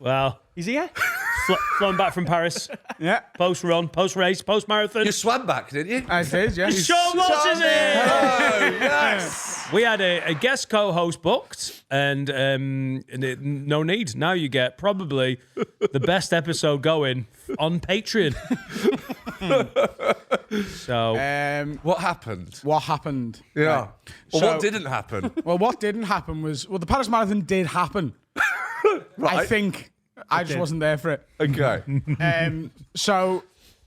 Well, He's here. flown back from Paris. Yeah. Post-run, post-race, post-marathon. You swam back, didn't you? I did, yeah. Sean Moss is here! Oh, yes. We had a guest co-host booked, and no need. Now you get probably the best episode going on Patreon. So, What happened? What happened? Yeah. Right. Well, So- what didn't happen? Well, what didn't happen was, the Paris Marathon did happen. Right. I think. I just wasn't there for it. Okay.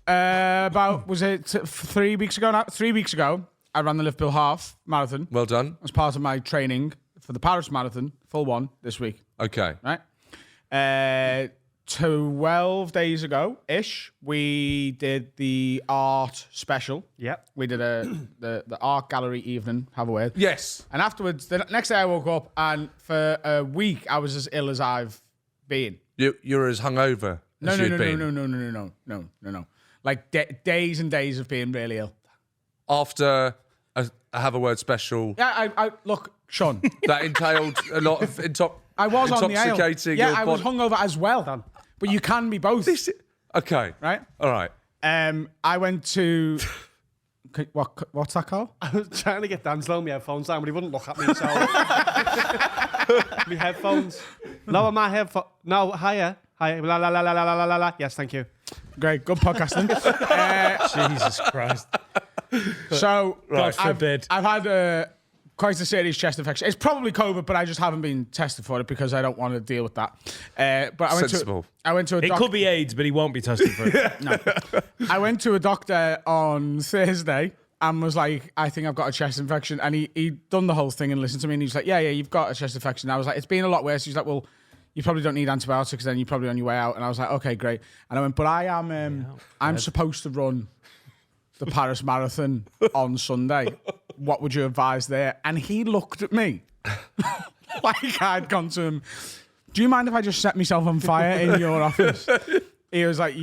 About, was it 3 weeks ago now? 3 weeks ago, I ran the Liverpool Half Marathon Well done. as part of my training for the Paris Marathon, full one, this week. Okay. Right? 12 days ago-ish, we did the art special. Yep. We did the art gallery evening, have a word. Yes. And afterwards, the next day I woke up and for a week I was as ill as I've been. You're as hungover as you'd been. No. Like days and days of being really ill. After a Have a Word special, Yeah, I look, Sean, that entailed a lot of I was on the ale. intoxicating. Yeah, your I was body. hungover as well. But you can be both, Okay. right? All right. I went to what's that called? I was trying to get Dan to lower my headphones down, but he wouldn't look at me, so... my headphones. Lower my headphones. No, higher. Higher. La, la, la, la, la, la, la, la. Yes, thank you. Great, good podcasting. Jesus Christ. So, God forbid. I've had quite a serious chest infection. It's probably COVID, but I just haven't been tested for it because I don't want to deal with that. But Sensible. I went to a It doctor. could be AIDS, but he won't be tested for it. I went to a doctor on Thursday and was like, I think I've got a chest infection. And he done the whole thing and listened to me. And he's like, yeah, you've got a chest infection. And I was like, it's been a lot worse. He's like, well, you probably don't need antibiotics then. You're probably on your way out. And I was like, okay, great. And I went, but I am, I'm supposed to run the Paris Marathon on Sunday. What would you advise there? And he looked at me like I'd gone to him. Do you mind if I just set myself on fire in your office? He was like,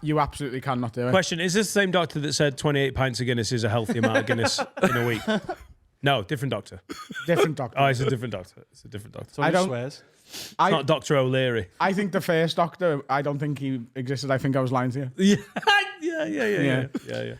you absolutely cannot do it. Question, is this the same doctor that said 28 pints of Guinness is a healthy amount of Guinness in a week? No, different doctor. Different doctor. Oh, it's a different doctor. It's a different doctor. So I he don't- swears. It's not Dr. O'Leary. I think the first doctor, I don't think he existed. I think I was lying to you. Yeah.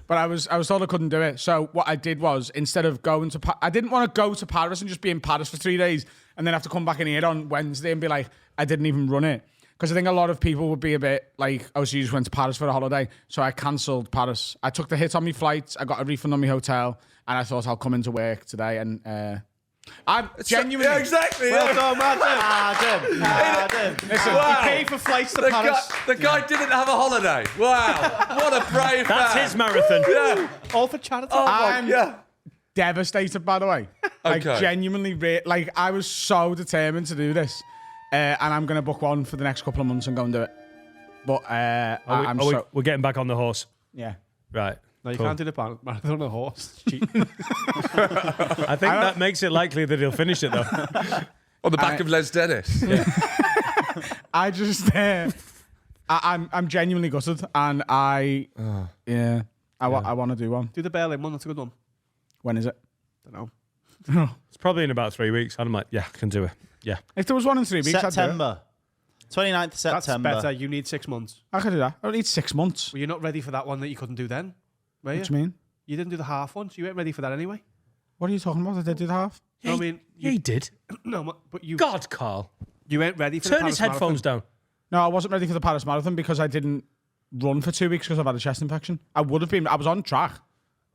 But I was told I couldn't do it. So what I did was, instead of going to I didn't want to go to Paris and just be in Paris for 3 days and then have to come back in here on Wednesday and be like, I didn't even run it. Because I think a lot of people would be a bit like, oh, so you just went to Paris for a holiday. So I cancelled Paris. I took the hit on my flights. I got a refund on my hotel. And I thought I'll come into work today. And I'm genuinely... Yeah, exactly. Well done, Adam. Listen, Wow. we pay for flights to The Paris. guy didn't have a holiday. Wow. What a brave That's man. his marathon. Yeah. All for charity. I'm Yeah. devastated, by the way. Like, Okay. genuinely, I was so determined to do this. And I'm going to book one for the next couple of months and go and do it. But We're getting back on the horse. yeah. Right. No, you Cool. can't do the marathon on a horse. It's cheating. I think that makes it likely that he'll finish it, though. On the back of Les Dennis. I just, I'm genuinely gutted, and I want to do one. Do the Berlin one. That's a good one. When is it? Don't know. It's probably in about 3 weeks. I'm like, yeah, I can do it. Yeah. If there was one in 3 weeks, I'd do it. September. 29th That's September. better. You need 6 months. I could do that. I don't need 6 months. Well, you're not ready for that one that you couldn't do then, were you? What do you mean? You didn't do the half one, so you weren't ready for that anyway. What are you talking about? I did do the half. No, I mean, Yeah, he did. no, but you God, Carl. you weren't ready for the Turn his Paris headphones down. No, I wasn't ready for the Paris Marathon because I didn't run for 2 weeks because I've had a chest infection. I would have been. I was on track.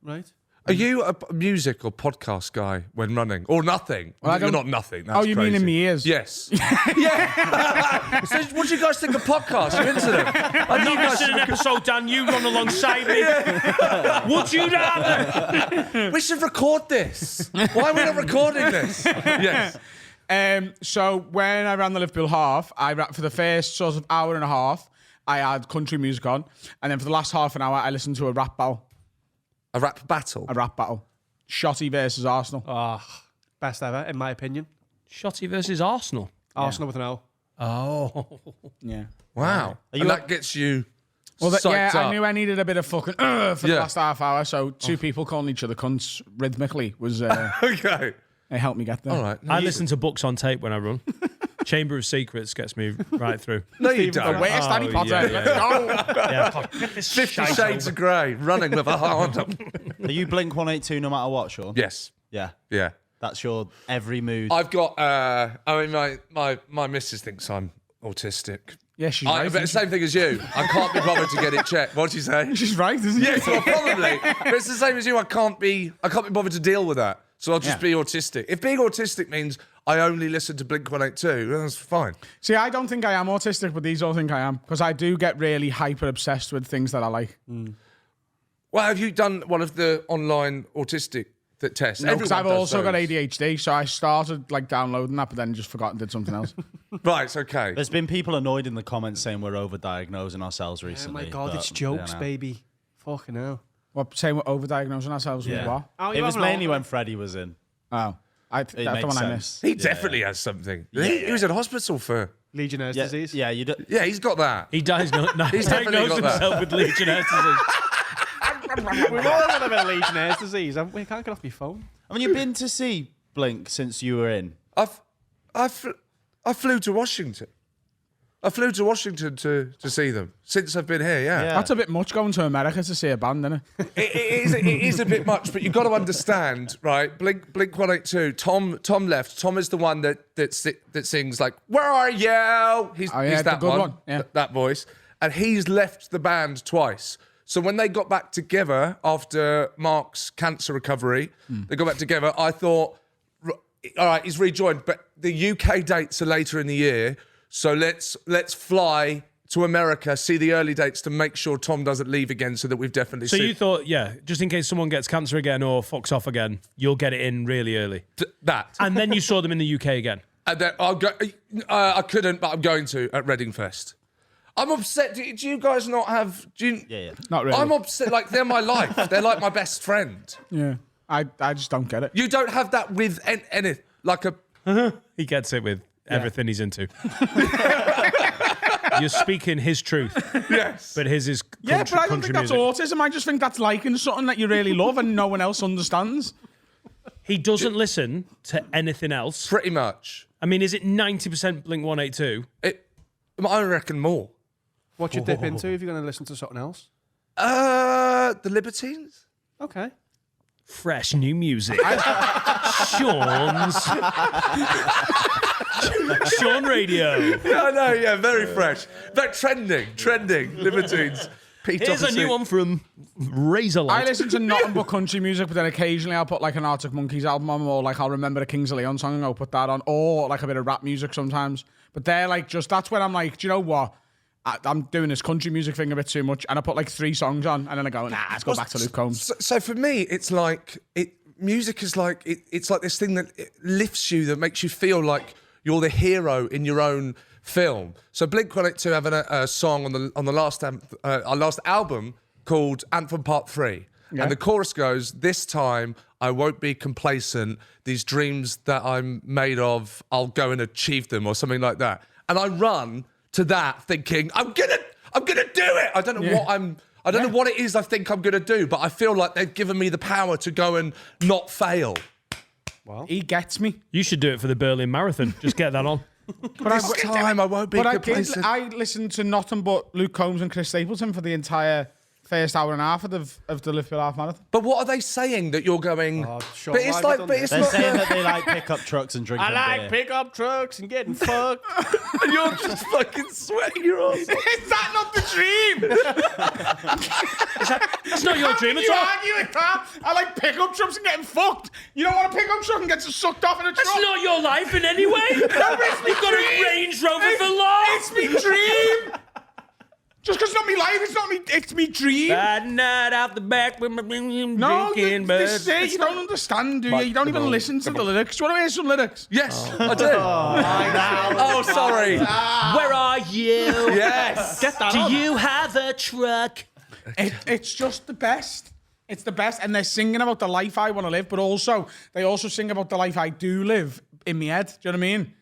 Marathon, right? Are you a music or podcast guy when running? Or nothing? Well, I You're don't- not nothing. That's Oh, you mean in crazy. me ears? Yes. Yeah. So what do you guys think of podcasts? You're into them. I'm not missing an episode, Dan. You run alongside me. Would you rather? We should record this. Why are we not recording this? Yes. So when I ran the Liverpool half, I ran for the first sort of hour and a half. I had country music on, and then for the last half an hour, I listened to a rap battle. A rap battle. A rap battle. Shotty versus Arsenal. Best ever, in my opinion. Shotty versus Arsenal. Arsenal with an O. Oh. Yeah. Wow. And that gets you psyched yeah, up. I knew I needed a bit of fucking for the Yeah. last half hour. So two people calling each other cunts rhythmically was Okay. it helped me get there. All right. I listen to books on tape when I run. Chamber of Secrets gets me right through. No, you don't. Where's Harry Oh, Potter? yeah, Let's go. Yeah. 50 Shades of Grey, running with a hard. Are you Blink 182 no matter what, Sean? Yes. Yeah. Yeah. That's your every mood. I've got. I mean, my missus thinks I'm autistic. Yeah, she's I, right. but same thing as you. I can't be bothered to get it checked. What'd you say? She's right, isn't Yes, she? well, probably. But it's the same as you. I can't be bothered to deal with that. So I'll just be autistic. If being autistic means I only listen to Blink 182, then that's fine. See, I don't think I am autistic, but these all think I am because I do get really hyper obsessed with things that I like. Well, have you done one of the online autistic tests? No, because I've Everyone also does got those. ADHD, so I started like downloading that, but then just forgot and did something else. Right, it's okay. There's been people annoyed in the comments saying we're overdiagnosing ourselves Oh recently. my God, but, it's jokes, you know. baby. Fucking hell. What, saying we're overdiagnosing ourselves with Yeah. what? Oh, It you was haven't mainly all- when Freddie was in. Oh, that's the makes one I sense. missed. He definitely has something. He was in hospital for. Legionnaire's disease. Yeah, you do. Yeah, he's got that. He diagnosed definitely got that. himself with Legionnaires' disease. We've all got a bit of Legionnaire's disease. We can't get off my phone. I mean, you've been to see Blink since you were in. I flew to Washington. I flew to Washington to see them since I've been here. Yeah, Yeah. That's a bit much going to America to see a band, isn't it? it is a bit much, but you've got to understand, right? Blink 182. Tom left. Tom is the one that sings like "Where are you?" He's Oh, yeah, he's the that good one, one, yeah. that voice, and he's left the band twice. So when they got back together after Mark's cancer recovery, they got back together. I thought, all right, he's rejoined, but the UK dates are later in the year, so let's fly to America, see the early dates to make sure Tom doesn't leave again, so that we've definitely So seen you thought, yeah, just in case someone gets cancer again or fucks off again, you'll get it in really early. that. And then you saw them in the UK again. And then I'll go. I couldn't, but I'm going to at Reading Fest. I'm upset. Do you guys not have? Yeah. Not really. I'm upset. Like they're my life. They're like my best friend. Yeah. I just don't get it. You don't have that with any like a. He gets it with everything he's into. You're speaking his truth, Yes. but his is country, Yeah, but I don't country think that's music. autism. I just think that's liking something that you really love and no one else understands. He doesn't listen to anything else. Pretty much. I mean, is it 90% Blink 182? I reckon more. What you dip into if you're going to listen to something else? The Libertines. Okay. Fresh new music. Sean Radio. Yeah, I know. Yeah, very fresh. But trending. Libertines. Pete Here's a Topper new one from Razorlight. I listen to nothing but country music, but then occasionally I'll put like an Arctic Monkeys album on, or like I'll remember a Kings of Leon song and I'll put that on, or like a bit of rap music sometimes. But they're like that's when I'm like, do you know what? I'm doing this country music thing a bit too much, and I put like 3 songs on, and then I go, nah, let's go back to Luke Combs. So for me, it's like music is like it's like this thing that it lifts you, that makes you feel like you're the hero in your own film. So Blink-182 have a song on the last our last album called Anthem Part 3. Yeah. And the chorus goes, "This time I won't be complacent. These dreams that I'm made of, I'll go and achieve them," or something like that. And I run to that thinking, I'm gonna do it. I don't know I don't know what it is I think I'm gonna do, but I feel like they've given me the power to go and not fail. He gets me. You should do it for the Berlin Marathon. Just get that on. But This time I won't be But complacent. I listened to nothing but Luke Combs and Chris Stapleton for the entire first hour and a half of the Liverpool Half Marathon. But what are they saying that you're going? Sean, but it's why have like, you done but this? it's They're not. saying that they like pickup trucks and drinking I like beer. pickup trucks and getting fucked. And you're just fucking sweating your ass off. Is that not the dream? It's not your dream at You all. argue with that? I like pickup trucks and getting fucked. You don't want a pickup truck and get sucked off in a truck. That's not your life in any way. You've got a Range Rover for life. It's me dream. Just because it's not me life, it's not me. It's me dream. Bad night out the back with my No, drinking, this is it. You don't understand, do you? You don't even listen to the lyrics. Do you want to hear some lyrics? Yes, I do. Oh, sorry. Where are you? Yes. Get that Do on. you have a truck? It's just the best. It's the best, and they're singing about the life I want to live, but also they also sing about the life I do live in my head. Do you know what I mean?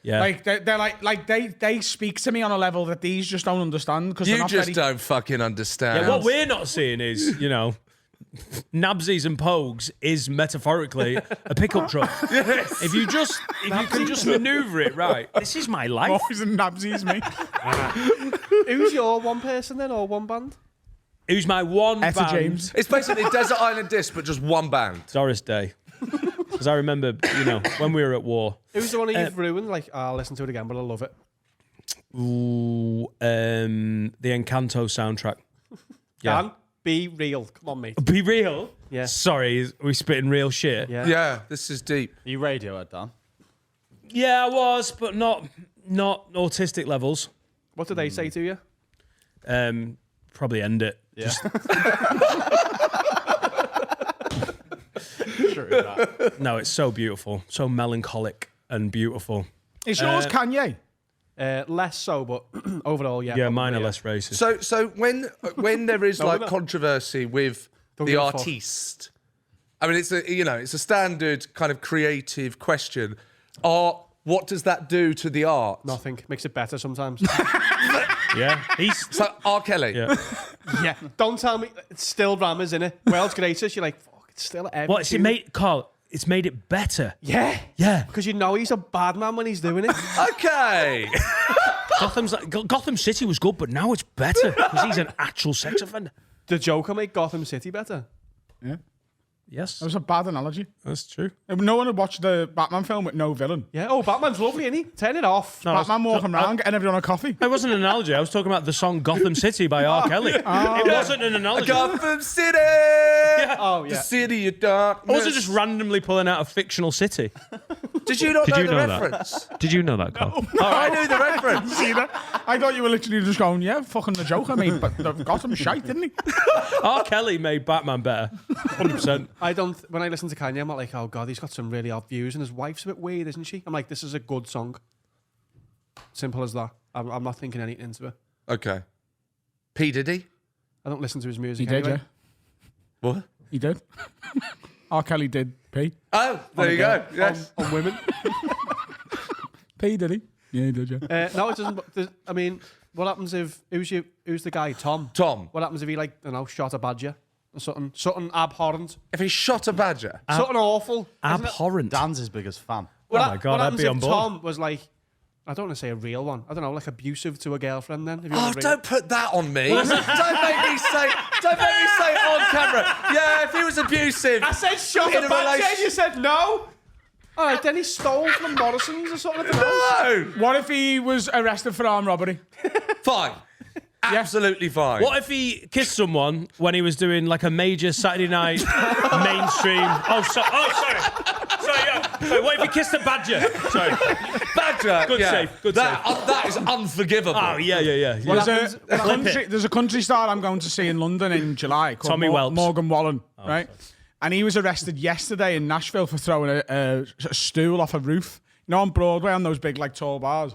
Yeah. Like they're like they speak to me on a level that these just don't understand because they're You not just very. don't fucking understand. Yeah, what we're not seeing is, Nabsies and Pogues is metaphorically a pickup truck. If you can just maneuver it right, this is my life. Boys and Nabsies, me. Who's your one person then, or one band? Who's my one Etta band? James. It's basically Desert Island Disc, but just one band. Doris Day. Because I remember, when we were at war. Who's the one you've ruined? Like, I'll listen to it again, but I love it. Ooh, the Encanto soundtrack. Yeah. Dan, be real. Come on, mate. Be real. Yeah. Sorry, we spitting real shit. Yeah. Yeah, this is deep. Are you Radiohead, Dan? Yeah, I was, but not autistic levels. What did they say to you? Probably end it. Yeah. No, it's so beautiful, so melancholic and beautiful. Is yours Kanye? Less so, but overall, yeah. Yeah, probably, mine are less racist. So when there is like not. controversy with the give a fuck. artiste, I mean it's a standard kind of creative question. What does that do to the art? Nothing. Makes it better sometimes. Yeah, he's So R. Kelly. yeah. yeah. Don't tell me. It's still Rammers, innit? World's greatest. You're like, fuck, it's still every What's it tune. made, Carl? It's made it better. Yeah. Yeah, Because you know he's a bad man when he's doing it. Okay. Gotham City was good, but now it's better because he's an actual sex offender. The Joker made Gotham City better. Yeah. Yes, That was a bad analogy. that's true. No one had watched the Batman film with no villain. Yeah. Oh, Batman's lovely, isn't he? Turn it off. No, Batman walking around, getting everyone a coffee. It wasn't an analogy. I was talking about the song "Gotham City" by R. Kelly. It wasn't an analogy. Gotham City. Oh, The yeah. city of darkness. Also, just randomly pulling out a fictional city. Did you not know you the know that? reference? Did you know that, Carl? I knew the reference. See that? I thought you were literally just going, yeah, fucking the Joker, mate. But got him shite, didn't he? R. Kelly made Batman better, 100%. I don't. When I listen to Kanye, I'm not like, oh god, he's got some really odd views, and his wife's a bit weird, isn't she? I'm like, this is a good song. Simple as that. I'm not thinking anything into it. Okay. P. Diddy? I don't listen to his He music. did, anyway. yeah. What? He did. R. Kelly did P. Oh, there you go. Yes. On women. P, did he? Yeah, he did, yeah. No, it doesn't. I mean, what happens if who's the guy? Tom. Tom. What happens if he shot a badger or something abhorrent, If he shot a badger. something awful? isn't it? Abhorrent. Dan's his biggest fan. What Oh my God, what I'd happens be if on board. Tom was like, I don't want to say a real one. I don't know, like abusive to a girlfriend. Then, if you Oh, want to don't put that on me. Don't make me say it on camera. Yeah, if he was abusive. I said shot In a a badger, relation- and you said no. All right, then he stole from Morrison's or something. I don't know. No. What if he was arrested for armed robbery? Fine. Absolutely fine. What if he kissed someone when he was doing like a major Saturday night mainstream? Sorry. Sorry, what if he kissed a badger? Sorry. Badger? Good save, good that is unforgivable. Oh, yeah. There's a country star I'm going to see in London in July called Tommy Welps. Morgan Wallen, right? And he was arrested yesterday in Nashville for throwing a stool off a roof. You know, on Broadway, on those big, like, tall bars.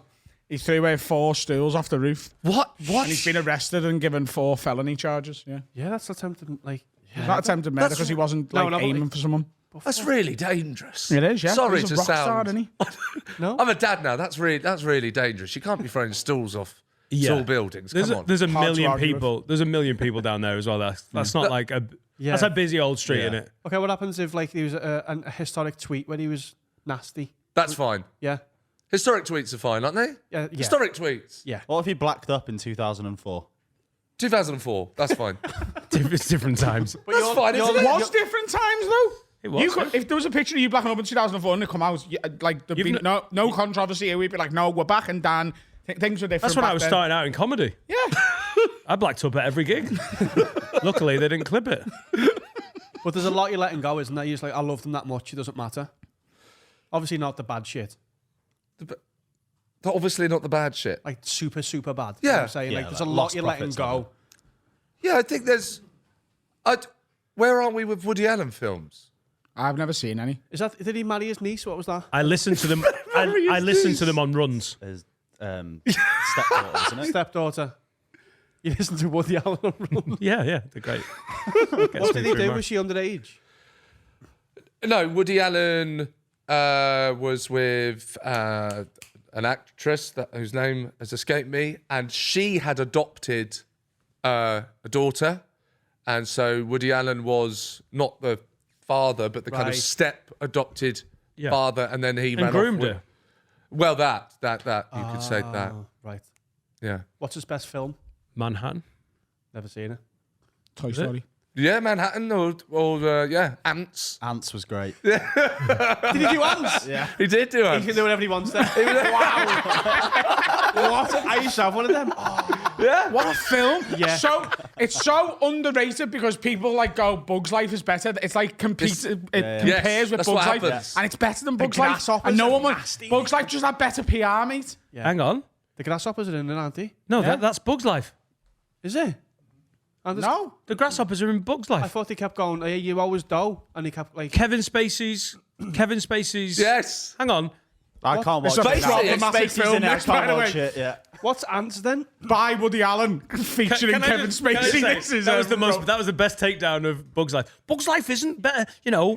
He threw away 4 stools off the roof. What? And he's been arrested and given 4 felony charges. Yeah. Yeah, that's attempted. Like, He's not attempted murder because he wasn't No, like no, but aiming like- for someone. That's really dangerous. It is, yeah. Sorry He's to a rock sound. star, isn't he? no. I'm a dad now. That's really dangerous. You can't be throwing stools off Yeah. tall buildings. There's Come a, on. there's a Hard to million argue with. people. There's a million people down there as well. That's not like a. Yeah. That's a busy old street, innit? Okay, what happens if like there was a historic tweet where he was nasty? That's fine. Yeah. Historic tweets are fine, aren't they? Yeah. Historic tweets. Yeah. What if he blacked up in 2004? 2004. That's fine. It's different times. That's fine, isn't it? Was different times though. It was. If there was a picture of you blacking up in 2004 and it come out, like there'd be You've no controversy. We'd be like, no, we're back and Dan. Things were different. That's when back I was then. starting out in comedy. Yeah. I blacked up at every gig. Luckily, they didn't clip it. But there's a lot you're letting go, isn't there? You're just like, I love them that much. It doesn't matter. Obviously not the bad shit. Obviously not the bad shit. Like super, super bad. Yeah. You know what I'm saying? Yeah, like there's like a lot lost you're letting profits, go. Yeah, I think there's. Where are we with Woody Allen films? I've never seen any. Did he marry his niece? What was that? I listened to them. I listened to them on runs. His stepdaughter, isn't it? Stepdaughter. You listen to Woody Allen on Run. Yeah, they're great. What did he do? Was she underage? No, Woody Allen was with an actress whose name has escaped me, and she had adopted a daughter, and so Woody Allen was not the father, but the kind of Right. step adopted Yeah. father, and then he And ran groomed off with, her. Well, that you could say that. Oh, right. Yeah, What's his best film? Manhattan. Never seen it. Toy it? Story. yeah, Manhattan or yeah, Ants. Ants was great. Did he do Ants? Yeah. He did do He Ants. can do whatever he wants there. Wow. What? I used to have one of them. What a film! Yeah. So it's so underrated because people like go Bugs Life is better. It's like competes. It compares Yes, with that's Bugs what Life, happens. and it's better than Bugs Life. grasshoppers And no are one would. nasty. Bugs Life just had better PR, mate. Hang on. The grasshoppers are in it, aren't they? No, Yeah. that's Bug's Life. Is it? And there's- No, The grasshoppers are in Bug's I Life. thought he kept going, hey, you always do. And he kept like, Kevin Spacey's. Yes. Hang on. I can't watch It's a it. now. problematic Spacey's film, in it, I this, by can't the watch way. it. Yeah. what's Ants then? by Woody Allen featuring Kevin Spacey. This is That was the best takedown of Bug's Life. Bug's Life isn't better, you know.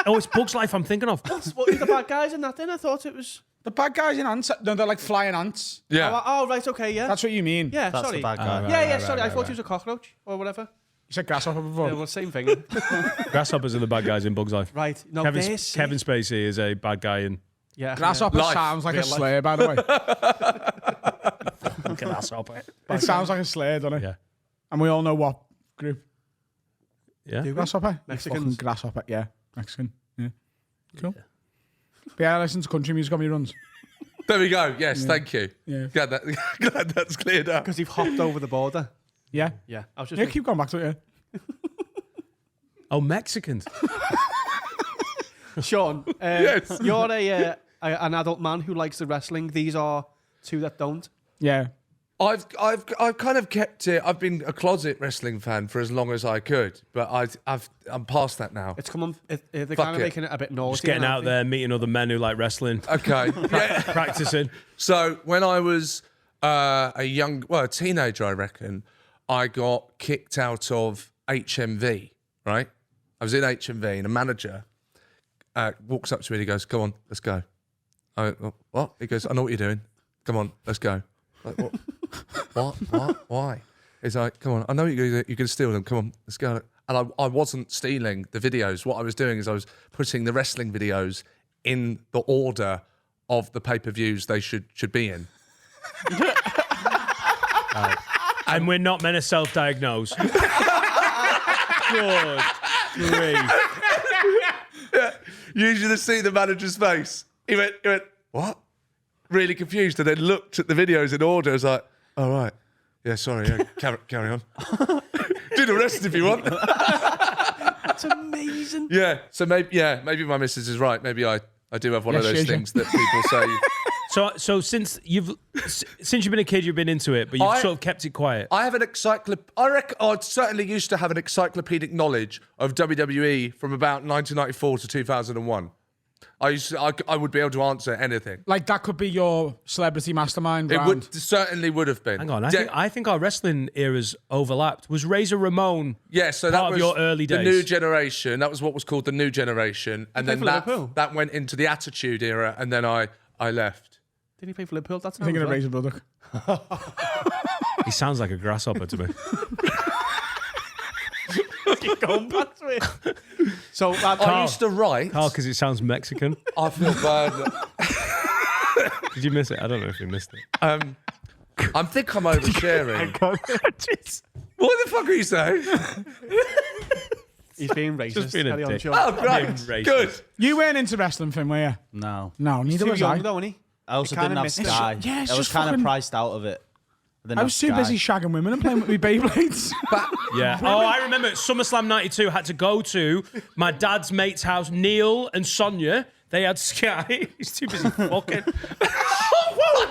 Oh, it's Bug's Life I'm thinking of. What is the bad guys in that then? I thought it was... The bad guys in ants. No, they're like flying ants. Yeah. Oh, right, okay, yeah. That's what you mean. yeah, That's sorry. the bad guy. Yeah, sorry. I thought he was a cockroach or whatever. You said grasshopper before. Yeah, well, same thing. Grasshoppers are the bad guys in Bug's Life. Right. No, Kevin, they're sick. Kevin Spacey is a bad guy in Yeah. Grasshopper Life. sounds like a Real life. slur, by the way. Grasshopper. It sounds like a slur, doesn't it? Yeah. And we all know what group. Yeah. Grasshopper? You Mexicans. fucking grasshopper, yeah. Mexican. Yeah. Cool. But yeah, I listen to country music on my runs. There we go. Yes, thank you. Yeah. Glad that's cleared up. Because you've hopped over the border. Yeah. Yeah. I was just Yeah, thinking, keep going back to it, yeah. Oh, Mexicans. Sean, Yes. you're an adult man who likes the wrestling. These are two that don't. Yeah. I've kind of kept it. I've been a closet wrestling fan for as long as I could, but I'm past that now. It's come on. They're Fuck kind of it. making it a bit naughty. Just getting aren't out they? there, meeting other men who like wrestling, Okay. Yeah. practicing. So when I was a teenager, I reckon, I got kicked out of HMV. Right, I was in HMV, and a manager walks up to me and he goes, "Come on, let's go." I went, "Oh, what?" He goes, "I know what you're doing. Come on, let's go." Like, what? What? Why? He's like, "Come on, I know you're going to steal them. Come on, let's go." And I wasn't stealing the videos. What I was doing is I was putting the wrestling videos in the order of the pay-per-views they should be in. And we're not meant to self-diagnose. Good grief. You should have seen the manager's face. He went, what? Really confused, and then looked at the videos in order. I was like, "All right, yeah, sorry, yeah, carry on. Do the rest if you want." That's amazing. Yeah, so maybe my missus is right. Maybe I do have one of Yeah, those she is, yeah. things that people say. So since you've been a kid, you've been into it, but you've I- sort of kept it quiet. I have an I certainly used to have an encyclopedic knowledge of WWE from about 1994 to 2001. I would be able to answer anything. Like, that could be your celebrity mastermind It round. certainly would have been. Hang on, I think our wrestling eras overlapped. Was Razor Ramon? Yeah, so part that of was your early the days? new generation. That was what was called the new generation, and play then for Liverpool? that went into the Attitude Era, and then I left. Did he play for Liverpool? That's Thinking of right. Razor Brother. He sounds like a grasshopper to me. Going back to it. So I used to write. Carl, because it sounds Mexican. I feel bad. Did you miss it? I don't know if you missed it. I think I'm oversharing. What the fuck are you saying? he's being racist. being a Carry on, dick. Sean. Oh, great. racist. Good. You weren't into wrestling, Finn, were you? No. No, neither Too was I. young, though, isn't he? I also You kinda didn't have missed it. Sky. Yeah, it's I was just kind of fucking- priced out of it. didn't I have was too Sky. busy shagging women and playing with me Beyblades. Yeah. Oh, I remember SummerSlam 92 had to go to my dad's mate's house, Neil and Sonia. They had Sky. He's too busy fucking.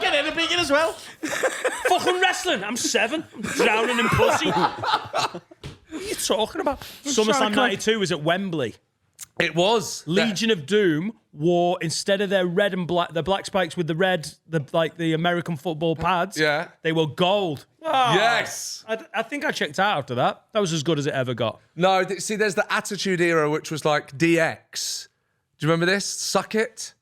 Get in a beacon as well. Fucking wrestling. I'm 7. I'm drowning in pussy. What are you talking about? SummerSlam 92 was at Wembley. It was. Legion of Doom wore, instead of their red and black, the black spikes with the red, the American football pads. Yeah. They were gold. Ah, Yes. I think I checked out after that. That was as good as it ever got. No, see, there's the Attitude Era, which was like DX. Do you remember this? Suck It?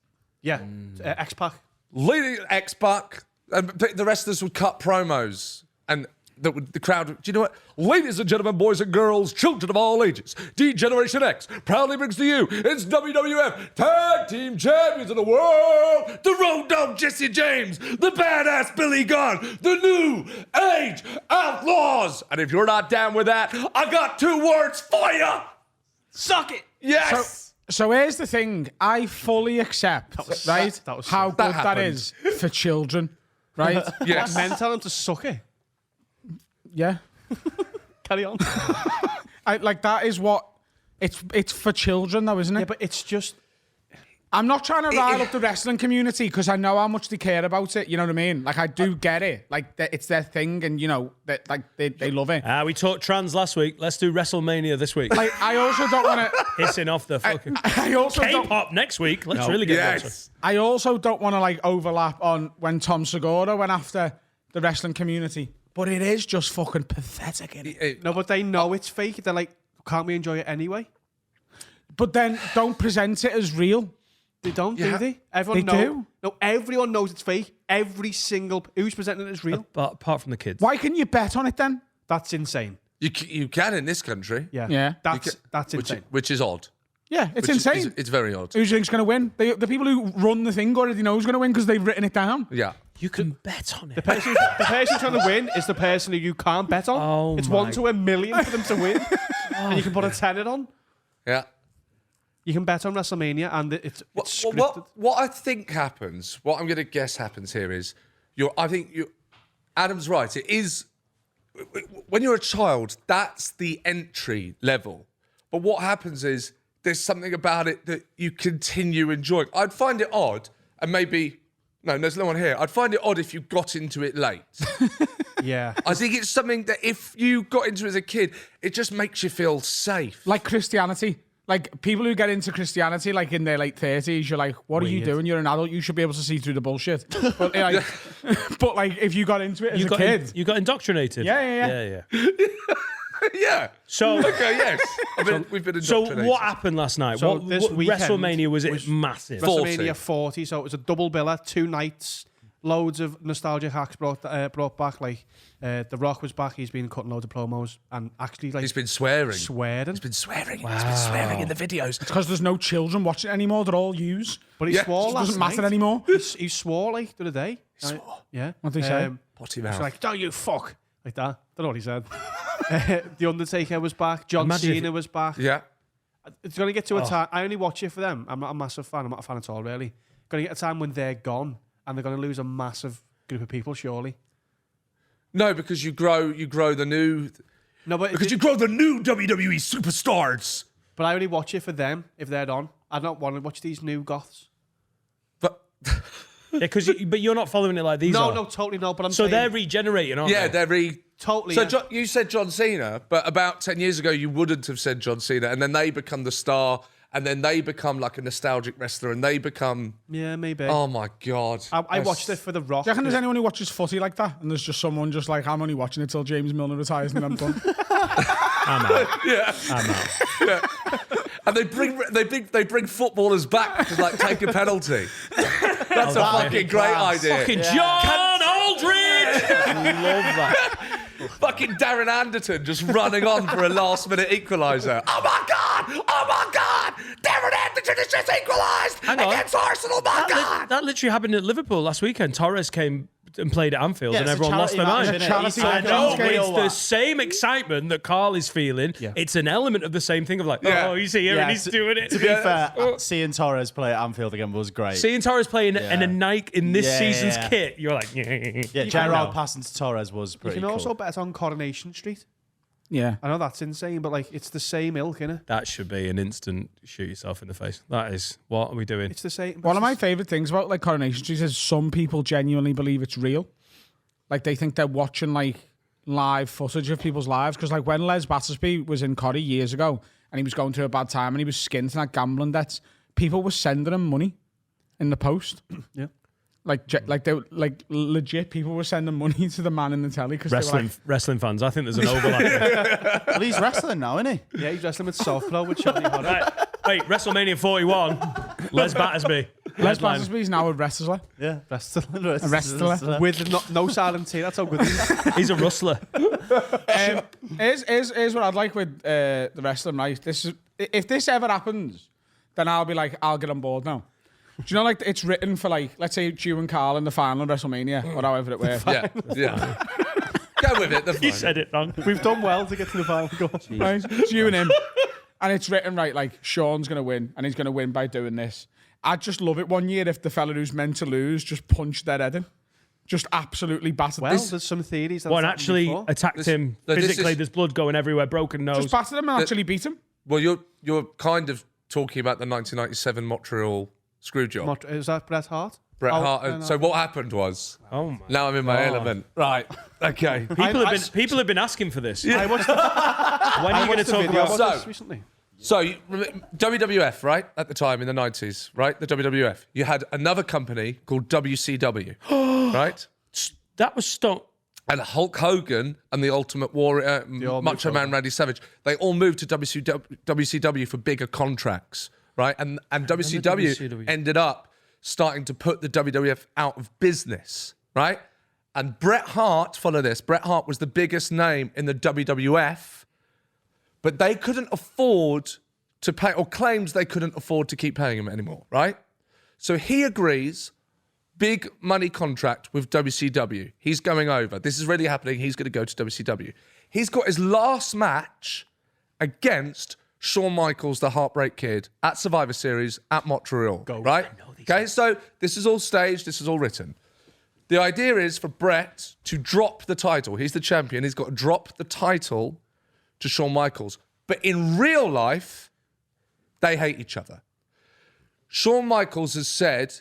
Yeah. X-Pac. Leading X-Pac. And the rest of us would cut promos. And the crowd. Do you know what? Ladies and gentlemen, boys and girls, children of all ages, D-Generation X proudly brings to you its WWF Tag Team Champions of the World, the Road Dogg Jesse James, the Badass Billy Gunn, the New Age Outlaws. And if you're not down with that, I got 2 words for you. Suck it. Yes. So here's the thing. I fully accept, right, that was how sick. good That that happened. is for children, right? Yes. Men tell him to suck it. Yeah. Carry on. Like that is what it's for children though, isn't it? Yeah, but it's just. I'm not trying to rile up the wrestling community because I know how much they care about it. You know what I mean? Like I do get it. Like it's their thing, and you know that like they love it. We talked trans last week. Let's do WrestleMania this week. Like I also don't want to. Hissing off the fucking I also don't. K-pop next week. Let's really get into it. Yes. I also don't want to like overlap on when Tom Segura went after the wrestling community, but it is just fucking pathetic. Innit? No, but they know it's fake. They're like, can't we enjoy it anyway? But then don't present it as real. They don't, Yeah. do they? Everyone They know. do. No, everyone knows it's fake. Every single who's presenting it as real. But apart from the kids. Why can you bet on it then? That's insane. You can in this country. Yeah, Yeah. that's insane. Which is odd. Yeah, it's Which is- insane. It's very odd. Who do you think's going to win? The people who run the thing already know who's going to win because they've written it down. Yeah. You can bet on it. The person trying to win is the person who you can't bet on. Oh it's my- 1 to 1,000,000 for them to win, and you can put a tenner on. Yeah. You can bet on WrestleMania, and it's scripted. What I think happens, what I'm going to guess happens here is, Adam's right. It is, when you're a child, that's the entry level. But what happens is, there's something about it that you continue enjoying. I'd find it odd, and maybe, no, there's no one here. I'd find it odd if you got into it late. Yeah, I think it's something that if you got into it as a kid, it just makes you feel safe. Like Christianity. Like people who get into Christianity, like in their late 30s, you're like, what are you Weird. doing? You're an adult. You should be able to see through the bullshit. But like, but like if you got into it as a kid, You got indoctrinated. Yeah. Yeah. So, Okay, yes. We've been so indoctrinated. what happened last night? So what, this what weekend WrestleMania was it was massive? 40. WrestleMania 40. So it was a double biller, 2 nights, loads of nostalgia hacks brought back. Like The Rock was back. He's been cutting loads of promos and actually like He's been swearing. swearing. He's been swearing. He's been swearing in the videos. because there's no children watching it anymore. They're all yous. But he Yeah, swore It last doesn't matter night. anymore. He swore like the other day. He swore? Yeah. What'd he say? Potty He's mouth. like, "Don't you fuck," like that. Don't know what he said. The Undertaker was back. John Imagine if Cena was back. Yeah. It's going to get to a time. I only watch it for them. I'm not a massive fan. I'm not a fan at all, really. Going to get a time when they're gone and they're going to lose a massive group of people, surely. No, because you grow the new. No, but Because you grow the new WWE superstars. But I only watch it for them if they're on. I don't want to watch these new goths. But Yeah, but you're not following it like these No, are. no, totally no. But I'm So saying they're regenerating, aren't yeah, they? they're totally. So yeah. you said John Cena, but about 10 years ago you wouldn't have said John Cena, and then they become the star, and then they become like a nostalgic wrestler, and they become. Yeah, maybe. Oh my god! I watched it for The Rock. Do you reckon there's anyone who watches footy like that? And there's just someone just like, I'm only watching it till James Milner retires and then I'm done. I'm out. Yeah, I'm out. and they bring footballers back to like take a penalty. That's a fucking great idea. Fucking John Aldridge! Love that. Fucking Darren Anderton just running on for a last minute equaliser. Oh my god! Oh my god! Darren Anderton has just equalised Hang on. against Arsenal. My god! That literally happened at Liverpool last weekend. Torres came and played at Anfield and it's a everyone lost their charity mind. match, innit? Charity He's match. I like, know, "Oh, but real it's the what?" same excitement that Carl is feeling. Yeah. It's an element of the same thing of like, Yeah. oh, he's here Yeah, and he's doing it. To be fair, seeing Torres play at Anfield again was great. Seeing Torres playing in a Nike in this Yeah, season's yeah. kit, you're like, yeah, I know. Gerrard passing to Torres was You pretty can cool. also bet on Coronation Street. Yeah. I know that's insane, but like it's the same ilk, innit? That should be an instant shoot yourself in the face. That is, what are we doing? It's the same. One of my favourite things about like Coronation Street is some people genuinely believe it's real. Like they think they're watching like live footage of people's lives. Because like when Les Battersby was in Corrie years ago and he was going through a bad time and he was skinned and had gambling debts, people were sending him money in the post. Yeah. Like they like legit people were sending money to the man in the telly because they were like, Wrestling fans. I think there's an overlap. Well, he's wrestling now, isn't he? Yeah, he's wrestling with Southpaw with Charlie Hodder. Right. Wait, WrestleMania 41, Les Battersby. Les Headline. Battersby's now a wrestler. Yeah. wrestler. With no silent T. That's how good he is. He's a rustler. Here's what I'd like with the wrestling, right? If this ever happens, then I'll be like, I'll get on board now. Do you know, like, it's written for, like, let's say it's you and Carl in the final of WrestleMania, or however it works. Yeah. Go with it. You said it wrong. We've done well to get to the final. Go on. Right? It's you and him. And it's written, right, like, Sean's going to win, and he's going to win by doing this. I'd just love it one year if the fella who's meant to lose just punched their head in. Just absolutely battered. Well, there's some theories. Well, and actually attacked him physically. There's blood going everywhere, broken nose. just battered him and actually beat him. Well, you're kind of talking about the 1997 Montreal screw job. Is that Bret Hart? Bret Hart. no. So what happened was, Oh my. now I'm in my element. Right. Okay. People have been asking for this. I watched the, When are you going to talk video about? about this recently. So WWF, right, at the time in the 90s, right, the WWF, you had another company called WCW, right? That was Stone. And Hulk Hogan and the Ultimate Warrior, all Macho moved Man over. Randy Savage, they all moved to WCW for bigger contracts, right? And WCW WCW? ended up starting to put the WWF out of business, right? And Bret Hart, follow this, Bret Hart was the biggest name in the WWF, but they couldn't afford to pay, or claims they couldn't afford to keep paying him anymore, right? So he agrees, big money contract with WCW. He's going over. This is really happening. He's going to go to WCW. He's got his last match against Shawn Michaels, the Heartbreak Kid, at Survivor Series at Montreal, right? Okay, so this is all staged. This is all written. The idea is for Bret to drop the title. He's the champion. He's got to drop the title to Shawn Michaels. But in real life, they hate each other. Shawn Michaels has said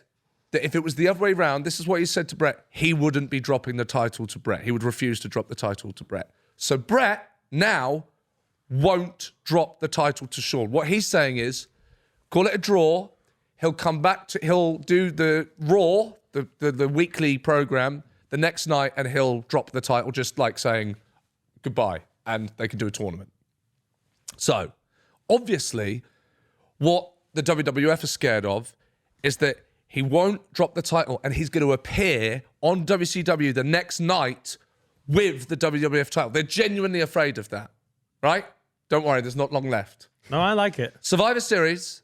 that if it was the other way around, this is what he said to Bret, he wouldn't be dropping the title to Bret. He would refuse to drop the title to Bret. So Bret now won't drop the title to Shawn. What he's saying is, call it a draw. He'll come back to, he'll do the Raw, the weekly program the next night, and he'll drop the title, just like saying goodbye, and they can do a tournament. So, obviously, what the WWF is scared of is that he won't drop the title and he's going to appear on WCW the next night with the WWF title. They're genuinely afraid of that, right? Don't worry, there's not long left. No, I like it. Survivor Series,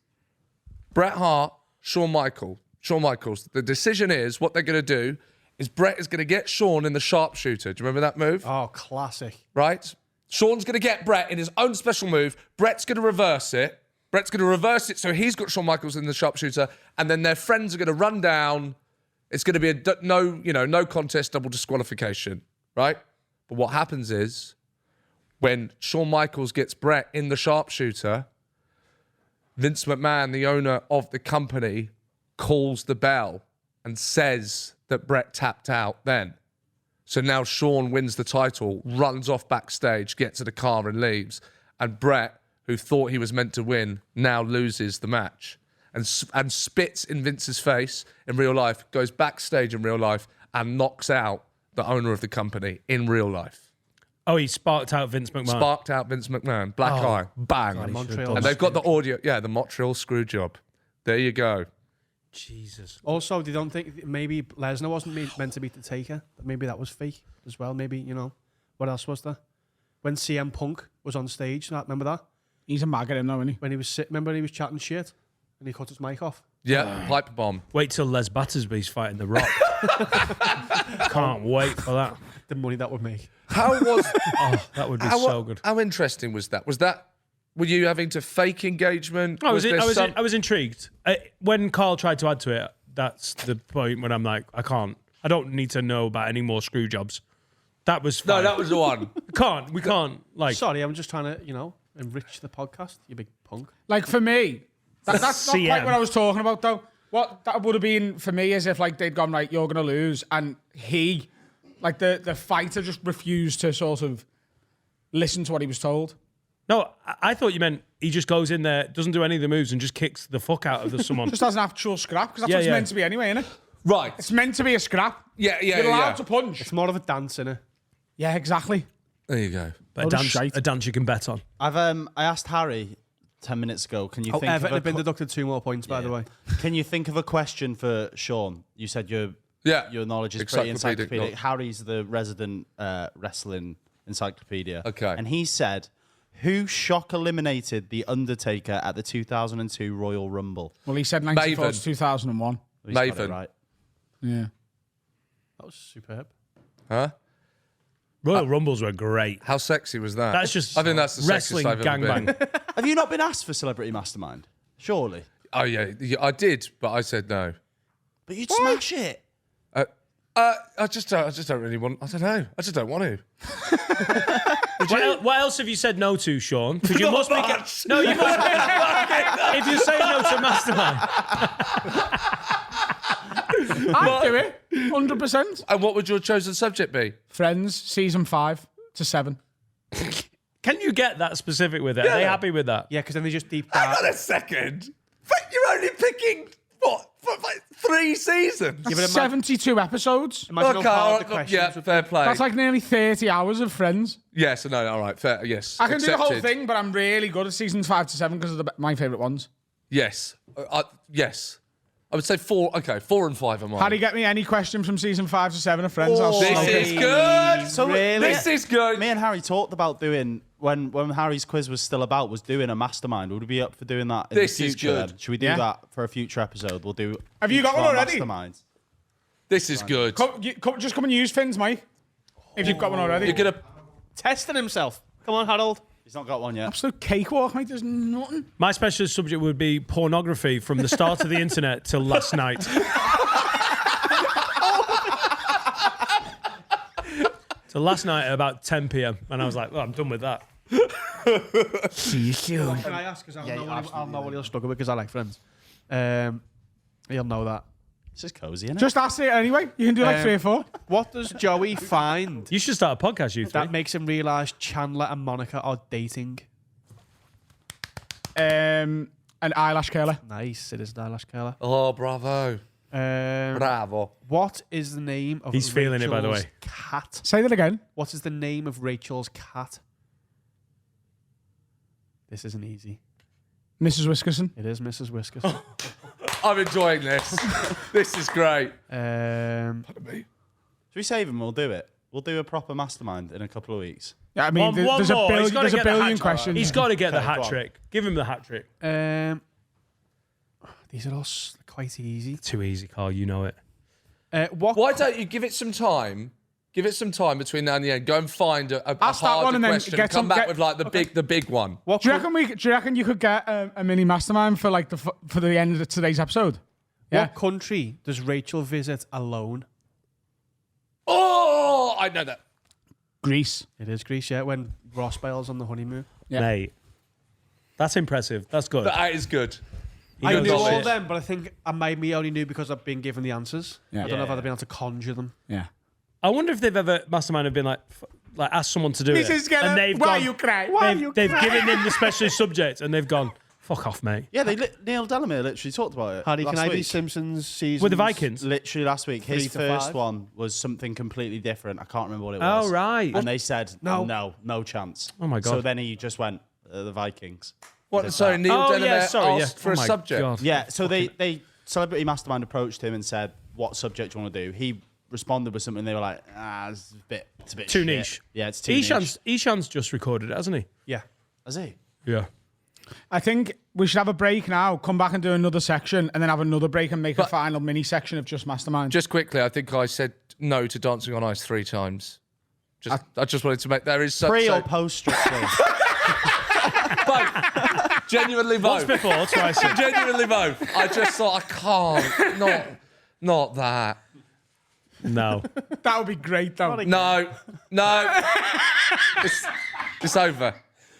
Bret Hart, Shawn Michaels. The decision is, what they're going to do is Bret is going to get Shawn in the sharpshooter. Do you remember that move? Oh, classic. Right? Shawn's going to get Bret in his own special move. Bret's going to reverse it. So he's got Shawn Michaels in the sharpshooter, and then their friends are going to run down. It's going to be no contest, double disqualification, right? But what happens is, when Shawn Michaels gets Bret in the sharpshooter, Vince McMahon, the owner of the company, calls the bell and says that Bret tapped out then. So now Shawn wins the title, runs off backstage, gets in a car and leaves. And Bret, who thought he was meant to win, now loses the match and spits in Vince's face in real life, goes backstage in real life and knocks out the owner of the company in real life. Oh, he sparked out Vince McMahon. Sparked out Vince McMahon. Black eye. Bang. Montreal. And they've got the audio. Yeah, the Montreal screw job. There you go. Jesus. Also, they don't think maybe Lesnar wasn't meant to beat the Taker. Maybe that was fake as well. Maybe, what else was there? When CM Punk was on stage, remember that? He's a maggot, him, though, isn't he? When he was remember he was chatting shit and he cut his mic off. Yeah, pipe bomb. Wait till Les Battersby's fighting The Rock. Can't wait for that. The money that would make. How was... That would be so good. How interesting was that? Were you having to fake engagement? I there some- was intrigued. When Carl tried to add to it, that's the point when I'm like, I don't need to know about any more screw jobs. That was fine. No, that was the one. We can't, like... Sorry, I'm just trying to, enrich the podcast, you big punk. Like, for me, that's not CM. quite what I was talking about, though. What that would have been for me is if, like, they'd gone, right, you're going to lose, and he, like, the fighter just refused to sort of listen to what he was told. No, I thought you meant he just goes in there, doesn't do any of the moves, and just kicks the fuck out of someone. Just as an actual scrap, because that's Yeah, what it's yeah. meant to be anyway, isn't it? Right. It's meant to be a scrap. Yeah. You're allowed to punch. It's more of a dance, innit? Yeah, exactly. There you go. But Load of shite. a dance you can bet on. I asked Harry 10 minutes ago. Can you Oh, think Everton of have been a deducted 2 more points, by the way. Can you think of a question for Sean? You said your knowledge is pretty Encyclopedic. encyclopedic. Harry's the resident wrestling encyclopedia. Okay. And he said, who shock eliminated The Undertaker at the 2002 Royal Rumble? Well, he said 94 to Maven. 2001. He's got it Maven. right. Yeah. That was superb. Huh? Royal Rumbles were great. How sexy was that? That's just I think that's the wrestling sexiest I've ever been. gangbang. Have you not been asked for Celebrity Mastermind? Surely. Oh yeah, I did, but I said no. But you'd smash it. I just don't really want. I don't know. I just don't want to. What else have you said no to, Sean? Because you must be. No, you must. If you say no to Mastermind, I'd do it. 100%. And what would your chosen subject be? Friends, season 5 to 7. can you get that specific with it? Are they happy with that? Yeah, because then they just deep Hang dive. on a second. But you're only picking what for like 3 seasons? Yeah, but 72 episodes. Imagine Okay, how all hard the right, questions yeah, would fair be. play. That's like nearly 30 hours of Friends. Yes, no, all right, fair. Yes, I can do the whole accepted. thing, but I'm really good at seasons 5 to 7 because of my favourite ones. Yes, yes. I would say 4. Okay, 4 and 5 are mine. Harry, get me any question from season 5 to 7 of Friends. I'll This smoke is it. good. So This is good. Me and Harry talked about doing when Harry's quiz was still about was doing a mastermind. Would we be up for doing that in This the is future? good. Then? Should we do Yeah. that for a future episode? We'll do. Have you got each one already? Masterminds. This is good. Just come and use Fins, mate. If you've got one already. You're gonna. Testing himself. Come on, Harold. He's not got one yet. Absolute cakewalk, mate. There's nothing. My specialist subject would be pornography from the start of the internet till last night. So last night at about 10 p.m. and I was like, well, I'm done with that. See you soon. Can I ask? Because I'll know what he'll struggle with because I like Friends. He'll know that. This is cozy, isn't it? Just ask it anyway. You can do like 3 or 4. What does Joey find You should start a podcast, you three. that makes him realise Chandler and Monica are dating? An eyelash curler. Nice. It is an eyelash curler. Oh, bravo, bravo. What is the name of He's feeling it, by the Rachel's way. cat? Say that again. What is the name of Rachel's cat? This isn't easy. Mrs. Whiskerson. It is Mrs. Whiskers. I'm enjoying this. This is great. Should we save him? We'll do it. We'll do a proper mastermind in a couple of weeks. Yeah, I mean, One there's more. a He's gotta billion get the hat trick. questions. He's got to get the Okay, go hat on. trick. Give him the hat trick. These are all quite easy. Too easy, Carl. You know it. What? Why don't you give it some time? Give it some time between now and the end. Go and find a Ask that harder one and then question. get Come some- back get- with like the big one. What? Do you coun- reckon you could get a mini mastermind for like for the end of today's episode? Yeah. What country does Rachel visit alone? Oh, I know that. Greece. It is Greece, yeah, when Ross bails on the honeymoon. Yeah. Mate. That's impressive. That's good. That is good. He I knows knew his all shit. them, but I think I maybe only knew because I've been given the answers. Yeah. I don't know if I'd have been able to conjure them. Yeah. I wonder if they've ever mastermind have been like asked someone to do it, and they've why gone. you cry? They've given them the specialist subject, and they've gone. Fuck off, mate. Yeah, Neil Delamere literally talked about it. Hardy, last can I be week. Simpsons season? With the Vikings. Literally last week. His 3 to first 5? one was something completely different. I can't remember what it Oh, was. right. And they said, No. no chance. Oh, my God. So then he just went, the Vikings. What? Sorry, Neil Oh, Delamere yeah, sorry, asked yeah. for Oh a my subject. God. Yeah, so they Celebrity Mastermind approached him and said, what subject do you want to do? He responded with something. They were like, it's a bit Too shit. niche. Yeah, it's too niche. Ishan's just recorded it, hasn't he? Yeah. Is he? Yeah. I think we should have a break now, come back and do another section, and then have another break and make a But- final mini section of just mastermind. Just quickly, I think I said no to Dancing on Ice 3 times. I just wanted to make there is such Pre so, or post strictly? both. Genuinely Once both. before, twice. Genuinely both. I just thought I can't. Not that. No. That would be great, though. No. It's over.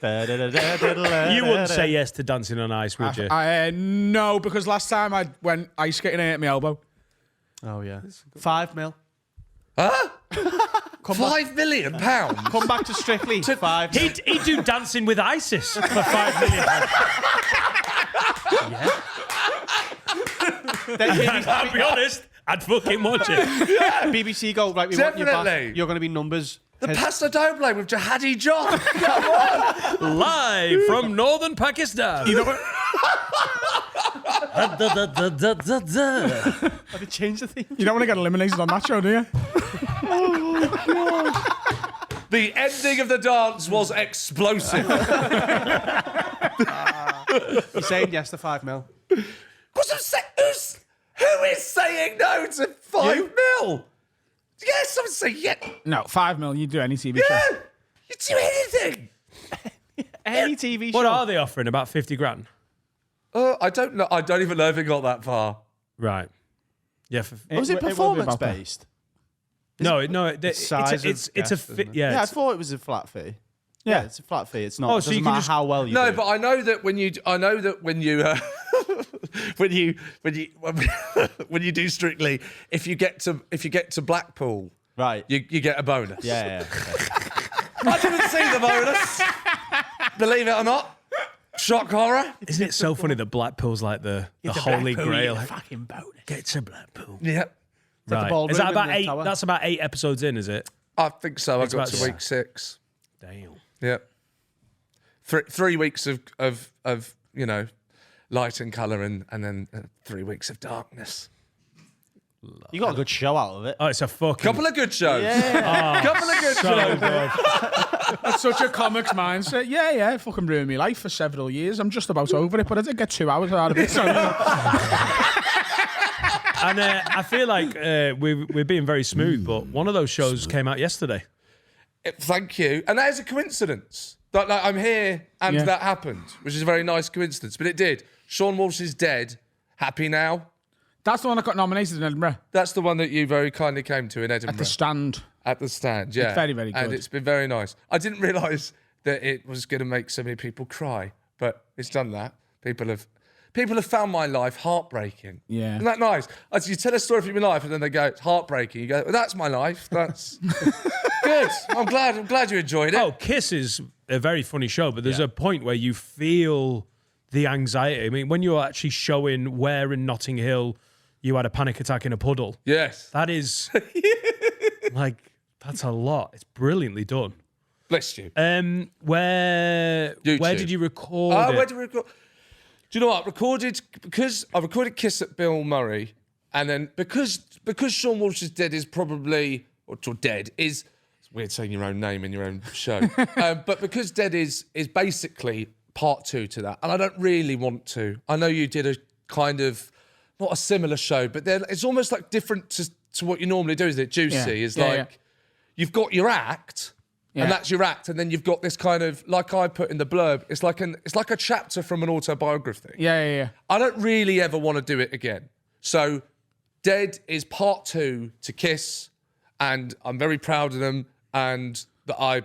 You wouldn't say yes to Dancing on Ice, would you? No, because last time I went ice skating and hit my elbow. Oh, yeah. 5 mil. Huh? £5 million? Come back to Strictly. 5 mil. He'd do Dancing with ISIS for £5 million. I'll be honest, I'd fucking watch it. BBC go, right, we want you back. Definitely. You're going to be numbers The Paso Doble with Jihadi John. Live from northern Pakistan. You know what? Have you changed the theme? You don't want to get eliminated on that show, do you? The ending of the dance was explosive. You're saying yes to 5 mil. Who is saying no to 5 mil? Yes, I'm saying yeah. No, 5 million. You do any TV show. Yeah, you do anything. Any TV show. What are they offering? About 50 grand? I don't know. I don't even know if it got that far. Right. Yeah. Was it will be performance about that. based? size of it's a guest, fit. isn't it? Yeah. Yeah, I it's- thought it was a flat fee. Yeah, it's a flat fee. It's not. Oh, It so doesn't you can matter just- how well you No, do. but I know that when you when you do Strictly, if you get to Blackpool, Right. you get a bonus. Yeah. I didn't see the bonus. Believe it or not. Shock horror. Isn't it so funny that Blackpool's like the holy grail? Fucking bonus. Get to Blackpool. Yeah, Right. ballroom Is that in about the 8? tower. That's about 8 episodes in, is it? I think so. I got about to six. week 6. Damn. Yeah, 3 weeks of light and colour, and then 3 weeks of darkness. You got a good show out of it. Oh, it's a fucking. Couple of good shows. Yeah. Couple of good so shows. good. That's such a comics mindset. Yeah, it fucking ruined my life for several years. I'm just about over it, but I did get 2 hours out of it. So, And I feel like we're being very smooth, but one of those shows came out yesterday. Thank you. And that is a coincidence. Like I'm here and Yeah. that happened, which is a very nice coincidence. But it did. Sean Walsh is dead. Happy now. that's the one that got nominated in Edinburgh That's the one that you very kindly came to in Edinburgh. at the stand. At the stand, yeah. very, very And good. it's been very nice. I didn't realise that it was going to make so many people cry, but it's done that. People have found my life heartbreaking. Yeah. Isn't that nice? As you tell a story from your life and then they go, it's heartbreaking. You go, well, that's my life. That's good. I'm glad you enjoyed it. Oh, Kiss is a very funny show, but there's a point where you feel the anxiety. I mean, when you're actually showing where in Notting Hill you had a panic attack in a puddle, Yes. that is like, that's a lot. It's brilliantly done. Bless you. Where YouTube. did you record it? Where did we record? Do you know what? I recorded Kiss at Bill Murray, and then because Sean Walsh is dead is probably or dead is it's weird saying your own name in your own show, but because dead is basically part 2 to that, and I don't really want to. I know you did a kind of not a similar show, but then it's almost like different to what you normally do, isn't it? Juicy Yeah. is Yeah, like yeah. you've got your act. Yeah. And that's your act, and then you've got this kind of, like I put in the blurb, it's like a chapter from an autobiography. Yeah. I don't really ever want to do it again. So, Dead is part 2 to Kiss, and I'm very proud of them. And that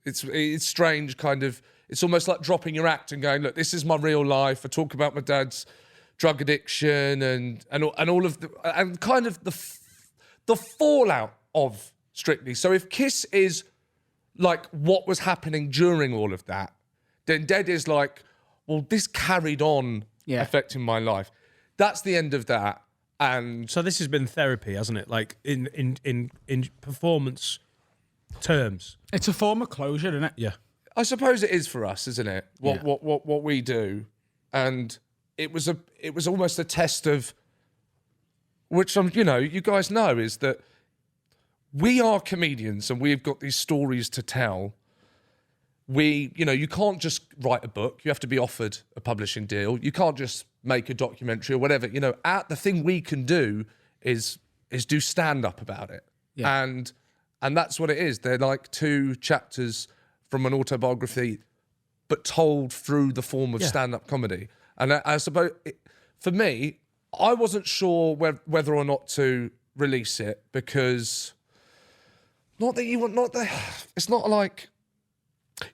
it's strange, kind of. It's almost like dropping your act and going, look, this is my real life. I talk about my dad's drug addiction and all of the and kind of the fallout of Strictly. So if Kiss is like what was happening during all of that, then Dead is like, well, this carried on affecting my life. That's the end of that. And So this has been therapy, hasn't it? Like in performance terms. It's a form of closure, isn't it? Yeah. I suppose it is for us, isn't it? What we do. And it was almost a test of which you guys know is that we are comedians and we've got these stories to tell. You can't just write a book. You have to be offered a publishing deal. You can't just make a documentary or whatever. The thing we can do is do stand up about it. Yeah. And that's what it is. They're like 2 chapters from an autobiography, but told through the form of stand up comedy. And I suppose for me, I wasn't sure whether or not to release it because it's not like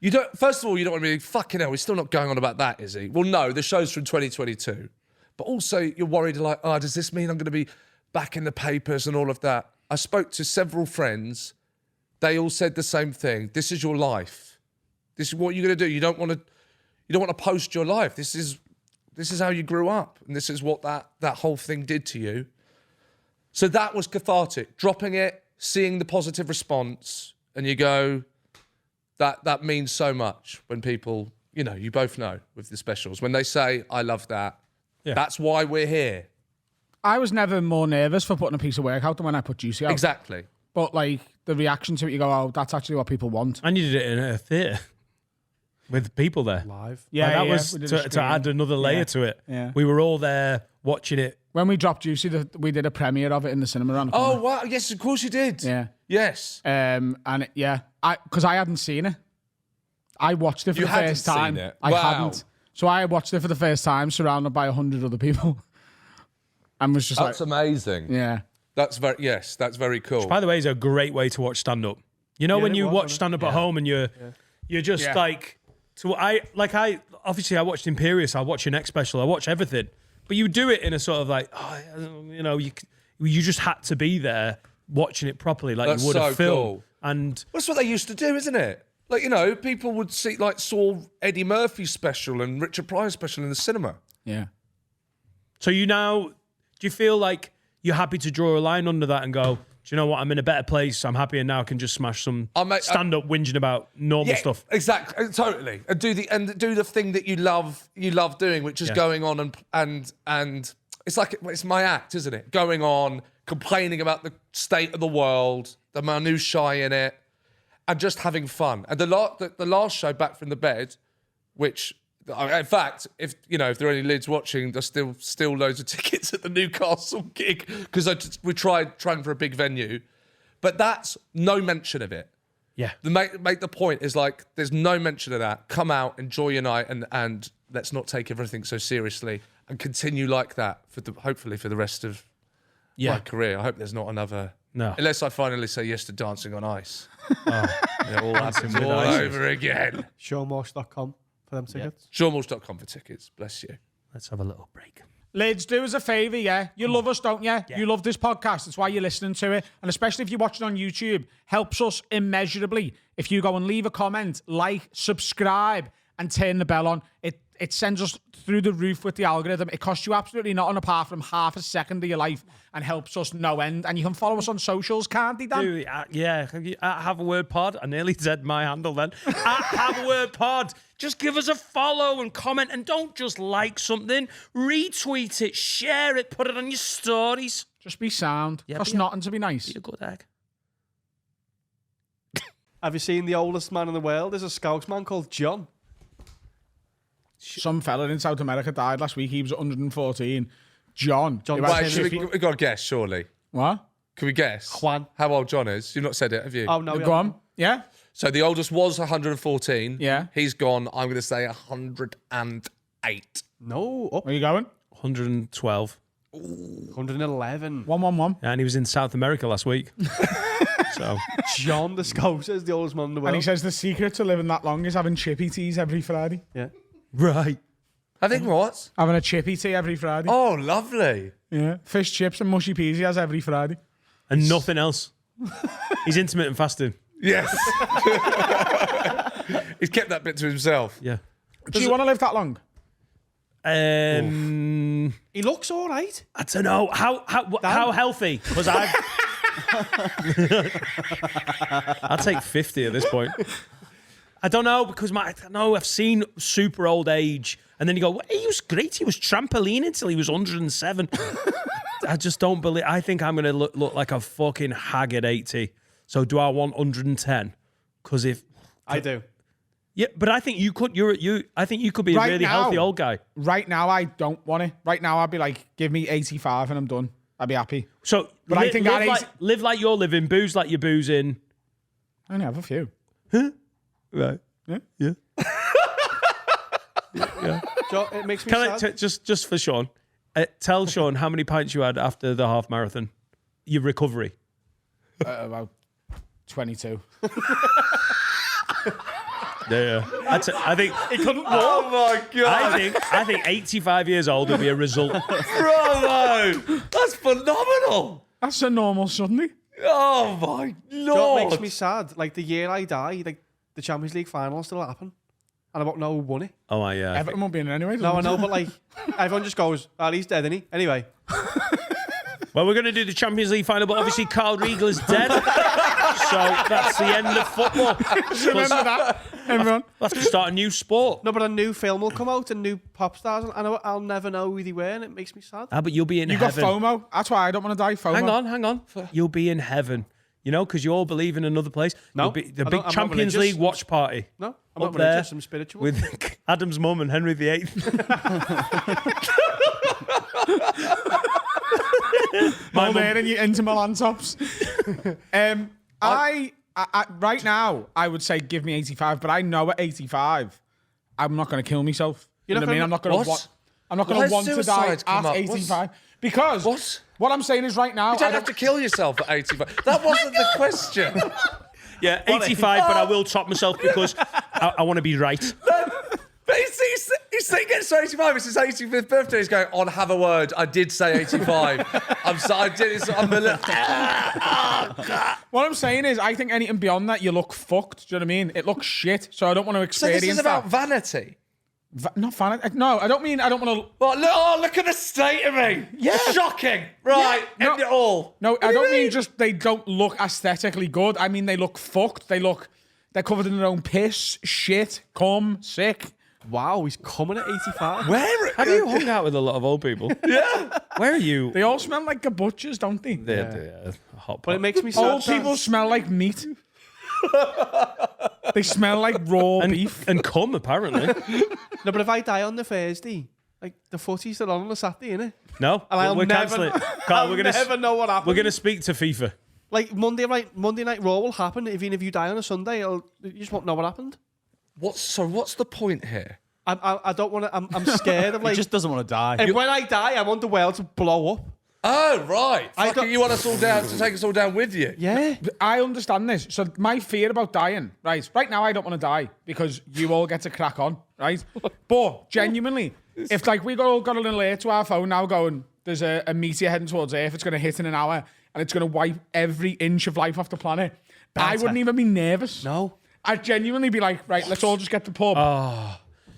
you don't. First of all, you don't want to be fucking hell. We're still not going on about that, is he? Well, no, the show's from 2022, but also you're worried like, oh, does this mean I'm going to be back in the papers and all of that? I spoke to several friends. They all said the same thing. This is your life. This is what you're going to do. You don't want to post your life. This is how you grew up, and this is what that whole thing did to you. So that was cathartic. Dropping it, seeing the positive response, and you go, that means so much when people, you know, you both know with the specials, when they say, I love that, that's why we're here. I was never more nervous for putting a piece of work out than when I put Juicy out. Exactly. But like the reaction to it, you go, oh, that's actually what people want. And you did it in a theatre with people there. Live. Yeah, That yeah, was we did a to screen. add another layer Yeah. to it. Yeah. We were all there watching it. When we dropped Juicy, we did a premiere of it in the cinema around the Oh, corner. wow. Yes, of course you did. Yeah. Yes. And because I hadn't seen it. I watched it for You the hadn't first time. seen it? I Wow. hadn't. So I watched it for the first time, surrounded by 100 other people, and was just That's like, amazing. yeah. That's very cool. By the way, is a great way to watch stand up. You know, when it you was, watch wasn't it? stand up at home and you're just Yeah. like, so I obviously I watched Imperious, I watch your next special, I watch everything, but you do it in a sort of like, you know, you just had to be there watching it properly, like That's you would a so film. cool. And That's what they used to do, isn't it? Like, you know, people would saw Eddie Murphy's special and Richard Pryor's special in the cinema. Yeah. so do you feel like you're happy to draw a line under that and go, do you know what, I'm in a better place, I'm happier now, I can just smash some stand up whinging about normal stuff. Exactly, totally. And do the thing that you love doing, which is going on and it's like it's my act, isn't it? Going on, complaining about the state of the world, the minutiae in it, and just having fun. And the last show, Back from the Bed, which, in fact, if there are any Lids watching, there's still loads of tickets at the Newcastle gig because we tried for a big venue, but that's no mention of it. Yeah. Make the point is like there's no mention of that. Come out, enjoy your night, and let's not take everything so seriously, and continue like that hopefully for the rest of my career. I hope there's not another. No. Unless I finally say yes to Dancing on Ice. It all happens with all ice. over again. Showmosh.com for them tickets. Shawmulls.com for tickets. Bless you. Let's have a little break. Lids, do us a favour, yeah? You love us, don't you? You love this podcast. That's why you're listening to it. And especially if you're watching on YouTube, helps us immeasurably. If you go and leave a comment, like, subscribe, and turn the bell on, it sends us through the roof with the algorithm. It costs you absolutely nothing apart from half a second of your life and helps us no end. And you can follow us on socials, can't you, Dan? Have a word pod. I nearly said my handle then. Have a word pod. Just give us a follow and comment, and don't just like something. Retweet it, share it, put it on your stories. Just be sound. Costs nothing to be nice. Be a good egg. Have you seen the oldest man in the world? There's a Scouse man called John. Some fella in South America died last week. He was 114. John. John who had Wait, chippy- we got to guess, surely. What? Can we guess? Juan. How old John is? You've not said it, have you? Oh, no. we Go haven't. on. Yeah? So the oldest was 114. Yeah. He's gone, I'm going to say 108. No, up Where you going? 112. 111. 111. And he was in South America last week. So John the Scouse is the oldest man in the world. And he says the secret to living that long is having chippy teas every Friday. yeah. right. I think what? Having a chippy tea every Friday. Oh, lovely. Yeah. Fish, chips, and mushy peas he has every Friday. And nothing else. He's intermittent fasting. Yes. He's kept that bit to himself. Yeah. Do you want to live that long? He looks all right. I don't know how healthy was I. I'll take 50 at this point. I don't know because I've seen super old age, and then you go, well, he was great. He was trampolining until he was 107. I just don't believe. I think I'm going to look like a fucking hag at 80. So do I want 110? Because if I do. yeah, but I think you could. I think you could be Right a really now. healthy old guy. Right now, I don't want it. Right now, I'd be like, give me 85 and I'm done. I'd be happy. So, But I think live, at live like you're living, booze like you're boozing. I only have a few. Right. Yeah. Yeah. John, it makes me Can I sad. just for Sean? Tell Sean how many pints you had after the half marathon. Your recovery. About 22. Yeah. I think He couldn't walk. Oh, my God. I think 85 years old would be a result. Bravo. That's phenomenal. That's a normal Sunday. Oh, my John Lord. makes me sad. Like the year I die, like the Champions League final still happen. And I don't know who won it. Oh yeah. Everton won't be in it anyway. No, I doesn't know, it? but like everyone just goes, oh, he's dead, isn't he? Anyway. Well, we're going to do the Champions League final, but obviously Carl Riegel is dead. So that's the end of football. Remember that, everyone. We'll have to start a new sport. No, but a new film will come out and new pop stars, and I'll never know who they were, and it makes me sad. Ah, but you'll be in You got heaven. FOMO. That's why I don't want to die. FOMO. Hang on. You'll be in heaven. You know, because you all believe in another place. No, You'll be the I big don't- I'm not Champions religious. League watch party. No, I'm Up not there religious, I'm spiritual. with Adam's mum and Henry VIII. All there in your Inter Milan tops. I right now I would say give me 85, but I know at 85 I'm not going to kill myself. You know what I mean? I'm not going What? to. I'm not Why going to has want to die suicide come at up? 85 because what I'm saying is right now You don't have to kill yourself at 85. That wasn't the question. Yeah, 85, but I will top myself because I want to be right. But he's gets to 85. It's his 85th birthday. He's going on. Have a word. I did say 85. I'm sorry. I did. I'm a little. What I'm saying is, I think anything beyond that, you look fucked. Do you know what I mean? It looks shit. So I don't want to So experience this is about vanity. not fan. No, I don't mean. I don't want to. Look at the state of me. Yeah. Shocking. Right. Yeah. End it all. No, What I do you don't mean just they don't look aesthetically good. I mean they look fucked. They're covered in their own piss, shit, cum, sick. Wow, he's coming at 85. Where? Have you hung out with a lot of old people? Yeah. Where are you? They all smell like butchers, don't they? They're hot But it pot. makes me sad. Old people smell like meat. They smell like raw beef. And cum, apparently. No, but if I die on the Thursday, like the footy's still on the Saturday, innit? No, And I'll we're never, cancelling it. Carl, I'll we're gonna never know what happened. we're gonna speak to FIFA. Like Monday Night Raw will happen. Even if you die on a Sunday, you just won't know what happened. What's the point here? I don't want to. I'm scared of He like. just doesn't want to die. and when I die, I want the world to blow up. Oh, right. I Fucking got- you want us all down to take us all down with you? Yeah. I understand this. So my fear about dying, right now I don't want to die because you all get to crack on, right? But genuinely, if like we all got an alert to our phone now going, there's a meteor heading towards Earth, it's going to hit in an hour, and it's going to wipe every inch of life off the planet, I wouldn't even be nervous. No. I'd genuinely be like, right, let's all just get to the pub.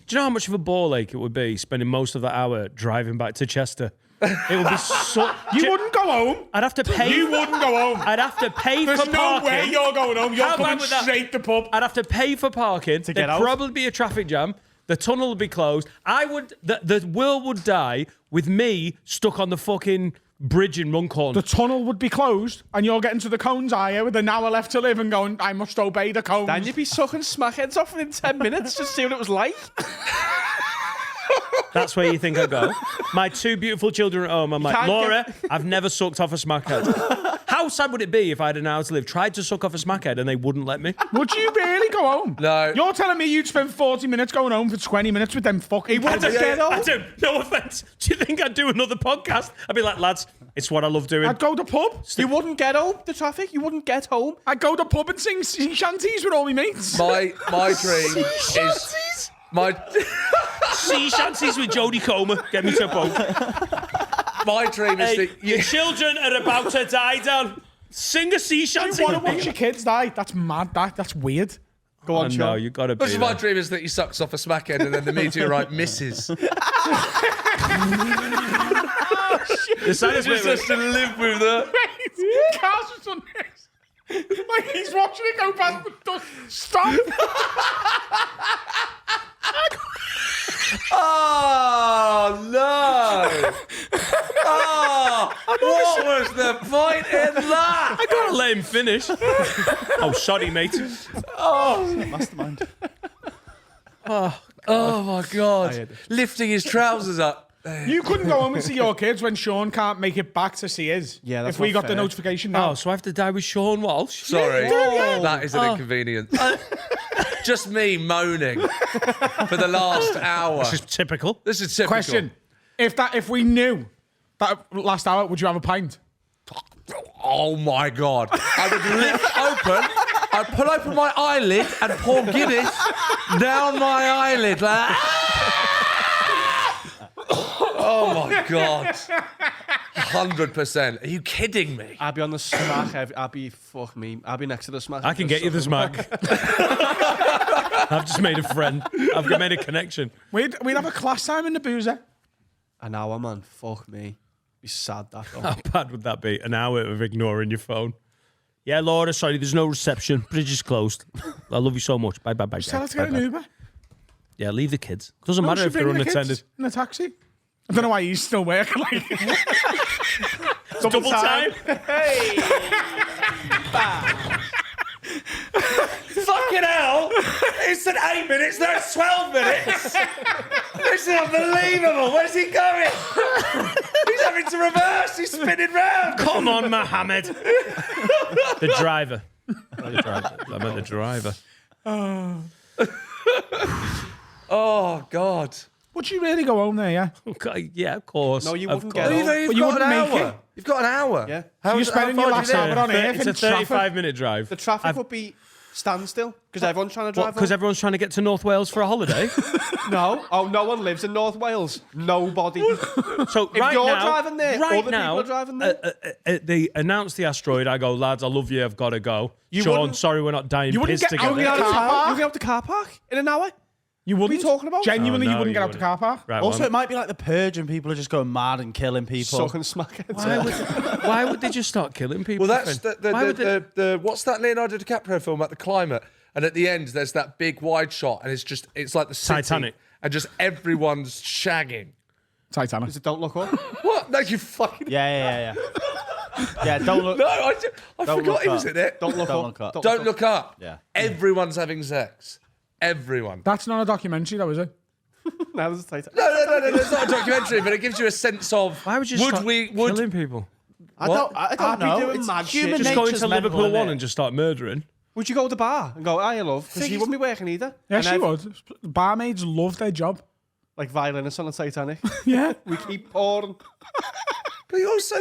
Do you know how much of a ball ache it would be spending most of that hour driving back to Chester? It would be so. you wouldn't go home. I'd have to pay. You wouldn't go home. I'd have to pay There's for no parking. way you're going home. You're How bad coming would that- straight to pub. I'd have to pay for parking. get There'd out. probably be a traffic jam. The tunnel would be closed. The world would die with me stuck on the fucking bridge in Runcorn. The tunnel would be closed, and you're getting to the cones area with an hour left to live and going, I must obey the cones. Then you'd be sucking smackheads off within 10 minutes just to see what it was like. That's where you think I go. My two beautiful children at home. I'm like, can't Laura, I've never sucked off a smackhead. How sad would it be if I had an hour to live, tried to suck off a smackhead, and they wouldn't let me? Would you really go home? No. You're telling me you'd spend 40 minutes going home for 20 minutes with them fucking kids? Adam, no offense. Do you think I'd do another podcast? I'd be like, lads, it's what I love doing. I'd go to pub. You wouldn't get home, the traffic. You wouldn't get home. I'd go to pub and sing sea shanties with all my mates. My dream is my Sea shanties with Jodie Comer. Get me to a boat. my dream is Hey, that your children are about to die, Dan. Sing a sea shanty. You want to watch your kids die? That's mad. That's weird. Go Oh, on, no, Sean. you got to be This is my there. dream is that he sucks off a smackhead and then the meteorite misses. The saddest Just bit has to live with that. Carl's just done this. Like he's watching it go past the dust. Stop. Oh no! Oh, what was the point in that? I gotta let him finish. Oh, sorry, mate. Mastermind. Oh my god! Lifting his trousers up. You couldn't go home and see your kids when Sean can't make it back to see his. Yeah, that's if we not got the fair. notification now. Oh, so I have to die with Sean Walsh? Sorry, Yeah. that is an inconvenience. Just me moaning for the last hour. This is typical. This is typical. Question: If we knew that last hour, would you have a pint? Oh my god! I would lift open. I'd pull open my eyelid and pour Guinness down my eyelid. Like, oh my god! 100%. Are you kidding me? I'd be on the smack. I'd be, fuck me. I'd be next to the smack. I can get you the smack. I've just made a friend. I've made a connection. We'd have a class time in the boozer. An hour, man. Fuck me. Be sad that though. How bad would that be? An hour of ignoring your phone. Yeah, Laura, sorry, there's no reception. Bridge is closed. I love you so much. Bye, bye, bye. Tell her guys. to get an Bye, bye. Uber. Yeah, leave the kids. Doesn't matter She if they're bring the kids unattended. in a taxi. I don't know why he's still working. Like, Double time. Fucking hell! It's an 8 minutes, now it's 12 minutes! This is unbelievable! Where's he going? He's having to reverse, he's spinning round! Come on, Mohammed! The driver. I meant the driver. Oh, God. would you really go home there? Yeah. Okay, yeah, of course. No, you Of wouldn't course. get home. You've you got an wouldn't make hour. it. You've got an hour. Yeah. How You're is- spending how your far last do you hour live? on Earth It's in a 35 traffic. minute drive. The traffic would be standstill because everyone's trying to drive Because home. everyone's trying to get to North Wales for a holiday. No. Oh, no one lives in North Wales. Nobody. So If right you're now, driving there, right other now, people are driving there. they announced the asteroid. I go, lads, I love you. I've got to go. You Sean, wouldn't- sorry, we're not dying You wouldn't pissed get out together. of the car park? You'll get out the car park in an hour. You wouldn't. What are you talking about? Genuinely, Oh, you no, wouldn't you get out the car park. Right, Also, well, it might be like the purge and people are just going mad and killing people. Sucking smackheads. why would they just start killing people? Well, that's Finn? Why would they- the what's that Leonardo DiCaprio film about the climate? And at the end, there's that big wide shot, and it's like the city, Titanic. and just everyone's shagging. Titanic. Is it Don't Look Up? What? No, you fucking. Yeah. Yeah, don't look. No, I Don't forgot look he was up. in it. Don't Look Don't Up. look up. Don't look up. Yeah. Everyone's having sex. Everyone. That's not a documentary, though, is it? Now there's a Titanic. No, it's not a documentary, but it gives you a sense of Why would you start would killing people? I What? don't I'd be know. doing It's mad shit. human Just go nature's into mental, Liverpool innit? 1 and just start murdering. Would you go to the bar and go, "Hiya, love"? Because she wouldn't be working either. Yeah, And she would. Barmaids love their job. Like violinists on the Titanic. Yeah. We keep pouring. But you're also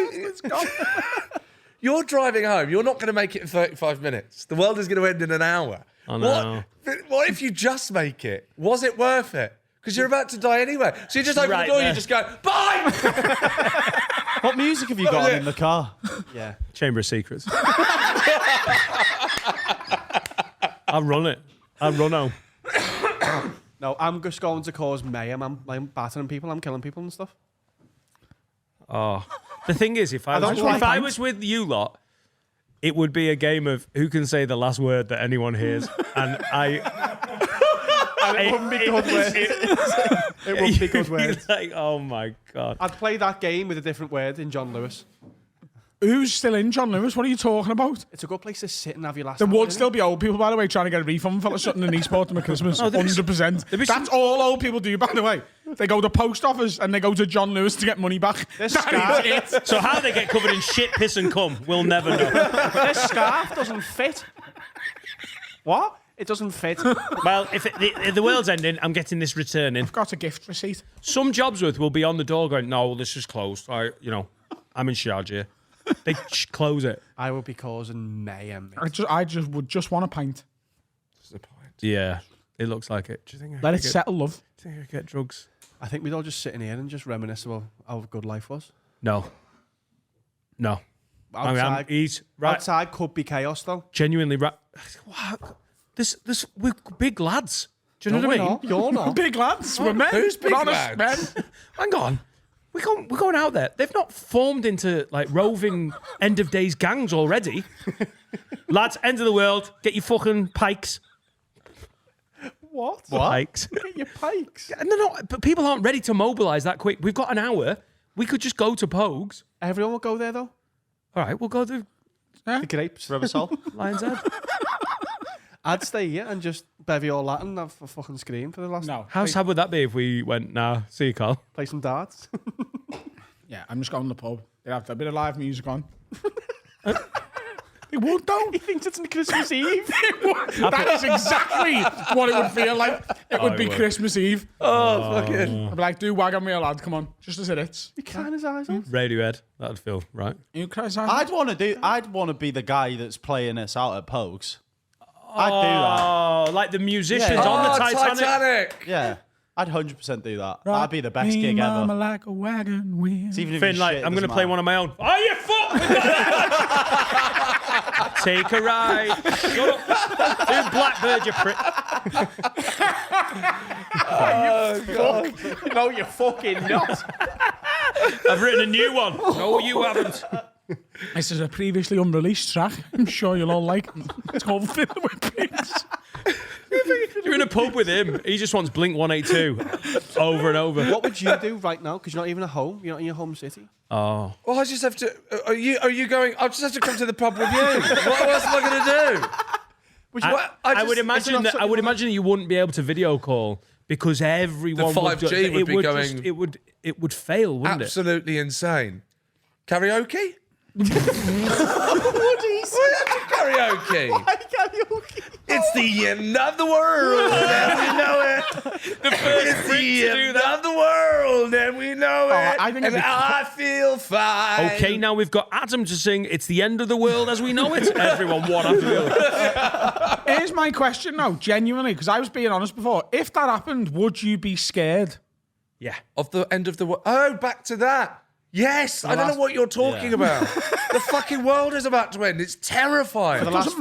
you're driving home. You're not going to make it in 35 minutes. The world is going to end in an hour. I know. What if you just make it? Was it worth it? Because you're about to die anyway. So you just open Right the door. there. You just go bye. What music have you got on in the car? Yeah. Chamber of Secrets. I'll run it. I'll run home. No, I'm just going to cause mayhem. I'm battering people. I'm killing people and stuff. Oh, the thing is, if I don't was, like if I pints. was with you lot, it would be a game of who can say the last word that anyone hears, and I. It wouldn't be good words. It wouldn't be good words. Like, oh my god. I'd play that game with a different word in John Lewis. Who's still in, John Lewis? What are you talking about? It's a good place to sit and have your last. There hour, would isn't still it? be old people, by the way, trying to get a refund for something in Eastport at Christmas. there'd be 100%. there'd be That's all old people do, by the way. They go to the post office and they go to John Lewis to get money back. This That scarf, is it. So how they get covered in shit, piss, and cum, we'll never know. this scarf doesn't fit. What? It doesn't fit. Well, if the world's ending, I'm getting this returning. Got a gift receipt. Some jobs with will be on the door going, no, well, this is closed. I'm in charge here. They close it. I would be causing mayhem. mate. I would just want a pint. What's the point? Yeah, it looks like it. Do you think I Let could it get, settle, love. do you think I could get drugs? I think we'd all just sit in here and just reminisce about how good life was. No. No. I mean, Outside, he's right. outside could be chaos though. Genuinely right. Wow. We're big lads. Do you know No, what I we're mean? not. You're not. Big lads. We're men. Who's big We're honest lads? men. Hang on. We're going out there. They've not formed into like roving end of days gangs already. Lads, end of the world. Get your fucking pikes. What? Pikes. Get your pikes. And they're not, but people aren't ready to mobilise that quick. We've got an hour. We could just go to Pogues. Everyone will go there though. All right, we'll go to The grapes. Rubber Soul? Lion's Head. I'd stay here and just bevy all that and have a fucking scream for the last. No. How sad would that be if we went, nah, see you, Carl? Play some darts. Yeah, I'm just going to the pub. They have a bit of live music on. They would, though. he thinks it's Christmas Eve. That is exactly what it would feel like. It would it be would. Christmas Eve. Oh, fucking. I'd be like, do Wagon Wheel, lad. Come on. Just as it is. He crying his eyes out. Radiohead. That'd feel right. You cry, I'd want to be the guy that's playing us out at Pogues. I'd do that. Oh, like the musicians Yeah. on the Oh, Titanic. Yeah. I'd 100% do that. That'd be the best gig Mama ever. like a wagon wheel. It's even if Finn, you like, shit, I'm going to doesn't play matter. one of my own. Are you fuck? Take a ride. Shut up. Do Blackbird, you prick. No, you're fucking not. I've written a new one. No, you haven't. This is a previously unreleased track. I'm sure you'll all like it. It's called Fiddler with Pigs. You're in a pub with him. He just wants Blink 182 over and over. What would you do right now? Because you're not even at home. You're not in your home city. Oh, Well, I just have to. Are you going? I just have to come to the pub with you. What else am I going to do? I would imagine that. I would imagine that you wouldn't be able to video call because everyone. The 5G would be going- Just, it would fail, wouldn't Absolutely insane. Karaoke? What do you say? Karaoke. Karaoke. It's the end of the world, and we know it. The first Brit to do end of the world, and we know it. I think and it'd be- I feel fine. it? Okay, now we've got Adam to sing "It's the End of the World as We Know It." Everyone, one after the other. Here's my question now, genuinely, because I was being honest before. If that happened, would you be scared? Yeah. Of the end of the world. Oh, back to that. Yes, I don't know what you're talking about. The fucking world is about to end. It's terrifying. For the last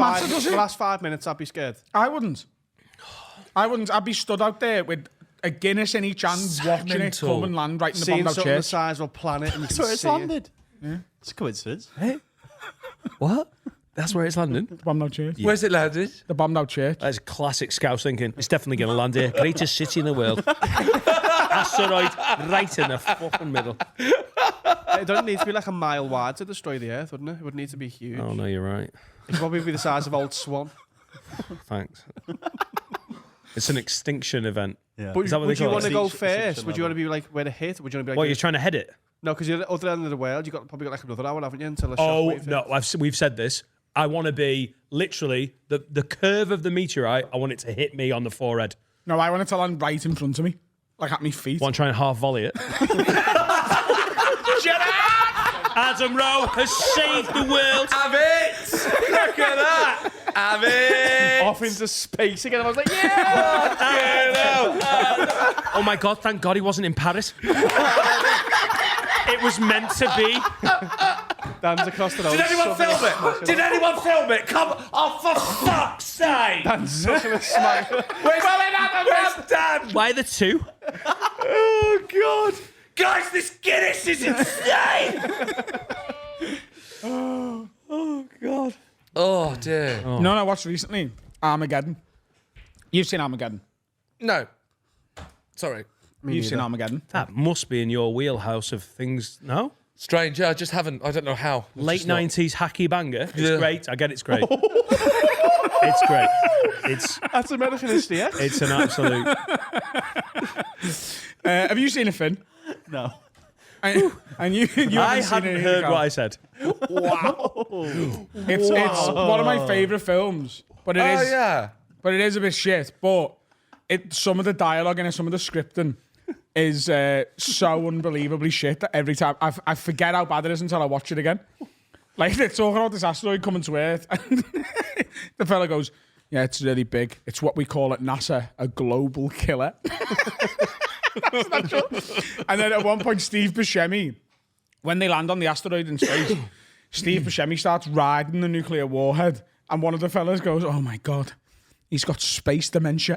5 minutes, I'd be scared. I wouldn't. I'd be stood out there with a Guinness in each hand, watching it mental. come and land right in the Seeing bottom of something the church. size of a planet and you That's can where it's see it. landed. Yeah. It's a coincidence. What? That's where it's landing. The bottom of church. Where's it landed? The bottom of church. That's classic Scouse thinking. It's definitely going to land here. Greatest city in the world. Asteroid right in the fucking middle. It doesn't need to be like a mile wide to destroy the Earth, wouldn't it? It would need to be huge. Oh no, you're right. It'd probably be the size of Old Swan. Thanks. It's an extinction event. Yeah. But Is that what would they you call want it? to go Extinction first? Would you want to be like where to hit? Would you want to be like? What, you're trying to head it? No, because you're at the other end of the world. You got probably got like another hour, haven't you? Until a Oh shockwave no, hits. we've said this. I want to be literally the curve of the meteorite. I want it to hit me on the forehead. No, I want it to land right in front of me, like at my feet. Want to try and half volley it? Adam Rowe has saved the world. Have it! Look at that! Have it! Off into space again. I was like, yeah. Oh my God! Thank God he wasn't in Paris. It was meant to be. Dan's across the road. Did anyone film it? Did anyone film it? Come! Oh, for fuck's sake! Dan's sucking a smack. Where's Dan? Why the two? Oh God! Guys, this Guinness is insane! Oh God! Oh dear. No, I watched recently Armageddon. You've seen Armageddon. No. Sorry. You've seen Armageddon. That must be in your wheelhouse of things. No. Strange. Yeah, I just haven't. I don't know how. It's Late just not- 90s hacky banger. It's Yeah. great. I get it's great. It's great. That's American history, yeah? It's an absolute. Have you seen it, Finn? No. And you I haven't seen hadn't it heard either, what I said. It's one of my favourite films, but it Oh is yeah. but it is a bit shit. But some of the dialogue and some of the scripting is so unbelievably shit that every time I forget how bad it is until I watch it again. Like they're talking about this asteroid coming to Earth, and the fella goes, "Yeah, it's really big. It's what we call at NASA a global killer." That's not true. And then at one point, Steve Buscemi, when they land on the asteroid in space, Steve Buscemi starts riding the nuclear warhead, and one of the fellas goes, "Oh my God, he's got space dementia."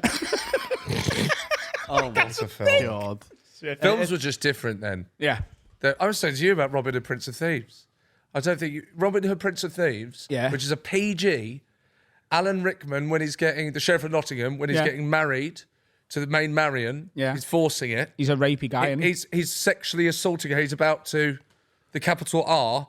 Oh, That's a film. God. Films were just different then. Yeah. I was saying to you about Robin Hood, Prince of Thieves. I don't think Robin Hood, Prince of Thieves, Yeah. which is a PG. Alan Rickman, when he's getting the Sheriff of Nottingham, when he's Yeah. getting married to the main Marion, Yeah. he's forcing it. He's a rapey guy, isn't he? He's sexually assaulting her. He's about to the capital R.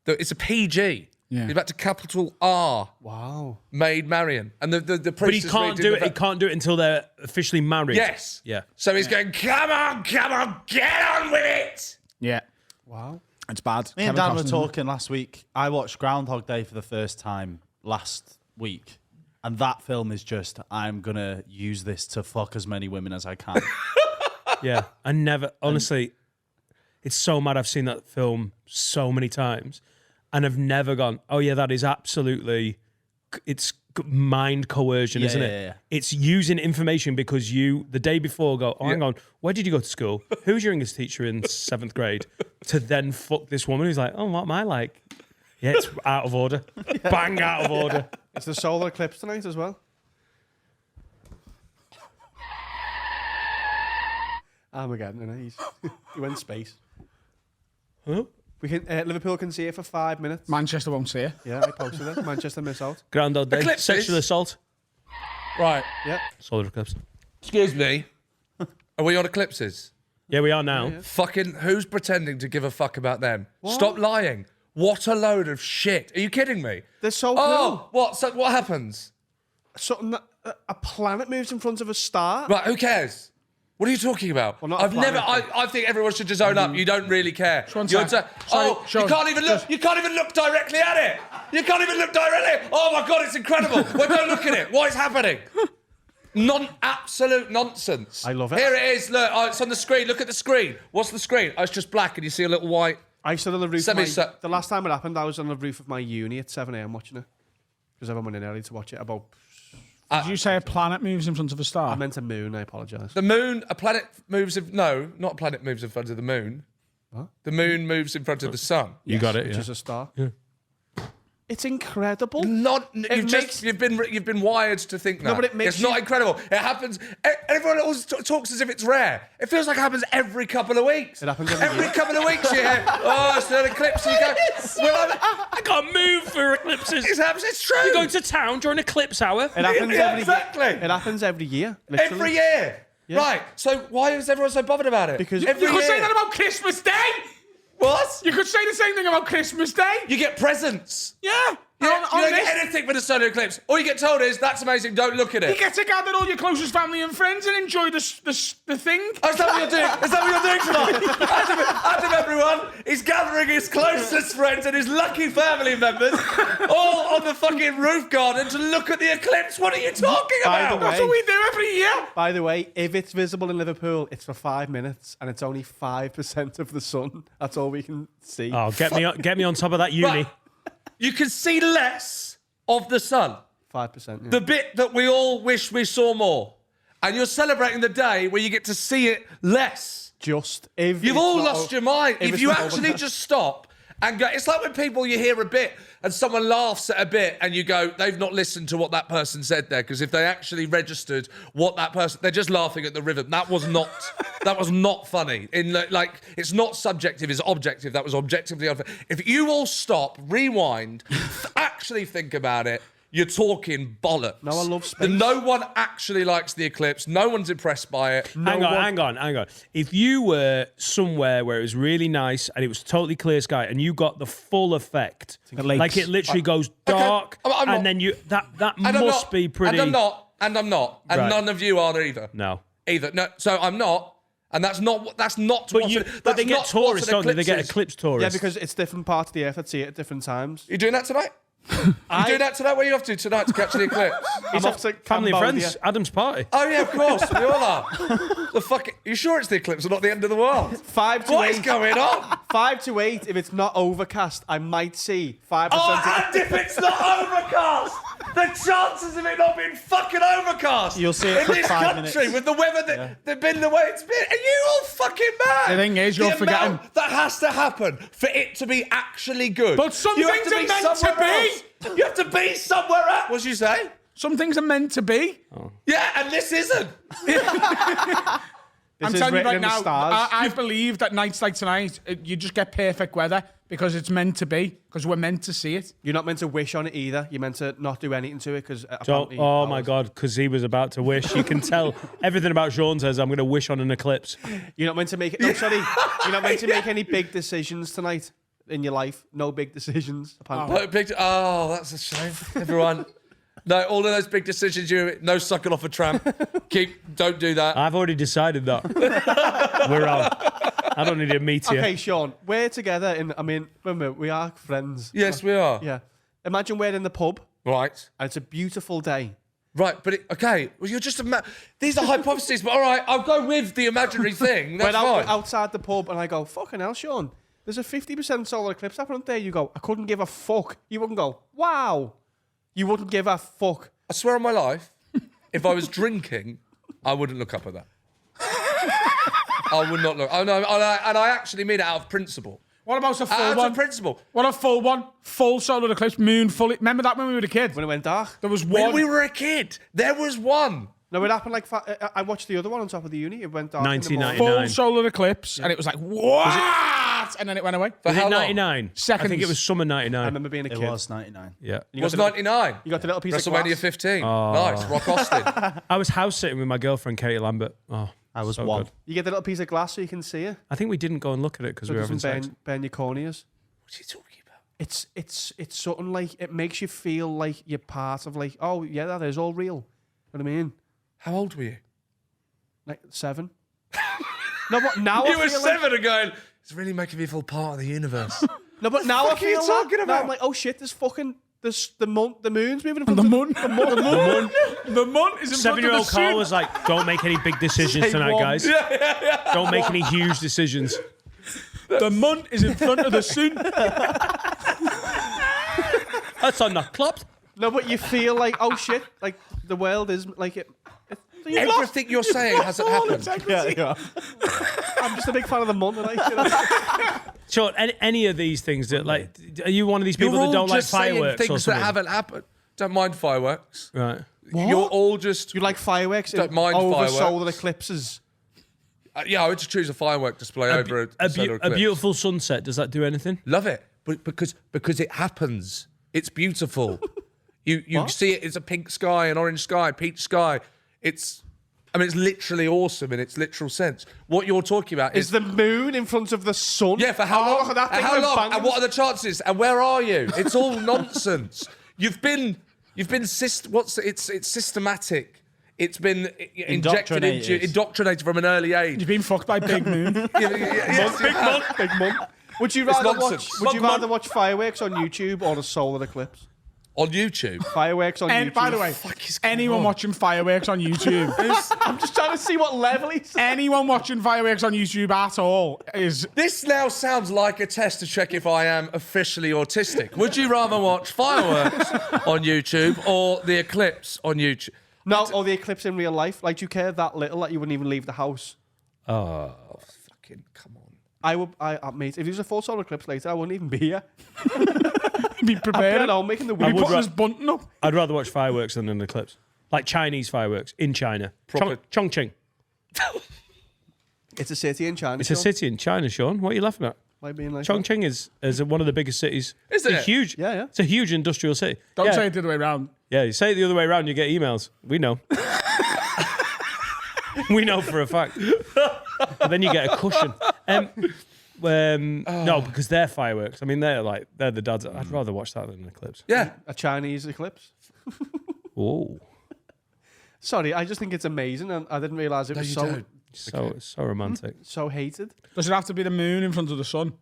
It's a PG. Yeah. He's about to capital R. Wow. Maid Marion, and the priest But he is can't reading do the it. He can't do it until they're officially married. Yes. Yeah. So he's going, come on, get on with it. Yeah. Wow. It's bad. Me and Kevin Dan were Costner. talking last week. I watched Groundhog Day for the first time last week. And that film is just, I'm going to use this to fuck as many women as I can. Yeah. I never, honestly, it's so mad. I've seen that film so many times and I've never gone, oh, yeah, that is absolutely, it's mind coercion, Yeah, isn't it? yeah, yeah. It's using information because you, the day before, go, oh, hang on, where did you go to school? Who's your English teacher in 7th grade? To then fuck this woman who's like, oh, what am I like? Yeah, it's out of order. Bang out of order. It's the solar eclipse tonight as well. Armageddon, he went space. Huh? We can Liverpool can see it for 5 minutes. Manchester won't see it. Yeah, I posted it. Manchester miss out. Groundhog Day. Eclipses? Sexual assault. Right. Yeah. Solar eclipse. Excuse me. Are we on eclipses? Yeah, we are now. Fucking who's pretending to give a fuck about them? Stop lying. What a load of shit. Are you kidding me? They're so Oh, what? So what happens? Something that, a planet moves in front of a star. Right, who cares? What are you talking about? Well, not a I've never. planet, I think everyone should just own up. You don't really care. Sean, You're sorry. oh, Sean, you can't even look. You can't even look directly at it. You can't even look directly. Oh my god, it's incredible. Well, don't look at it. What is happening? Absolute nonsense. I love it. Here it is. Look, it's on the screen. Look at the screen. What's the screen? Oh, it's just black, and you see a little white. I stood on the roof. Send me so- The last time it happened, I was on the roof of my uni at 7 a.m. watching it because everyone went in early to watch it. Did you say a planet moves in front of a star? I meant a moon. I apologise. The moon. A planet moves. No, not a planet moves in front of the moon. What? The moon moves in front of the sun. You got it. Which Yeah. is a star. It's incredible. You've been wired to think that. No, but it makes it's not you- incredible. It happens. Everyone always talks as if it's rare. It feels like it happens every couple of weeks. It happens every year. couple of weeks. You hear, oh, it's an eclipse. And you go, well, I can't move for eclipses. it's true. You're going to town during eclipse hour. It happens Yeah, every exactly. It happens every year. Literally. every year. Yeah. Right. So why is everyone so bothered about it? Because- every You could say year. that about Christmas Day. What? You could say the same thing about Christmas Day. You get presents. Yeah. You On don't this, get anything with a solar eclipse. All you get told is, that's amazing, don't look at you it. get to gather all your closest family and friends and enjoy the thing. Oh, is that what you're doing? Is that what you're doing tonight? Adam, everyone, he's gathering his closest friends and his lucky family members all on the fucking roof garden to look at the eclipse. What are you talking By the about? way- That's what we do every year. By the way, if it's visible in Liverpool, it's for 5 minutes and it's only 5% of the sun. That's all we can see. Oh, get me on top of that uni. Right. You can see less of the sun. 5%. Yeah. The bit that we all wish we saw more. And you're celebrating the day where you get to see it less. Just if You've it's all not lost your mind. If it's you not actually over- just stop and go, it's like when people, you hear a bit and someone laughs at a bit and you go, they've not listened to what that person said there. Because if they actually registered what that person, they're just laughing at the rhythm. That was not funny. Like, it's not subjective, it's objective. That was objectively unfair. If you all stop, rewind, actually think about it, you're talking bollocks. No, I love space. No one actually likes the eclipse. No one's impressed by it. Hang on. If you were somewhere where it was really nice and it was totally clear sky and you got the full effect, lakes. like it literally goes dark, I'm not- and then that And I'm must not- be pretty. And I'm not. And Right. none of you are either. No. Either. No. So I'm not. And that's not. But But they get tourists, don't they? They get eclipse Yeah, tourists. because it's different parts of the earth that see it at different times. You doing that tonight? You doing that tonight? Where are you off to tonight to catch the eclipse? I'm off to family and Cambodia. friends, Adam's party. Oh yeah, of course. We all are. The fuck. You sure it's the eclipse or not the end of the world? 5 to What is 8. going on? 5 to 8. If it's not overcast, I might see 5%. Oh, and if it's not overcast, the chances of it not being fucking overcast. You'll see it in for this 5 country minutes. with the weather that's been the way it's been. Are you all fucking mad? The thing is, you're The forgetting- amount that has to happen for it to be actually good. But some You have things to are be meant to somewhere be. else. You have to be somewhere else. What did you say? Some things are meant to be. Yeah, and this isn't. I'm is telling you written right in the now, stars. I believe that nights like tonight, you just get perfect weather because it's meant to be, because we're meant to see it. You're not meant to wish on it either. You're meant to not do anything to it because. Oh my God, because he was about to wish. You can tell everything about Sean says, I'm going to wish on an eclipse. You're not meant to make it. No, sorry. You're not meant to make any big decisions tonight in your life. No big decisions. Apparently. Oh, that's a shame. Everyone. No, all of those big decisions. No sucking off a tramp. Don't do that. I've already decided that. We're on. I don't need to meet you. Okay, Sean, we're together in. I mean, remember, we are friends. Yes, we are. Yeah. Imagine we're in the pub Right. and it's a beautiful day. Right, but okay. Well, you're just these are hypotheses, but all right, I'll go with the imaginary thing. That's We're fine. outside the pub and I go, fucking hell, Sean, there's a 50% solar eclipse happening there. You go, I couldn't give a fuck. You wouldn't go, wow. You wouldn't give a fuck. I swear on my life, if I was drinking, I wouldn't look up at that. I would not look. Oh no, and I actually mean it out of principle. What about a full Out one? of principle. What a full one? Full solar eclipse, moon fully. Remember that when we were a kid? When it went dark. There was When one. we were a kid, there was one. No, it happened like, I watched the other one on top of the uni. It went dark. in the morning. 1999. full solar eclipse, and it was like, wow! that, and then it went away. For Was how it long? 99? I Seconds. think it was summer I 99. remember being a It kid. was 99. Yeah. It was 99. You got the little piece of WrestleMania glass. 15. Nice. Rock Austin. I was house sitting with my girlfriend, Katie Lambert. Oh, I was so 1. good. You get the little piece of glass so you can see it. I think we didn't go and look at it because So we it were having doesn't sex. burn your corneas. What's he talking about? It's something like, it makes you feel like you're part of like, oh yeah, that is all real. You know what I mean? How old were you? Like 7. No, but now You I were feel like, 7 and going, it's really making me feel part of the universe. no, but now I fuck are you feel talking that. Now about? I'm like, oh shit, there's fucking the moon's moving. In The front mun. The mun is in front of the 7-year-old Carl sun. was like, don't make any big decisions Say tonight, one. guys. Don't make any huge decisions. The mun is in front of the sun. That's on the club. No, but you feel like, oh shit, like the world is like it. Everything you're saying hasn't happened. Yeah. I'm just a big fan of the mun. And I, Sure, any of these things that, like, are you one of these You're people that all don't like just saying fireworks or things that something? haven't happened. Don't mind fireworks. Right. You're all just... you like fireworks? Don't mind over fireworks. solar eclipses. yeah, I would just choose a firework display over a solar a eclipse. beautiful sunset, does that do anything? Love it, but because it happens. It's beautiful. You see it. It's a pink sky, an orange sky, peach sky. It's literally awesome in its literal sense. What you're talking about Is the moon in front of the sun? yeah, for how Oh, long? look at that And thing how with long? bangers. And what are the chances? And where are you? It's all nonsense. You've been it's systematic. It's been injected into indoctrinated from an early age. You've been fucked by Big Moon. Big mun. Would you rather watch? nonsense. Would you rather watch fireworks on YouTube or a solar eclipse? On YouTube. Fireworks on And YouTube. by the way, anyone watching fireworks on YouTube, I'm just trying to see what level he's. anyone watching fireworks on YouTube at all is This now sounds like a test to check if I am officially autistic. Would you rather watch fireworks on YouTube or the eclipse on YouTube? No, or the eclipse in real life. Like, do you care that little that you wouldn't even leave the house? Oh, fucking come on. I would, mate. If there was a full solar eclipse later, I wouldn't even be here. be I'd be prepared. at home making the Be weed. putting his bunting up. I'd rather watch fireworks than an eclipse. Like Chinese fireworks in China. Proper- Chongqing. It's a city in China. It's a city in China, Sean. What are you laughing at? Like being like Chongqing is one of the biggest cities. Isn't It's it? huge. Yeah, yeah. It's a huge industrial city. Don't yeah. say it the other way around. Yeah, you say it the other way around, you get emails. We know. We know for a fact. But then you get a cushion. No, because they're fireworks. I mean, they're the dads. I'd rather watch that than an eclipse. Yeah. a Chinese eclipse. Oh, Sorry, I just think it's amazing, and I didn't realize it No, was you so don't. so romantic. so hated. Does it have to be the moon in front of the sun?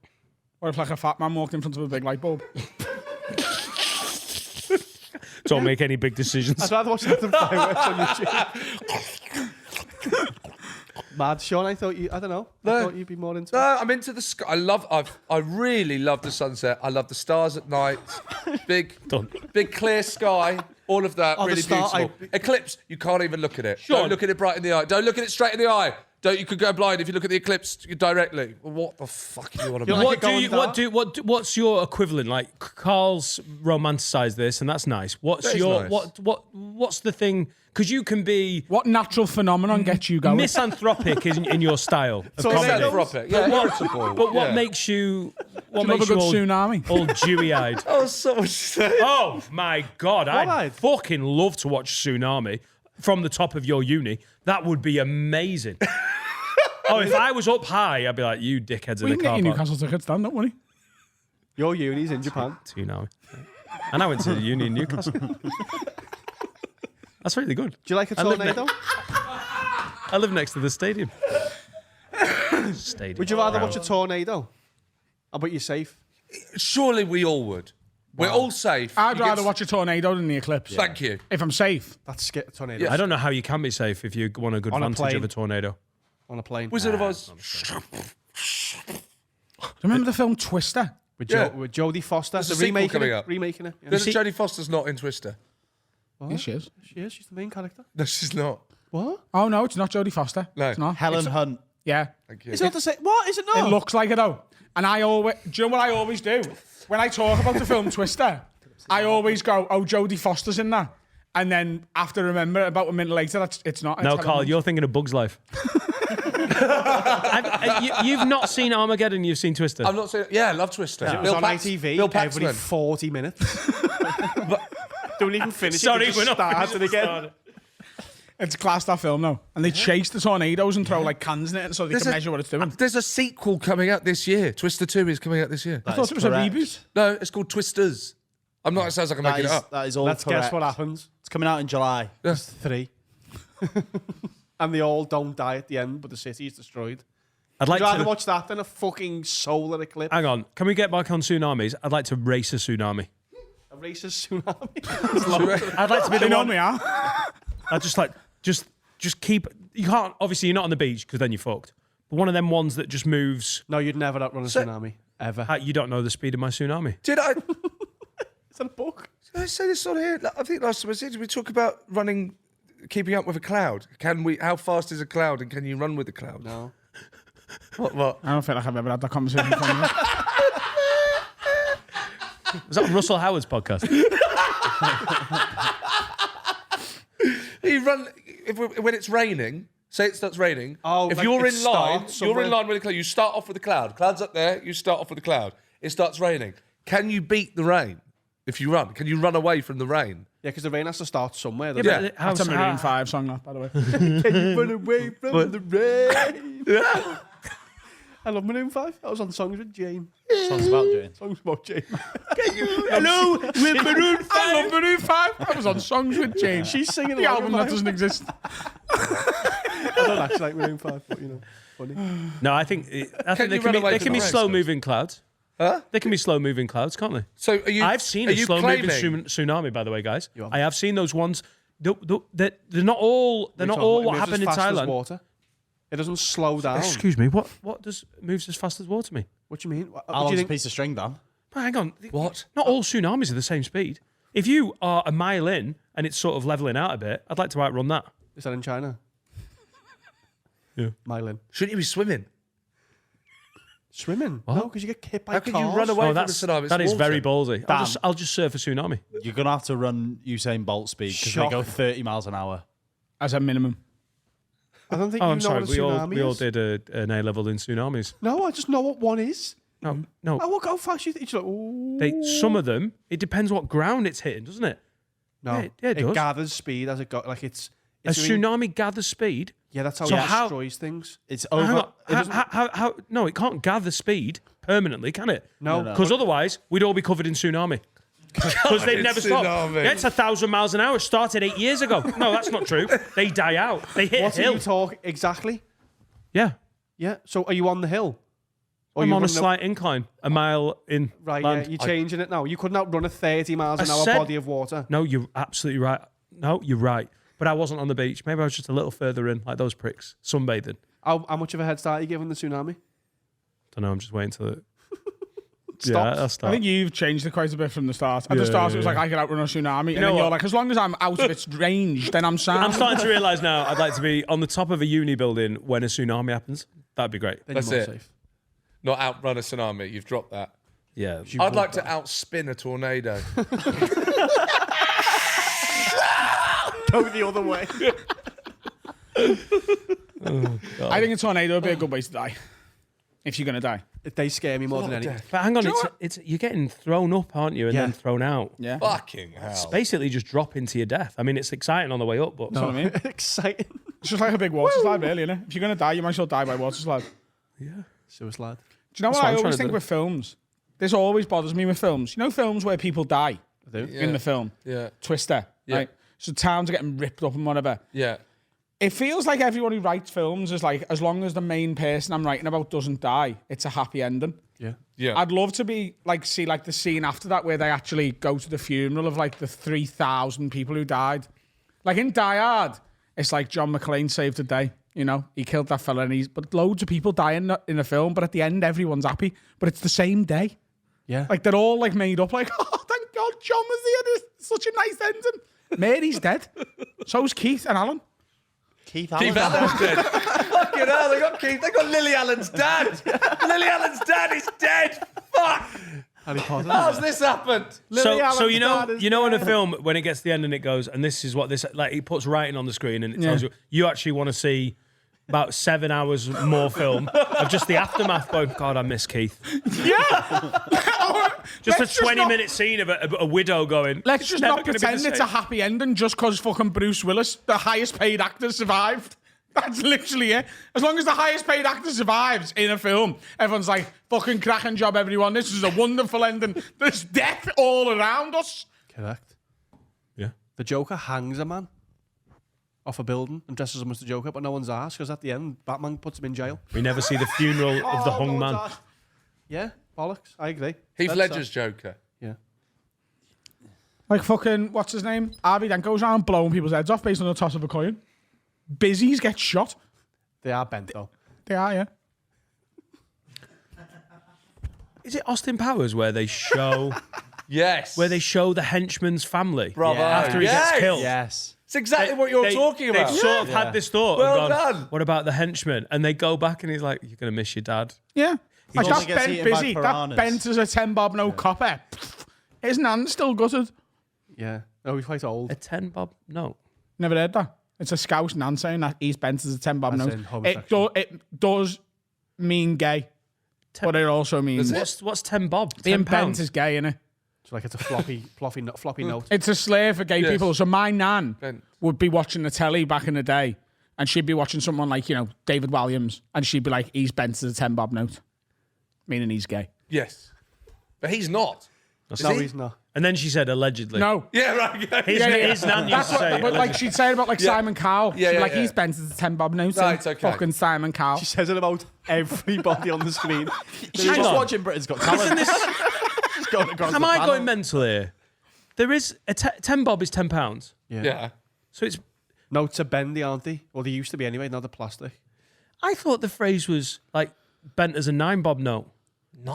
Or if like a fat man walked in front of a big light bulb? Don't make any big decisions. I'd rather watch that than fireworks on YouTube. Mad, Sean. I don't know. I No. thought you'd be more into. No, it. I'm into the sky. I really love the sunset. I love the stars at night. Big clear sky. All of that. Oh, the really star- beautiful. Eclipse, you can't even look at it. Sean. Don't look at it bright in the eye. Don't look at it straight in the eye. You could go blind if you look at the eclipse directly. Well, what the fuck are you on about? like What it do going you? dark? What's your equivalent? Like Carl's romanticized this, and that's nice. What's That is your nice. what's the thing? Because you can be What natural phenomenon gets you going? misanthropic in your style of Tornadoes. comedy. Misanthropic. Yeah, irritable. But what Yeah. makes you? What Love a makes you good all, tsunami. all dewy-eyed? Oh, so much to say. Oh my God! I'd Wide. fucking love to watch Tsunami from the top of your uni. That would be amazing. Oh, if I was up high, I'd be like, you dickheads in We the can get car you park. Newcastle tickets, Dan, don't we? Your uni's in Japan. Tsunami. And I went to the uni in Newcastle. That's really good. Do you like a I live tornado? I live next to the stadium. Stadium. Would you rather watch a tornado? I bet you're safe. Surely we all would. We're all safe. I'd You rather get- watch a tornado than the eclipse. Thank you. If I'm safe. That's tornado I don't know how you can be safe if you want a good On a vantage of plane. a tornado. on a plane. Wizard of Oz. Do you remember the film Twister? With, Yeah. with Jodie Foster. There's a They're sequel remaking coming it. up. Remaking it. Yeah. There's Jodie Foster's not in Twister. Yes, she is. She is. She's the main character. No, she's not. What? Oh, no, it's not Jodie Foster. No. It's not. Helen Hunt. Yeah. Thank you. Is it not the same? What? Is it not? It looks like it, though. And I always... Do you know what I always do? When I talk about the film Twister, I always go, oh, Jodie Foster's in that. And then after remember, about a minute later, it's not. No, It's Carl, Helen you're thinking of Bug's Life. You've not seen Armageddon, you've seen Twister. I'm not saying. Yeah, I love Twister. It was on ITV Bill every Paxman. 40 minutes. Don't even finish Sorry, it. we're not Started finished again. started. It's class, that film, though. And they chase the tornadoes and throw like cans in it so they can measure what it's doing. There's a sequel coming out this year. Twister 2 is coming out this year. I thought it was a reboot. No, it's called Twisters. I'm not. It sounds like I'm making it up. That is all Let's correct. guess what happens. It's coming out in July. There's 3. And they all don't die at the end, but the city is destroyed. I'd like I'd rather to watch that than a fucking solar eclipse. hang on. Can we get back on tsunamis? I'd like to race a tsunami. A racist tsunami. I'd like to be the They know one. me, huh? I just like just keep. You can't. Obviously, you're not on the beach because then you're fucked. But one of them ones that just moves. No, you'd never outrun a tsunami. Ever. You don't know the speed of my tsunami. Did I? Is that a book? Did I say this on here? I think last time I said we talk about running, keeping up with a cloud. Can we? How fast is a cloud, and can you run with the cloud? No. What? I don't feel like I've ever had that conversation with anyone. Was that on Russell Howard's podcast? You run when it's raining. Say it starts raining. Oh, if like you're it in line, starts you're in somewhere. line with the cloud. You start off with the cloud. Cloud's up there. You start off with the cloud. It starts raining. Can you beat the rain if you run? Can you run away from the rain? Yeah, because the rain has to start somewhere. Yeah, doesn't but it? how's That's a Maroon 5 song, that, by the way. Can you run away from the rain? I love Maroon 5. I was on Songs with Jane. Songs about Jane. Songs about Jane. Hello, with Maroon 5. I love Maroon 5. I was on Songs with Jane. She's singing The along album with that mine. doesn't exist. I don't actually like Maroon 5, but you know, funny. No, I think you they run can be, away they from can the be rain, slow moving clouds. Huh? They can be slow moving clouds, can't they? So are you? I've seen are a you slow moving claiming- tsunami, by the way, guys. You have? I have seen those ones. They're not all. They're not all what happened in Thailand. Water. It doesn't slow down. Excuse me. What does moves as fast as water mean? What do you mean? What How do you long's a think? piece of string, Dan? But hang on. What? Not all tsunamis are the same speed. If you are a mile in and it's sort of leveling out a bit, I'd like to outrun that. Is that in China? Yeah. Mylin. Shouldn't you be swimming? Swimming? No, because you get hit by How can cars. you run away Oh, from the that's, tsunami? It's that is water. very ballsy. Damn. I'll just surf a tsunami. You're going to have to run Usain Bolt speed because they Shock. go 30 miles an hour. As a minimum. I don't think Oh, you I'm know sorry. what a We all tsunami is. did an A level in tsunamis. No, I just know what one is. No, no. Oh, look how fast you think. Like, ooh. Some of them. It depends what ground it's hitting, doesn't it? No, yeah, it does. gathers speed as it got. Like it's A doing- tsunami gathers speed. Yeah, that's how So it how- destroys things. It's Hang over. on. How? No, it can't gather speed permanently, can it? No, Because otherwise, we'd all be covered in tsunami. Because they'd never stop. tsunami. Yeah, it's 1,000 miles an hour. Started 8 years ago. No, that's not true. They die out. They hit What a are hill. you talking exactly? Yeah. Yeah. So are you on the hill? Or I'm you on a running slight incline, a mile in Right, land. yeah, you're changing it now. You couldn't outrun a 30 miles an I hour said- body of water. No, you're absolutely right. No, you're right. But I wasn't on the beach. Maybe I was just a little further in, like those pricks, sunbathing. How much of a head start are you giving the tsunami? Don't know. I'm just waiting till it. Stops. I'll I start. think you've changed it quite a bit from the start. At the Yeah, start, it was yeah, like, I could outrun a tsunami. And know then you're what? like, as long as I'm out of its range, then I'm sound. I'm starting to realise now I'd like to be on the top of a uni building when a tsunami happens. That'd be great. Then That's you're more it. safe. Not outrun a tsunami. You've dropped that. Yeah. I'd like to outspin a tornado. Go the other way. I think a tornado would be a good way to die. If you're going to die. They scare me more than anything. But hang on, it's you're getting thrown up, aren't you, and Yeah. then thrown out. Yeah. Fucking hell. It's basically just drop into your death. I mean, it's exciting on the way up, but That's what I mean. Exciting. It's just like a big water slide, really, innit? If you're going to die, you might as well die by water slide. Suicide. Do you know That's what what I I'm trying always to think do. with films? This always bothers me with films. You know films where people die in the film? Yeah. Twister, Yeah. right? So towns are getting ripped up and whatever. Yeah. It feels like everyone who writes films is like, as long as the main person I'm writing about doesn't die, it's a happy ending. Yeah. Yeah. I'd love to be like, see like the scene after that where they actually go to the funeral of like the 3,000 people who died. Like in Die Hard, it's like John McClane saved the day. You know, he killed that fella, but loads of people die in the film. But at the end, everyone's happy. But it's the same day. Yeah. Like they're all like made up. Like, oh, thank God, John was here. It's such a nice ending. Mary's dead. So's Keith and Alan. Keith Keith Allen's dead. Fucking hell, they got Keith. They got Lily Allen's dad. Lily Allen's dad is dead. Fuck. Harry Potter. How's this happened? so Allen's you dad is know in a film when it gets to the end and it goes, and this is what this like he puts writing on the screen and it tells Yeah. you actually want to see about 7 hours more film of just the aftermath going, God, I miss Keith. Just a 20-minute scene of a widow going, Let's just never not gonna be the pretend it's same." a happy ending just because fucking Bruce Willis, the highest paid actor, survived. That's literally it. As long as the highest paid actor survives in a film, everyone's like, fucking cracking job, everyone. This is a wonderful ending. There's death all around us. Correct. Yeah. The Joker hangs a man off a building and dresses him as the Joker, but no one's asked because at the end, Batman puts him in jail. We never see the funeral of the Oh, hung no man. one's asked. Yeah, bollocks. I agree. Heath That's Ledger's Joker. Yeah. Like fucking, what's his name? Harvey Dent goes around blowing people's heads off based on the toss of a coin. Busies get shot. They are bent though. They are, yeah. Is it Austin Powers where they show Yes. the henchman's family Bravo. after he Yes. gets killed? Yes. It's exactly what you're talking about. They've sort of had this thought. Well and gone, done. What about the henchman? And they go back and he's like, "You're gonna miss your dad." Yeah. Like also that gets bent eaten by busy. That piranhas. bent as a 10 bob no copper. His nan's still gutted. Yeah. No, he's quite old. A 10 bob? No. Never heard that. It's a Scouse nan saying that he's bent as a 10 bob As note. in It does mean gay, but it also means What's 10 bob? being 10 bent pounds. is gay, innit? It's like it's a floppy note. It's a slave for gay Yes. people. So my nan Bent. would be watching the telly back in the day, and she'd be watching someone like, David Williams, and she'd be like, he's bent as a 10 bob note, meaning he's gay. Yes. But he's not. No, he? he's not. And then she said allegedly. No. Yeah, right. His, his nan used That's to say. what, but like allegedly. she'd say about like Simon Cowell. Yeah, She'd be yeah, like, yeah. he's bent as a 10 bob note. No, it's okay. Fucking Simon Cowell. She says it about everybody on the screen. She's Hang just on. watching Britain's Got Talent. She's going across Am the I panel. going mental here? There is a 10 bob is £10. Yeah. So it's. Notes are bendy, aren't they? Well, they used to be anyway, now they're plastic. I thought the phrase was like bent as a 9 bob note.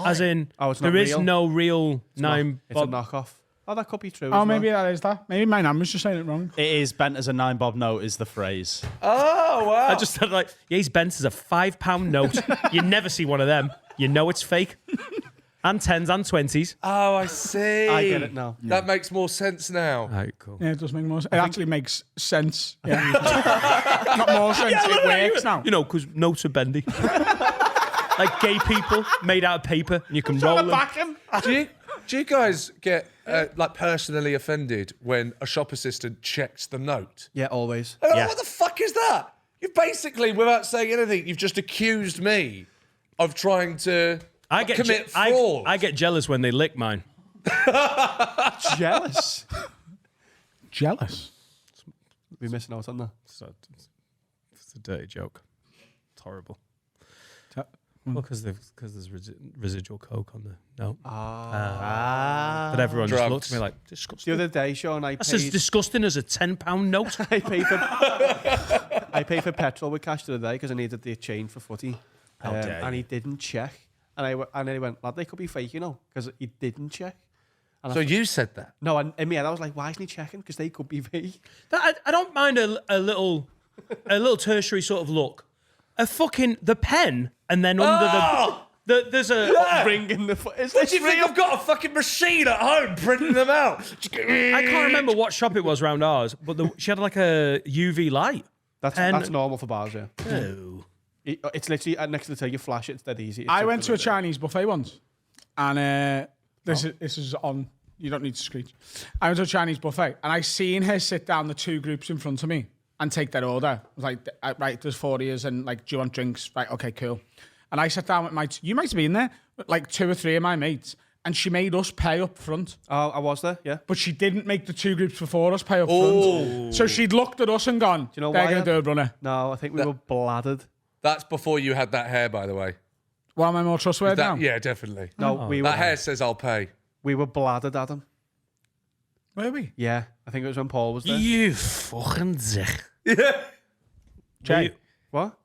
As in, Oh, it's not there is real? no real 9 It's a bob. knockoff. Oh, that could be true. Oh, as maybe well. that is that. Maybe my nan was just saying it wrong. It is bent as a 9 bob note is the phrase. Oh, wow. I just said like, yeah, he's bent as a £5 note. You never see one of them. You know it's fake. And 10s and 20s. Oh, I see. I get it now. That makes more sense now. Right, cool. Yeah, it does make more sense. It actually makes sense. Yeah. Not more sense. It works now. You know, because notes are bendy. Like gay people made out of paper, and you can roll them. Back him. Do you guys get like personally offended when a shop assistant checks the note? Yeah, always. Oh, Yeah. What the fuck is that? You've basically, without saying anything, you've just accused me of trying to commit fraud. I get jealous when they lick mine. Jealous. Jealous. We're missing out on that. It's a dirty joke. It's horrible. Well, because there's residual coke on the note. But everyone just Drugs. looked at me like, The disgusting. other day, Sean, That's as disgusting as a £10 note. I paid for petrol with cash the other day because I needed the change for footy. How dare and you. he didn't check. And he went, lad, they could be fake, because he didn't check. And So you said that? No, and in my head, I was like, why isn't he checking? Because they could be fake. I don't mind a little tertiary sort of look. The pen, and then under there's a Ring in the foot. Is Do this you think real? I've got a fucking machine at home printing them out? I can't remember what shop it was around ours, but she had like a UV light. That's normal for bars, yeah. Oh. It's literally next to the till, you flash it, it's dead easy. It's I just went to a bit- Chinese buffet once, and this is on. You don't need to screech. I went to a Chinese buffet, and I seen her sit down the two groups in front of me and take their order. I was like, right, there's 40 of us, and like, do you want drinks? Right, okay, cool. And I sat down with you might have been there, with like 2 or 3 of my mates, and she made us pay up front. Oh, I was there, yeah. But she didn't make the 2 groups before us pay up front. So she'd looked at us and gone, you know they're why? going to do it, runner. No, I think we were bladdered. That's before you had that hair, by the way. Well, am I more trustworthy now? Yeah, definitely. No, we were That hair says I'll pay. we were bladdered, Adam. Were we? Yeah, I think it was when Paul was there. You fucking zeg. Jay, What?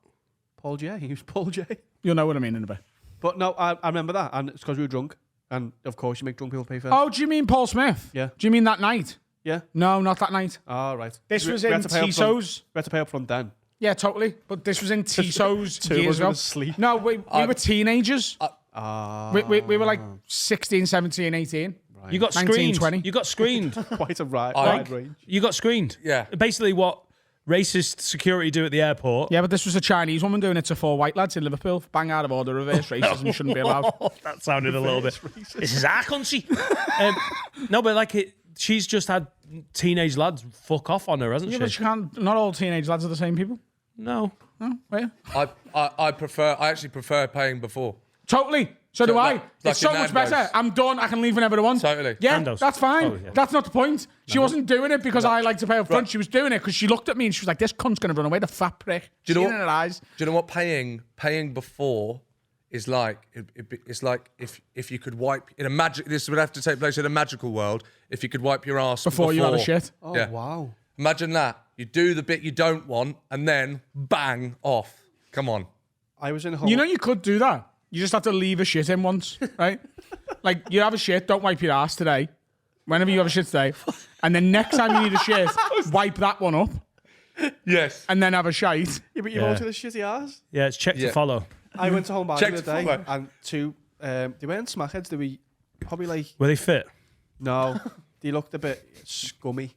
Paul J. He was Paul J. you'll know what I mean in a bit. But no, I remember that, and it's because we were drunk. And of course, you make drunk people pay first. Oh, do you mean Paul Smith? Yeah. Do you mean that night? Yeah. No, not that night. Oh, right. This We- was we in had to pay up front. Tisso's. We had to pay up front then. Yeah, totally. But this was in Tisso's Two of years us were ago. asleep. No, we were teenagers. We were like 16, 17, 18. You got 19, screened. 20. You got screened. Quite a wide Like- range. You got screened. Yeah. Basically, what racist security do at the airport. Yeah, but this was a Chinese woman doing it to 4 white lads in Liverpool. Bang out of order, reverse racism shouldn't be allowed. That sounded a little bit. This is our country. No, but like she's just had teenage lads fuck off on her, hasn't Yeah, she? but you can't. Not all teenage lads are the same people. No. No, where? I actually prefer paying before. Totally. So do I. like It's so in much Nando's. better. I'm done. I can leave whenever I want. Totally. Yeah, Nando's. that's fine. Oh, yeah. That's not the point. She wasn't doing it because I like to pay up front. She was doing it because she looked at me and she was like, "This cunt's gonna run away, the fat prick." Do you know Seen what- in her eyes. Do you know what paying before is like? It's like if you could wipe in a magic. This would have to take place in a magical world. If you could wipe your ass Before you had a shit. Oh, Yeah. wow. Imagine that. You do the bit you don't want, and then bang off. Come on. I was in a home. You know you could do that. You just have to leave a shit in once, right? Like you have a shit, don't wipe your ass today. Whenever you have a shit today, and then next time you need a shit, wipe that one up, Yes. and then have a shite. yeah, but you've also the shitty ass. Yeah, it's check Yeah. to follow. I went to home bar Check the to other day, follow. and two, they weren't smackheads. They were probably like, Were they fit? no, they looked a bit scummy.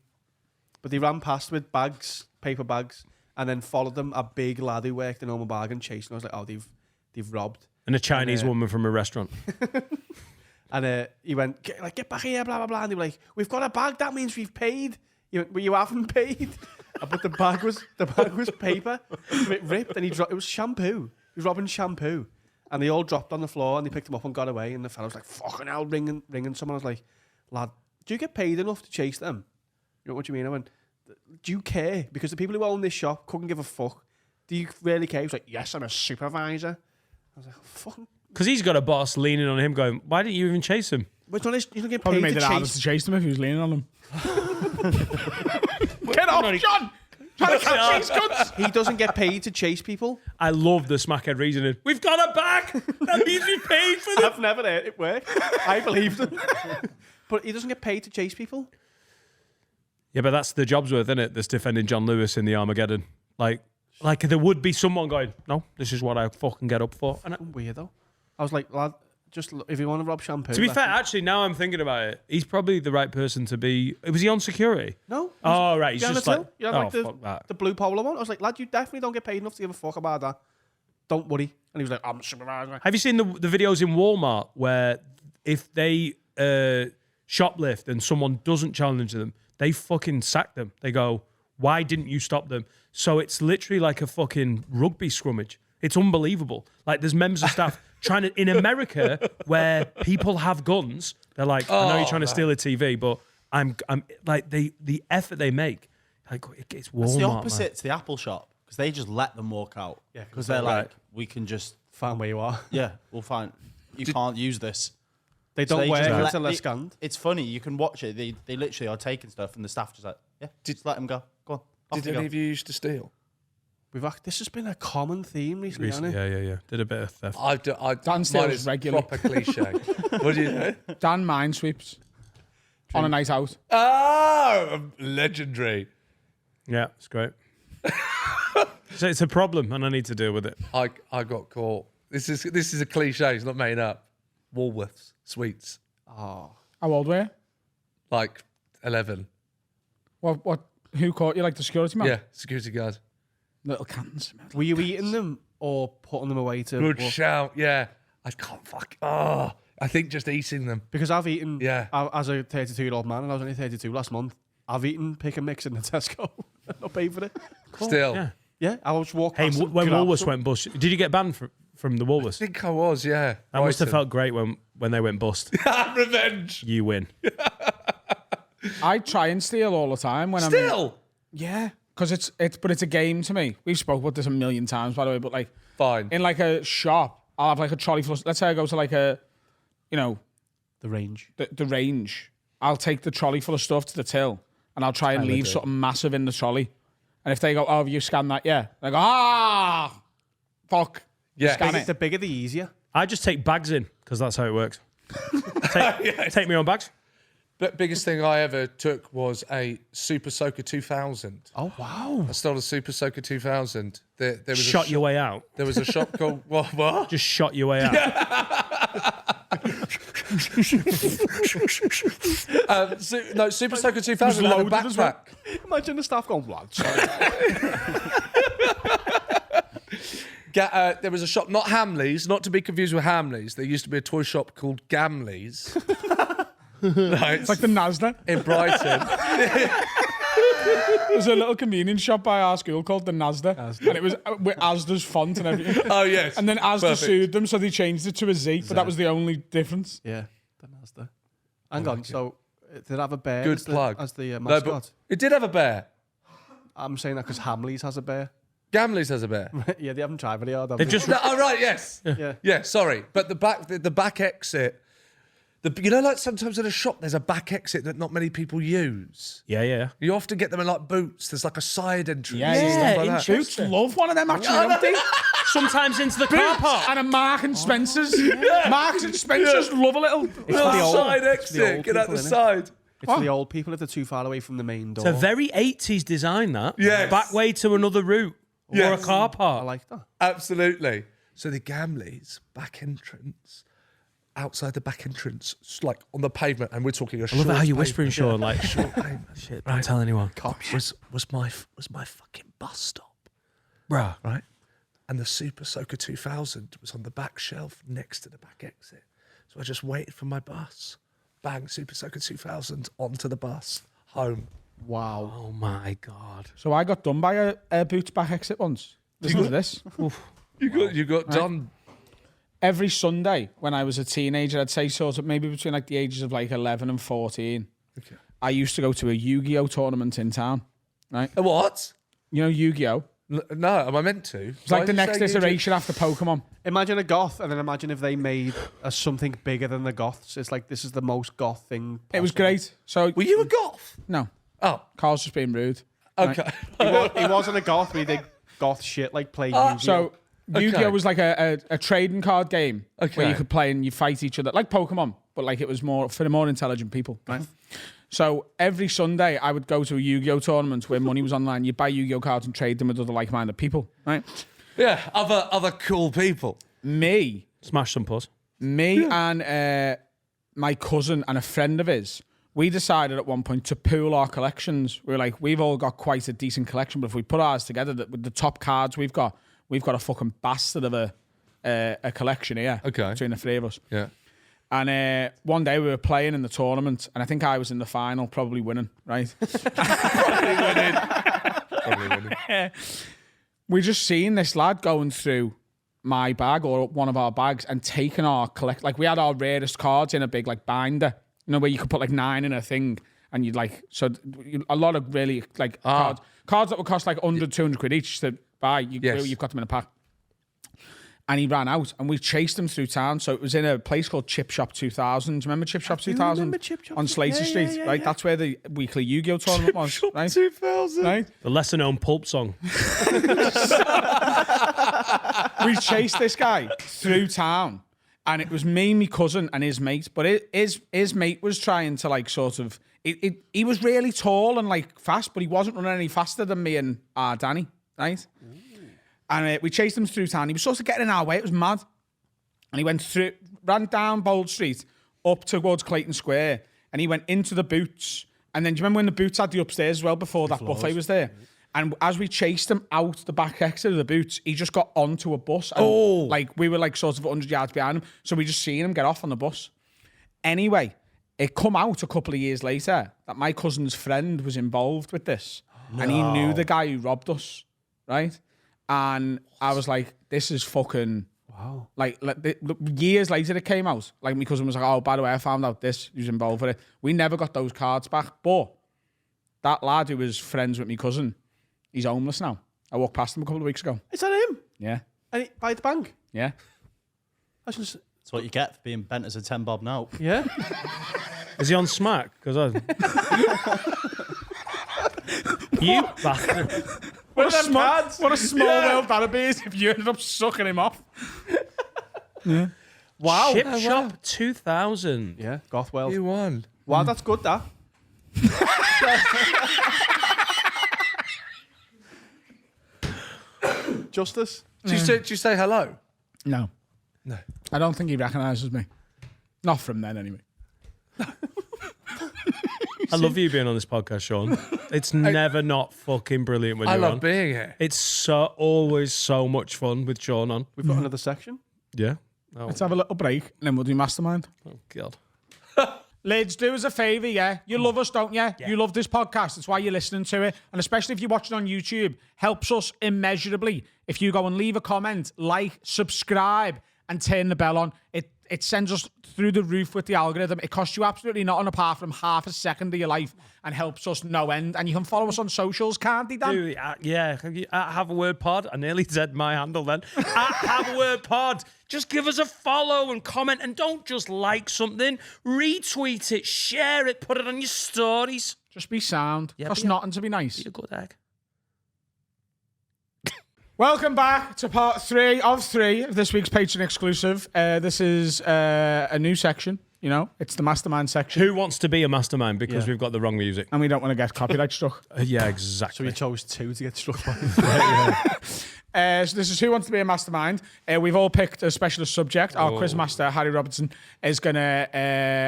But they ran past with bags, paper bags, and then followed them. A big lad who worked in Home Bargain chasing. I was like, oh, they've robbed. And a Chinese woman from a restaurant. And he went, get back here, blah, blah, blah. And they were like, we've got a bag. That means we've paid. He went, well, you haven't paid. But the bag was paper. It ripped and it was shampoo. He was robbing shampoo. And they all dropped on the floor and they picked him up and got away. And the fellow was like, fucking hell, ringing someone. I was like, lad, do you get paid enough to chase them? You know what you mean? I went, do you care? Because the people who own this shop couldn't give a fuck. Do you really care? He was like, yes, I'm a supervisor. I was like, fucking. Because he's got a boss leaning on him going, why didn't you even chase him? But it's not his, you don't get Probably paid made to it harder chase. to chase them if he was leaning on them. Get off, John! Trying to catch these guns! He doesn't get paid to chase people. I love the smackhead reasoning. We've got a bag! That means we paid for them! I've never heard it work. I believed him. But he doesn't get paid to chase people. Yeah, but that's the job's worth, isn't it? That's defending John Lewis in the Armageddon. Like there would be someone going, no, this is what I fucking get up for. And Weirdo. I was like, lad, just if you want to rob shampoo. to be let fair, him. actually, now I'm thinking about it, he's probably the right person to be. Was he on security? No. Oh, right. He's You know just the like, till? You know, like oh, fuck that. the blue polo one. I was like, lad, you definitely don't get paid enough to give a fuck about that. Don't worry. And he was like, I'm a supervisor. Have you seen the videos in Walmart where if they shoplift and someone doesn't challenge them, they fucking sack them? They go, why didn't you stop them? So it's literally like a fucking rugby scrummage. It's unbelievable. Like there's members of staff trying to, in America where people have guns, they're like, I know you're trying to steal a TV, but I'm like the effort they make. Like it's Walmart. It's the man. opposite to the Apple shop because they just let them walk out. Yeah, because they're like, we can just, Find where you are. yeah, we'll find. You can't use this. They So don't they wear just it let- until they're it- scanned. It's funny. You can watch it. They literally are taking stuff, and the staff just like, yeah, just let them go. Go on. Off Did you any go. of you used to steal? This has been a common theme recently, hasn't it? Yeah. Did a bit of theft. Dan steals regularly. Proper cliche. What do you know? Dan minesweeps on a night out. Oh, legendary. Yeah, it's great. So it's a problem, and I need to deal with it. I got caught. This is a cliche. It's not made up. Woolworths sweets, Oh. How old were you? like 11. What? Who caught you? Like the security man? Yeah, security guard. Little cans. Were you eating them or putting them away to... Good well, shout. Yeah, I can't fuck. Oh, I think just eating them. because I've eaten... Yeah. As a 32-year-old man, and I was only 32 last month, I've eaten pick and mix in the Tesco. Not paid for it. Still, Yeah. Yeah, I was walking Hey, past them, when grabbed Woolworths some. went bust, did you get banned from the I Woolworths? think I was. Yeah, That must have Brighton. felt great when they went bust. Revenge. You win. I try and steal all the time when I'm Still yeah, because it's a game to me. We've spoke about this a million times, by the way, but like fine. in like a shop, I'll have like a trolley full of, let's say I go to like a, you know, The range. the range. I'll take the trolley full of stuff to the till and I'll try and leave something massive in the trolley. And if they go, oh, have you scanned that? Yeah. I go, fuck. Yeah. Scan it. The bigger, the easier. I just take bags in because that's how it works. Take me on bags. But biggest thing I ever took was a Super Soaker 2000. Oh, wow. I stole a Super Soaker 2000. There was Shot a your way out. There was a shop called what? Just shot your way out. Super Soaker 2000 had a loaded as well. backpack. Imagine the staff going, lad, sorry. There was a shop, not Hamleys, not to be confused with Hamleys. There used to be a toy shop called Gamleys. Right, It's like the Nasda. in Brighton. There's a little convenience shop by our school called the Nasda, and it was with Asda's font and everything. Oh, yes. And then Asda Perfect. sued them, so they changed it to a Z, but that was the only difference. Yeah, the Mazda. Hang on, so did it have a bear Good as plug. the No, mascot? but it did have a bear. I'm saying that because Hamleys has a bear. Gamleys has a bear. Yeah, they haven't tried very hard. have They've they? just No, oh, right, yes. Yeah. Yeah, sorry. But the back exit, you know, like sometimes in a shop, there's a back exit that not many people use. yeah. You often get them in like Boots. There's like a side entrance. Yeah, and stuff like that. Boots love one of them actually, don't they? Sometimes into the car park. And a Mark and Spencer's. Marks and Spencer's love a little. It's for Little the old- side it's for the exit. old Get out the people, innit? side. It's for the old people if they're too far away from the main door. It's a very 80s design, that. Yes. Back way to another route. Or Yes. a car I park. like that. Absolutely. So the Gamleys back entrance, outside the back entrance, like on the pavement, and we're talking a I love it how you pavement. whispering, Sean. Like, Short pavement. shit, don't tell anyone. Was my fucking bus stop, Bruh. right? And the Super Soaker 2000 was on the back shelf next to the back exit. So I just waited for my bus. Bang, Super Soaker 2000 onto the bus, home. Wow. Oh my God. So I got done by a Boots back exit once. Listen to this. You got done. Every Sunday when I was a teenager, I'd say sort of maybe between like the ages of like 11 and 14, I used to go to a Yu-Gi-Oh tournament in town, right? A what? You know Yu-Gi-Oh? No, am I meant to? It's like the next iteration after Pokemon. Imagine a goth, and then imagine if they made something bigger than the goths. It's like, this is the most goth thing It was possible. great. So, Were you a goth? no, Oh, Carl's just being rude. okay. He wasn't a goth, but he did goth shit like play Yu-Gi-Oh. So Yu-Gi-Oh was like a trading card game where Okay. you could play and you fight each other, like Pokemon, but like it was more for the more intelligent people, right? So every Sunday I would go to a Yu-Gi-Oh tournament where money was online. You buy Yu-Gi-Oh cards and trade them with other like-minded people, right? Yeah, other cool people. Me Smash some puss. and my cousin and a friend of his, we decided at one point to pool our collections. We were like, we've all got quite a decent collection, but if we put ours together, with the top cards we've got a fucking bastard of a collection here. Okay. Between the three of us. Yeah. And one day we were playing in the tournament, and I think I was in the final, probably winning, right? Probably winning. We just seen this lad going through my bag or one of our bags and taking our like we had our rarest cards in a big like binder, you know, where you could put like 9 in a thing, and you'd like a lot of really like cards that would cost like 100, 200 quid each to buy. You've got them in a pack. And he ran out, and we chased him through town. So it was in a place called Chip Shop 2000. Do you remember Chip Shop 2000? remember Chip Shop. On Slater Yeah, Street, yeah, right? yeah. That's where the weekly Yu-Gi-Oh tournament was, right? 2000. Right? The lesser known Pulp song. We chased this guy through town, and it was me, my cousin, and his mate. But his mate was trying to like sort of. He was really tall and like fast, but he wasn't running any faster than me and Danny, right? And we chased him through town. He was sort of getting in our way. It was mad. And he ran down Bold Street, up towards Clayton Square, and he went into the Boots. And then do you remember when the Boots had the upstairs as well before that buffet was there? And as we chased him out the back exit of the Boots, he just got onto a bus. And like we were like sort of 100 yards behind him. So we just seen him get off on the bus. Anyway, it come out a couple of years later that my cousin's friend was involved with this. And he knew the guy who robbed us, right? And I was like, this is fucking... Wow. Like years later it came out. Like my cousin was like, oh, by the way, I found out this. He was involved with it. We never got those cards back. But that lad who was friends with my cousin, he's homeless now. I walked past him a couple of weeks ago. Is that him? Yeah. And he, by the bank? Yeah. That's just, That's what you get for being bent as a 10 bob now. yeah. Is he on smack? Because you bastard. What a small world that'd be if you ended up sucking him off. Wow. Chip Shop 2000. Yeah, goth world. You won. Wow, that's good, that. Justice. Did you say hello? No. No. I don't think he recognises me. Not from then, anyway. I love you being on this podcast, Sean. It's never not fucking brilliant when I you're love on. being here. It's always so much fun with Sean on. We've got another section. Yeah. Oh, Let's have a little break, and then we'll do Mastermind. oh God. Lads, do us a favour, yeah? You love us, don't you? You love this podcast. That's why you're listening to it. And especially if you're watching on YouTube, helps us immeasurably. If you go and leave a comment, like, subscribe, and turn the bell on, it sends us through the roof with the algorithm. It costs you absolutely nothing apart from half a second of your life and helps us no end. And you can follow us on socials, can't you, Dan? Dude, yeah. Have a word pod. I nearly said my handle then. Have a word pod. Just give us a follow and comment, and don't just like something. Retweet it, share it, put it on your stories. Just be sound. Yeah, Costs be a- nothing to be nice. Be a good egg. Welcome back to part 3 of 3 of this week's Patreon exclusive. This is a new section, you know. It's the Mastermind section. Who wants to be a mastermind because we've got the wrong music? And we don't want to get copyright struck. Yeah, So exactly. we chose 2 to get struck by. So this is Who Wants to Be a Mastermind. We've all picked a specialist subject. Our quiz master, Harry Robertson, is going to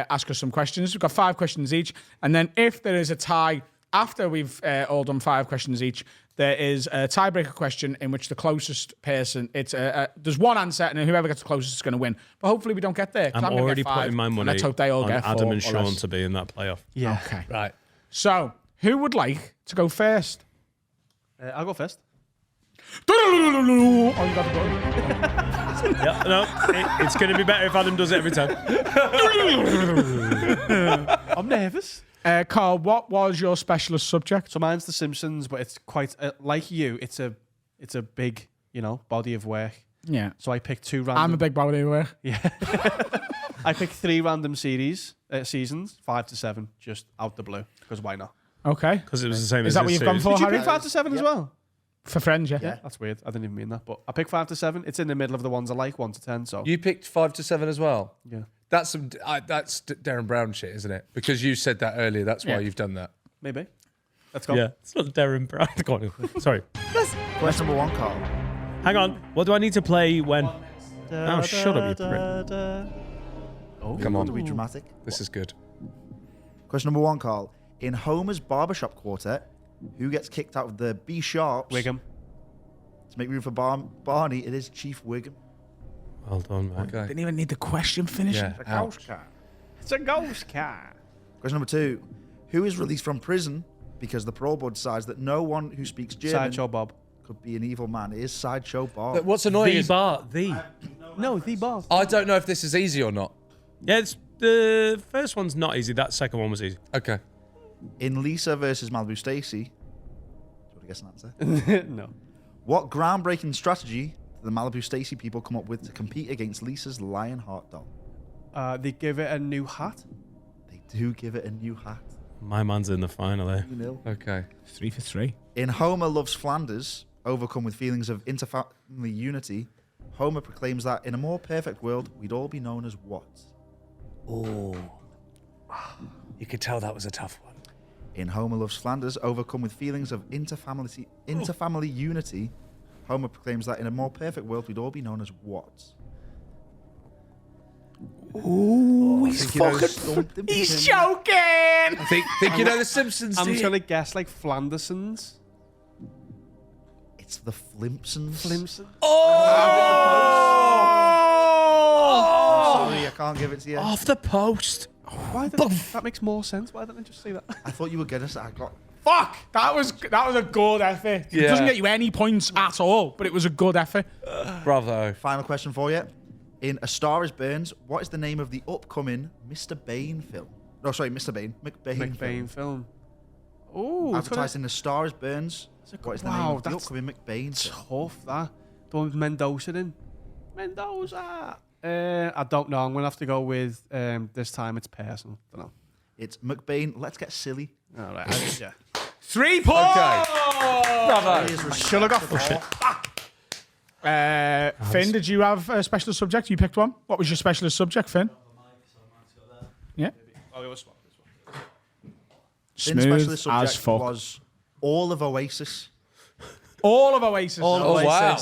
ask us some questions. We've got 5 questions each. And then if there is a tie after we've all done 5 questions each, there is a tiebreaker question in which the closest person, there's one answer, and then whoever gets the closest is going to win. But hopefully we don't get there. 'Cause I'm gonna already get 5, putting my and money let's hope they all on get 4 Adam and or Sean less. to be in that playoff. Yeah. Okay. Right. So, who would like to go first? I'll go first. Oh, you got the button. Yeah, no, it's going to be better if Adam does it every time. I'm nervous. Carl, what was your specialist subject? So mine's The Simpsons, but it's quite like you. It's a big, body of work. Yeah. So I picked 2 random. I'm a big body of work. I picked 3 random seasons, 5 to 7, just out the blue. Because why not? Okay. Because it was the same Is as that this what you've gone series. for, Did you Harry? pick 5 to 7 as well? For Friends, yeah. Yeah, that's weird. I didn't even mean that. But I picked 5 to 7. It's in the middle of the ones I like, 1 to 10. So You picked 5 to 7 as well. yeah, That's Darren Brown shit, isn't it? Because you said that earlier. That's why Yeah. you've done that. maybe. Let's go. Yeah, it's not Darren Brown. Go on. Sorry. Question number 1, Carl. Hang on. What do I need to play when? Oh, shut up, you prick. Come on. To be dramatic. This is good. Question number 1, Carl. In Homer's barbershop quartet, who gets kicked out of the B Sharps? Wiggum. To make room for Barney, it is Chief Wiggum. Well done, mate. Okay. Didn't even need the question finished. Yeah. Ouch. It's a ghost cat. Question number 2. Who is released from prison because the parole board decides that no one who speaks German Sideshow Bob. could be an evil man? It is Sideshow Bob. But what's annoying The is bar. The. No, the Bob. I don't know if this is easy or not. Yeah, the first one's not easy. That second one was easy. Okay. In Lisa versus Malibu Stacy, do you want to guess an answer? No. What groundbreaking strategy did the Malibu Stacy people come up with to compete against Lisa's Lionheart doll? They give it a new hat. They do give it a new hat. My man's in the final, eh? 2-0. Okay. 3 for 3. In Homer Loves Flanders, overcome with feelings of interfamily unity, Homer proclaims that in a more perfect world, we'd all be known as what? You could tell that was a tough one. In Homer Loves Flanders, overcome with feelings of interfamily unity, Homer proclaims that in a more perfect world, we'd all be known as what? Ooh, I think you know something He's between- joking! Think you know the Simpsons? I'm do you? trying to guess like Flandersons. It's the Flimpsons. Flimson. Sorry, I can't give it to you. Off the post. Why that makes more sense. Why didn't I just say that? I thought you were getting it. I got. Fuck! That was a good effort. It Yeah. doesn't get you any points at all, but it was a good effort. Bravo. Final question for you. In A Star Is Burns, what is the name of the upcoming Mr. Bain film? No, sorry, Mr. Bain. McBain McBain film. film. Oh, Advertised in A Star Is Burns. What is the name of the that's upcoming McBain film? tough. That the one with Mendoza in. Mendoza. I don't know. I'm gonna have to go with this time. It's personal. Don't know. It's McBain. Let's get silly. All right. Yeah. 3 points! Okay. Bravo. Should have got 4. Finn, did you have a specialist subject? You picked one. What was your specialist subject, Finn? Yeah. Finn's Smooth specialist subject as fuck. was all of Oasis. All of Oasis. Oh, wow.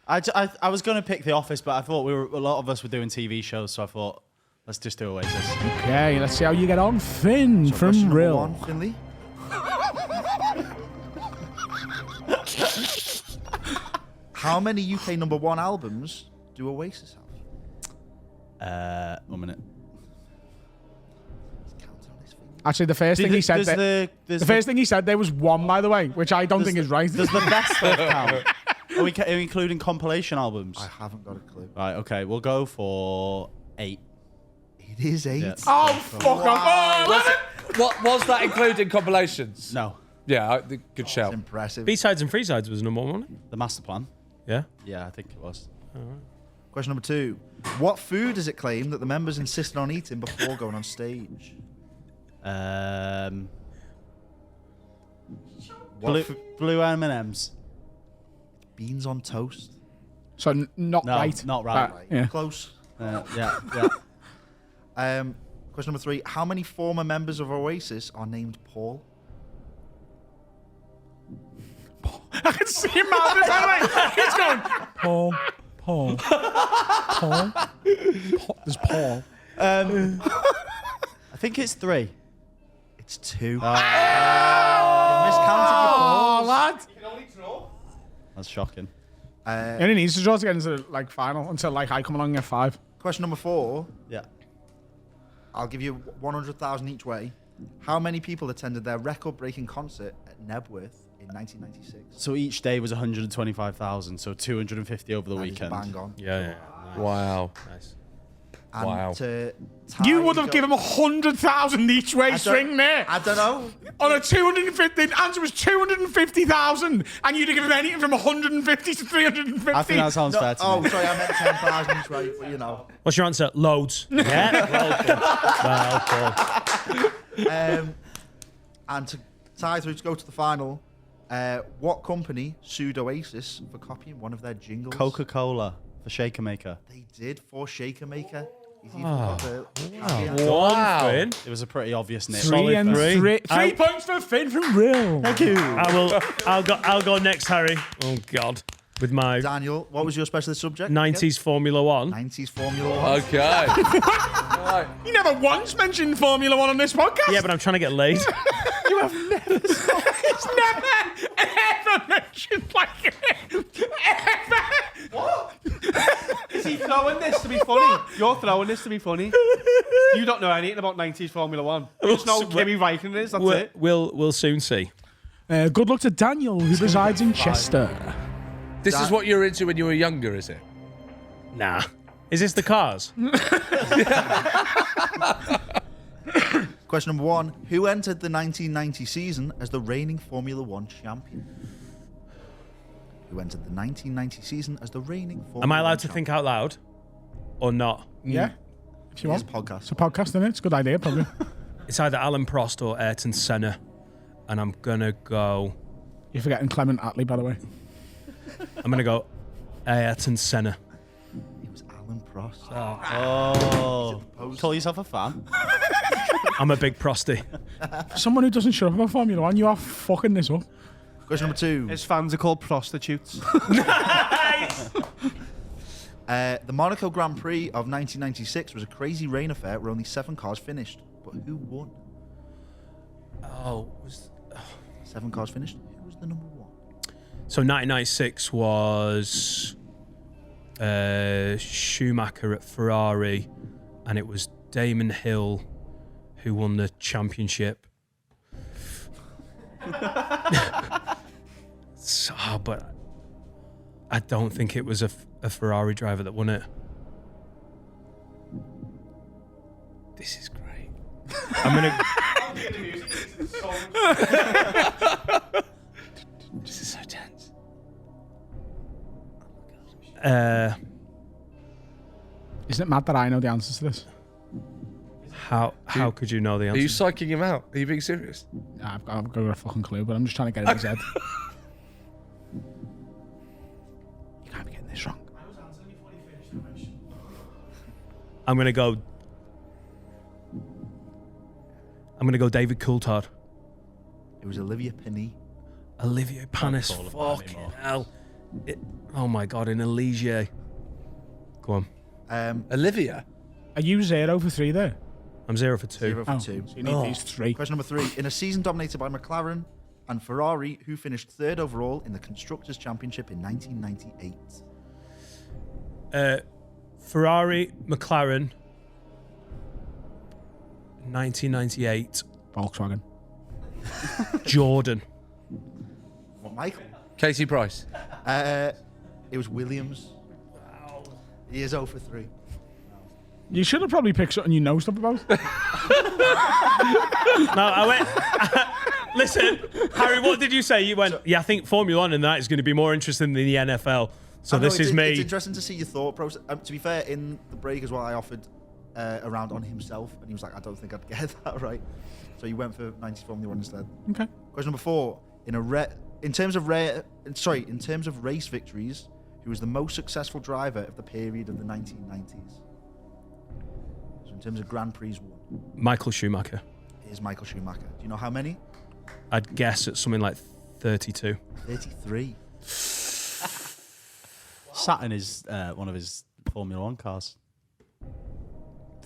I was going to pick The Office, but I thought a lot of us were doing TV shows, so I thought Let's just do Oasis. Okay, let's see how you get on. Finn So from question number Rill. 1, Finley. How many UK number 1 albums do Oasis have? 1 minute. Actually, the first thing he said there, the first thing he said there was 1, by the way, which I don't think is right. Does the best stuff count? Are we including compilation albums? I haven't got a clue. Right, okay, we'll go for 8. It is 8. Yeah. Oh, fuck off. Oh, What was that including compilations? No, Yeah, good shout. That's impressive. B-sides and free-sides was number 1, wasn't it? the master plan. Yeah. Yeah, I think it was. Question number 2. What food is it claimed that the members insisted on eating before going on stage? Blue, blue M&Ms. Beans on toast. So not No, right. not right. Yeah. Close. Yeah. Question number 3. How many former members of Oasis are named Paul? I can see him mouthing, by the way. He's going, Paul. There's Paul. I think it's 3. It's 2. You miscounted your Oh, Pauls. lad. That's shocking. He only needs to draw to get into the final until like I come along and get 5. Question number 4. Yeah. I'll give you 100,000 each way. How many people attended their record-breaking concert at Nebworth in 1996? So each day was 125,000, so 250 over the That is weekend. bang on. Yeah. Nice. Wow. Nice. And Wow. to tie You would have go- given him 100,000 each way I swing don't- there. I don't know. On a 250, the answer was 250,000, and you'd have given him anything from 150 to 350. I think that sounds fair to Oh, me. sorry, I meant 10,000 each way, but you know. What's your answer? Loads. Yeah. Well, And to tie through to go to the final, what company sued Oasis for copying one of their jingles? Coca-Cola for Shaker Maker. They did for Shaker Maker. He's even Ah. got the Wow. Finn. It was a pretty obvious name. 3 and three. 3. 3 I'll- points for Finn from Rill. Thank you. I'll go next, Harry. Oh God. With my Daniel, what was your specialist subject? 90s Formula 1. 90s Formula 1. Okay. You never once mentioned Formula 1 on this podcast. Yeah, but I'm trying to get laid. You have never He's never, ever mentioned like ever. What? Is he throwing this to be funny? You're throwing this to be funny. You don't know anything about 90s Formula 1. You just know Kimi Räikkönen is, that's it. We'll soon see. Good luck to Daniel, who resides in Chester. This is what you were into when you were younger, is it? Nah. Is this the cars? Question number 1. Who entered the 1990 season as the reigning Formula 1 champion? Who entered the 1990 season as the reigning Formula Am I 1 allowed to champion? think out loud or not? Yeah, if you It is want. a podcast. It's a podcast, isn't it? It's a good idea, probably. It's either Alan Prost or Ayrton Senna. And I'm going to go... You're forgetting Clement Attlee, by the way. I'm going to go Ayrton Senna. It was Alan Prost. Oh. Call yourself a fan? I'm a big prosty. For someone who doesn't shut up about Formula 1, you are fucking this up. Question number 2. His fans are called prostitutes. The Monaco Grand Prix of 1996 was a crazy rain affair where only 7 cars finished. But who won? Oh, 7 cars finished. Who was the number 1? so 1996 was Schumacher at Ferrari, and it was Damon Hill who won the championship. But I don't think it was a Ferrari driver that won it. This is great. I'm gonna. This is so tense. Isn't it mad that I know the answers to this? How could you know the Are you answer? psyching him out? Are you being serious? Nah, I've got a fucking clue, but I'm just trying to get it in his head. You can't be getting this wrong. I'm gonna go David Coulthard. It was Olivia Penny. Olivier Panis. call him that Fucking anymore. hell. Oh my god, in Elysia. Go on. Olivia? Are you 0 for 3 there? I'm 0 for 2. 0 for Oh, 2. so you need these 3. Question number 3. In a season dominated by McLaren and Ferrari, who finished 3rd overall in the Constructors' Championship in 1998? Ferrari, McLaren, 1998. Volkswagen. Jordan. What, Michael? Casey Price. It was Williams. He is 0 for 3. You should have probably picked something you know stuff about. No, I went. Listen, Harry, what did you say? You went, yeah, I think Formula 1 and that is going to be more interesting than the NFL. So I know, this is It's me. interesting to see your thought process. To be fair, in the break as well, I offered a round on himself, and he was like, I don't think I'd get that right. So you went for 90s Formula 1 instead. Okay. Question number 4. In terms of race victories, who was the most successful driver of the period of the 1990s? So in terms of Grand Prix won, Michael Schumacher. it is Michael Schumacher. Do you know how many? I'd guess at something like 32. 33. Saturn is one of his Formula 1 cars.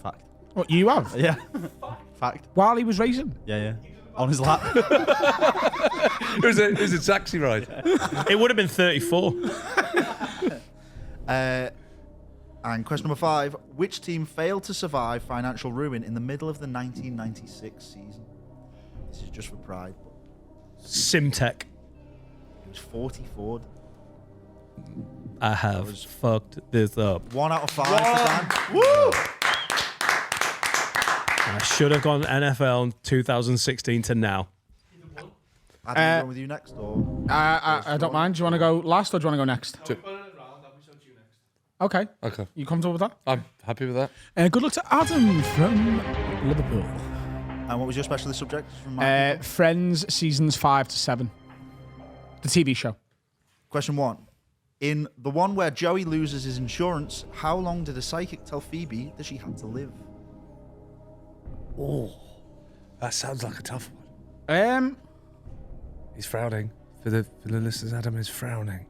Fact. What, you have? Yeah. Fact. While he was racing? Yeah. On his lap. It was a taxi ride. It would have been 34. And question number 5. Which team failed to survive financial ruin in the middle of the 1996 season? This is just for pride. Simtech. It was 40 Ford. I have fucked this up. 1 out of 5 for Dan. Woo! I should have gone NFL in 2016 to now. Adam, you going with you next? Or I don't mind. Do you want to go last or do you want to go next? Okay. Okay. You comfortable with that? I'm happy with that. Good luck to Adam from Liverpool. And what was your specialist subject? From Michael? Friends seasons 5 to 7. The TV show. Question 1. In the one where Joey loses his insurance, how long did a psychic tell Phoebe that she had to live? That sounds like a tough one. He's frowning. For the listeners, Adam is frowning.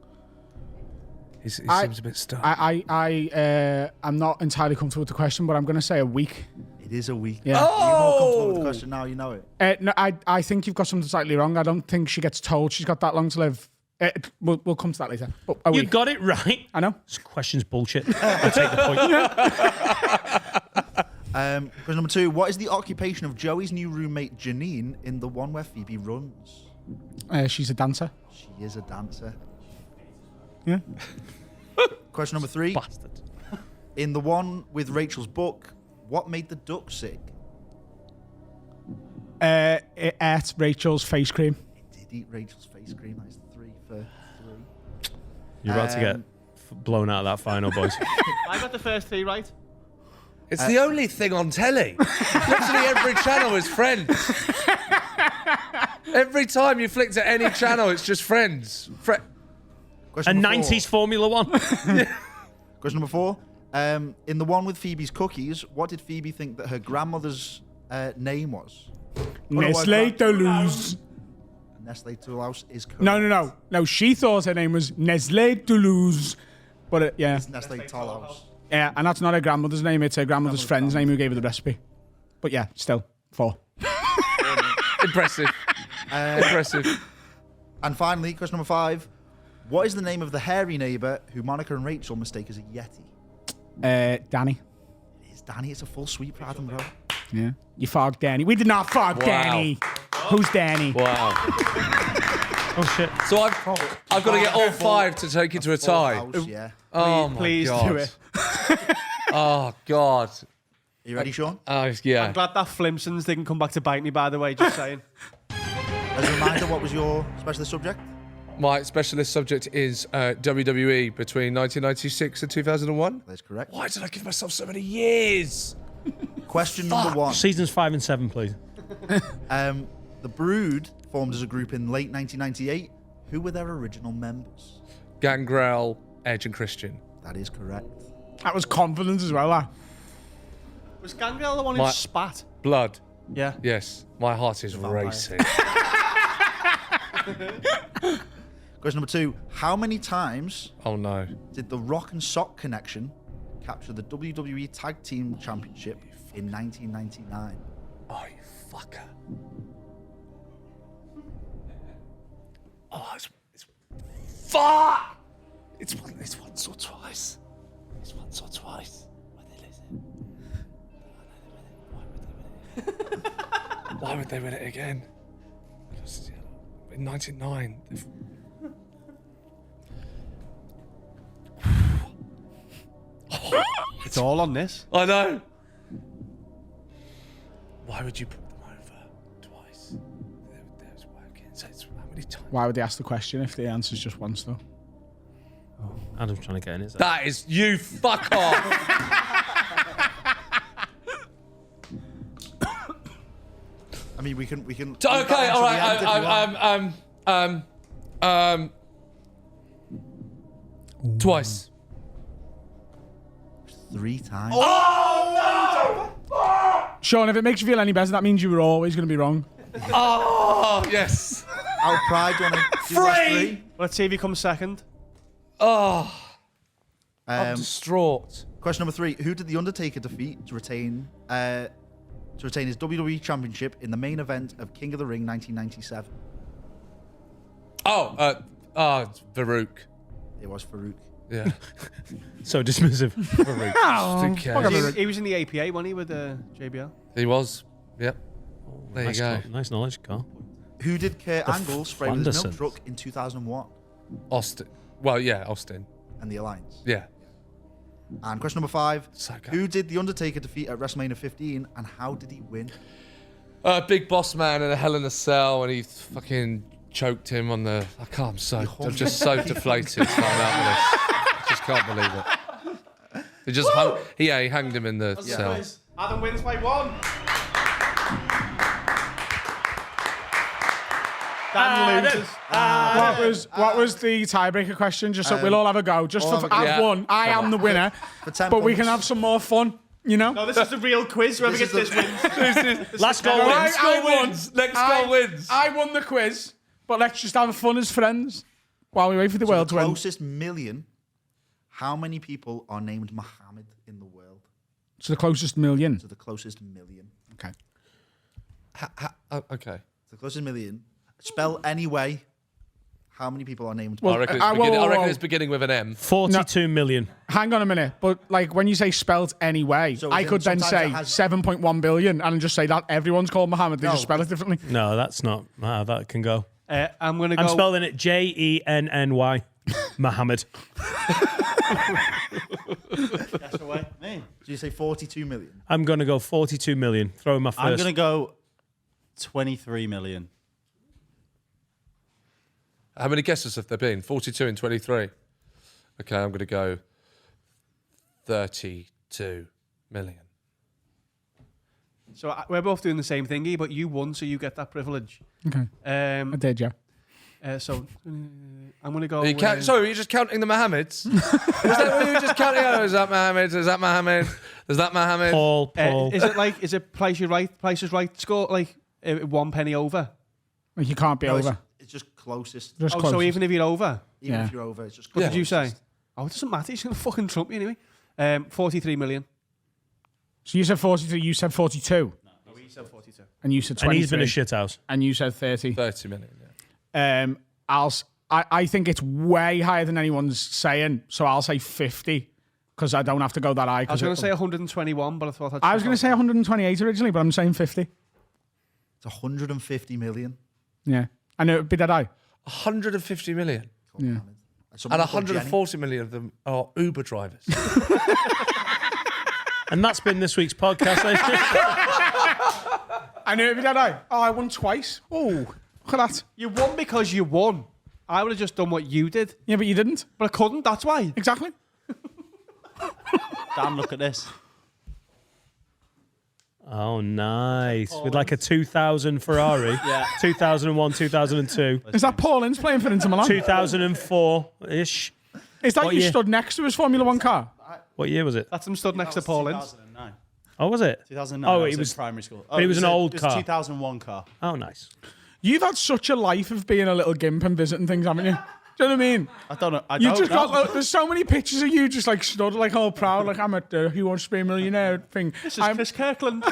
He seems a bit stuck. I'm not entirely comfortable with the question, but I'm going to say a week. It is a week. Yeah. You're more comfortable with the question now, you know it. No, I think you've got something slightly wrong. I don't think she gets told she's got that long to live. We'll come to that later. But a You week. got it right. I know. This question's bullshit. I'll take the point. Question number 2. What is the occupation of Joey's new roommate Janine in the one where Phoebe runs? She's a dancer. She is a dancer. Yeah. Question number 3. Bastard. In the one with Rachel's book, what made the duck sick? It ate Rachel's face cream. It did eat Rachel's face cream. That is 3 for 3. You're about to get blown out of that final, boys. I got the first 3 right. It's the only thing on telly. Literally every channel is Friends. Every time you flick to any channel, it's just Friends. Question A number 4. 90s Formula 1. Question number 4. In the one with Phoebe's cookies, what did Phoebe think that her grandmother's name was? Nestle Toulouse. Nestle Toulouse is correct. No. She thought her name was Nestle Toulouse. But yeah. It's Nestle Toulouse. Yeah, and that's not her grandmother's name. It's her grandmother's friend's name who gave her the recipe. But yeah, still, 4. Impressive. Impressive. And finally, question number 5. What is the name of the hairy neighbour who Monica and Rachel mistake as a Yeti? Danny. It is Danny. It's a full sweep for Adam, bro. Yeah. You fogged Danny. We did not fog Danny. Who's Danny? Wow. Oh, shit. So I've got to get all 5 to take it to a Full tie. house, yeah. Oh my Please God. do it. Oh God. Are you ready, Sean? Yeah. I'm glad that Flimsons didn't come back to bite me, by the way, just saying. As a reminder, what was your specialist subject? My specialist subject is WWE between 1996 and 2001. That's correct. Why did I give myself so many years? Question number 1. Seasons 5 and 7, please. The Brood formed as a group in late 1998. Who were their original members? Gangrel, Edge, and Christian. That is correct. That was confidence as well, that. Was Gangrel the one who My- spat? Blood. Yeah. Yes. My heart is Vampire. racing. Question number 2. How many times Oh no. did the Rock and Sock connection capture the WWE Tag Team Championship in 1999? Oh, you fucker. Oh, it's fuck! It's once or twice. It's once or twice. Why would they win it again? In 99. It's all on this. I know. Why would you put them over twice? There's working. So it's how many times? Why would they ask the question if the answer's just once though? Adam's trying to get in his. That is you. Fuck off. I mean, we can. Okay, all right. Twice. 3 times. Sean, if it makes you feel any better, that means you were always going to be wrong. Oh yes. Our pride want to do last 3. Let's see if he comes second. Oh, I'm distraught. Question number 3: Who did the Undertaker defeat to retain his WWE Championship in the main event of King of the Ring 1997? It's Farouk. It was Farouk. Yeah. So dismissive. He was in the APA, wasn't he, with JBL? He was. Yep. There you Nice, go. nice knowledge, Carl. Who did Kurt Angle spray with his milk Flandersons. truck in 2001? Austin. Well, yeah, Austin. And the Alliance. Yeah. And question number 5: So good. Who did the Undertaker defeat at WrestleMania 15, and how did he win? Big Boss Man in a Hell in a Cell, and he fucking choked him on the. I'm just so deflated. I'm out with this. I just can't believe it. He just hung. He hanged him in the cell. Adam wins by 1. Dan loses. What was the tiebreaker question? Just so we'll all have a go. Just all for have a go. I've won. I am the winner. For 10 But we can points. have some more fun. You know. No, this is the real quiz. Whoever This gets is this wins. Last goal I wins. won. Next goal wins. I won the quiz. But let's just have fun as friends while we wait for the So world the to win. closest million. How many people are named Muhammad in the world? To the closest million. To the closest million. Okay. Okay. The closest million. Spell any way. How many people are named? Well, I reckon, whoa, I reckon whoa. it's beginning with an M. 42 million. Hang on a minute. But like when you say spelt anyway, So I then could then sometimes say it has- 7.1 billion and just say that everyone's called Muhammad. They No. just spell it differently. No, that's not. That can go. I'm going to go. I'm spelling it Jenny. Muhammad. Guess away. Me. Did you say 42 million? I'm going to go 42 million. Throw in my 1st. I'm going to go 23 million. How many guesses have there been? 42 and 23. Okay, I'm going to go 32 million. So we're both doing the same thingy, but you won, so you get that privilege. Okay. I did, yeah. So I'm going to go. Are you sorry, were you just counting the Mohammeds? Was that what you were just counting? Oh, is that Mohammed? Is that Mohammed? Is that Mohammed? Paul. Is it Price is Right score like 1 penny over? Like you can't be No, over. It's just closest. Just Oh, closest. so even if you're over, Even Yeah. if you're over, it's just what closest. did you say? Oh, it doesn't matter. He's going to fucking trump you anyway. 43 million. So you said 42, you said 42. No, he said 42. And you said And 23. he's been a shithouse. And you said 30. 30 million, yeah. I think it's way higher than anyone's saying, so I'll say 50 because I don't have to go that high. I was going to say 121, but I thought I was going to say 128 originally, but I'm saying 50. It's 150 million. Yeah. I know it'd be that high. 150 million. Yeah. And Someone called Jenny. 140 million of them are Uber drivers. And that's been this week's podcast. I knew it'd be that high. Oh, I won twice. Oh, look at that. You won because you won. I would have just done what you did, Yeah, but you didn't. but I couldn't. That's why. Exactly. Dan, look at this. Oh, nice. With like a 2000 Ferrari. Yeah. 2001, 2002, Is that Paul Ince playing for Inter Milan? 2004-ish. Is that What you year? stood next to his Formula One car? What year was it? That's him stood next to Paul Ince. 2009. Oh, was it? 2009. Oh, I it was was in primary school. but it was an old It car. was a 2001 car. Oh, nice. You've had such a life of being a little gimp and visiting things, haven't you? Do you know what I mean? I don't know. I You don't just know. got there's so many pictures of you just like stood like all proud, like I'm at the Who Wants to Be a Millionaire thing. This is Chris Kirkland.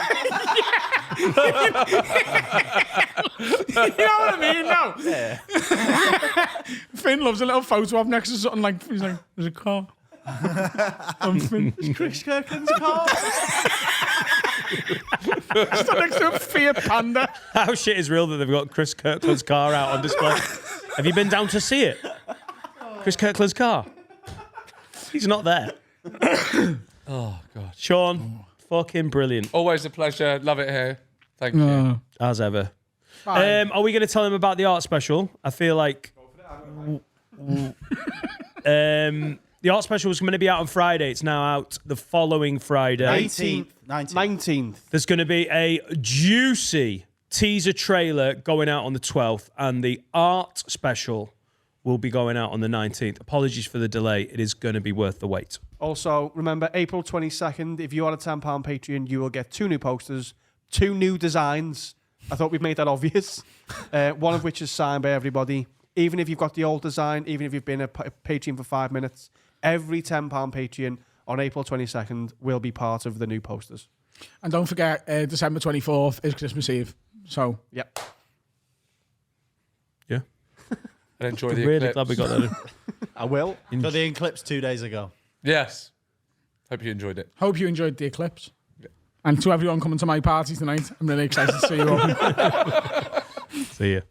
You know what I mean? No. Yeah. Finn loves a little photo op next to something like he's like, there's a car. I'm Finn. Chris Kirkland's car. Stood next to a Fiat Panda. How shit is real that they've got Chris Kirkland's car out on display? Have you been down to see it? Chris Kirkland's car. He's not there. Oh, God. Sean, fucking brilliant Always a pleasure. Love it here. Thank you. as ever. Fine. Are we going to tell him about the art special? I feel like the art special was going to be out on Friday. It's now out the following Friday. 19th. There's going to be a juicy teaser trailer going out on the 12th, and the art special will be going out on the 19th. Apologies for the delay. It is going to be worth the wait. Also, remember, April 22nd, if you are a £10 Patreon, you will get 2 new posters, 2 new designs. I thought we'd made that obvious. One of which is signed by everybody. Even if you've got the old design, even if you've been a Patreon for 5 minutes, every £10 Patreon on April 22nd will be part of the new posters. And don't forget, December 24th is Christmas Eve. So, Yep. Yeah. And enjoy the Really eclipse. glad we got that in. I will. Got the Eclipse 2 days ago. Yes. Hope you enjoyed it. hope you enjoyed the eclipse. And to everyone coming to my party tonight, I'm really excited to see you all. See ya.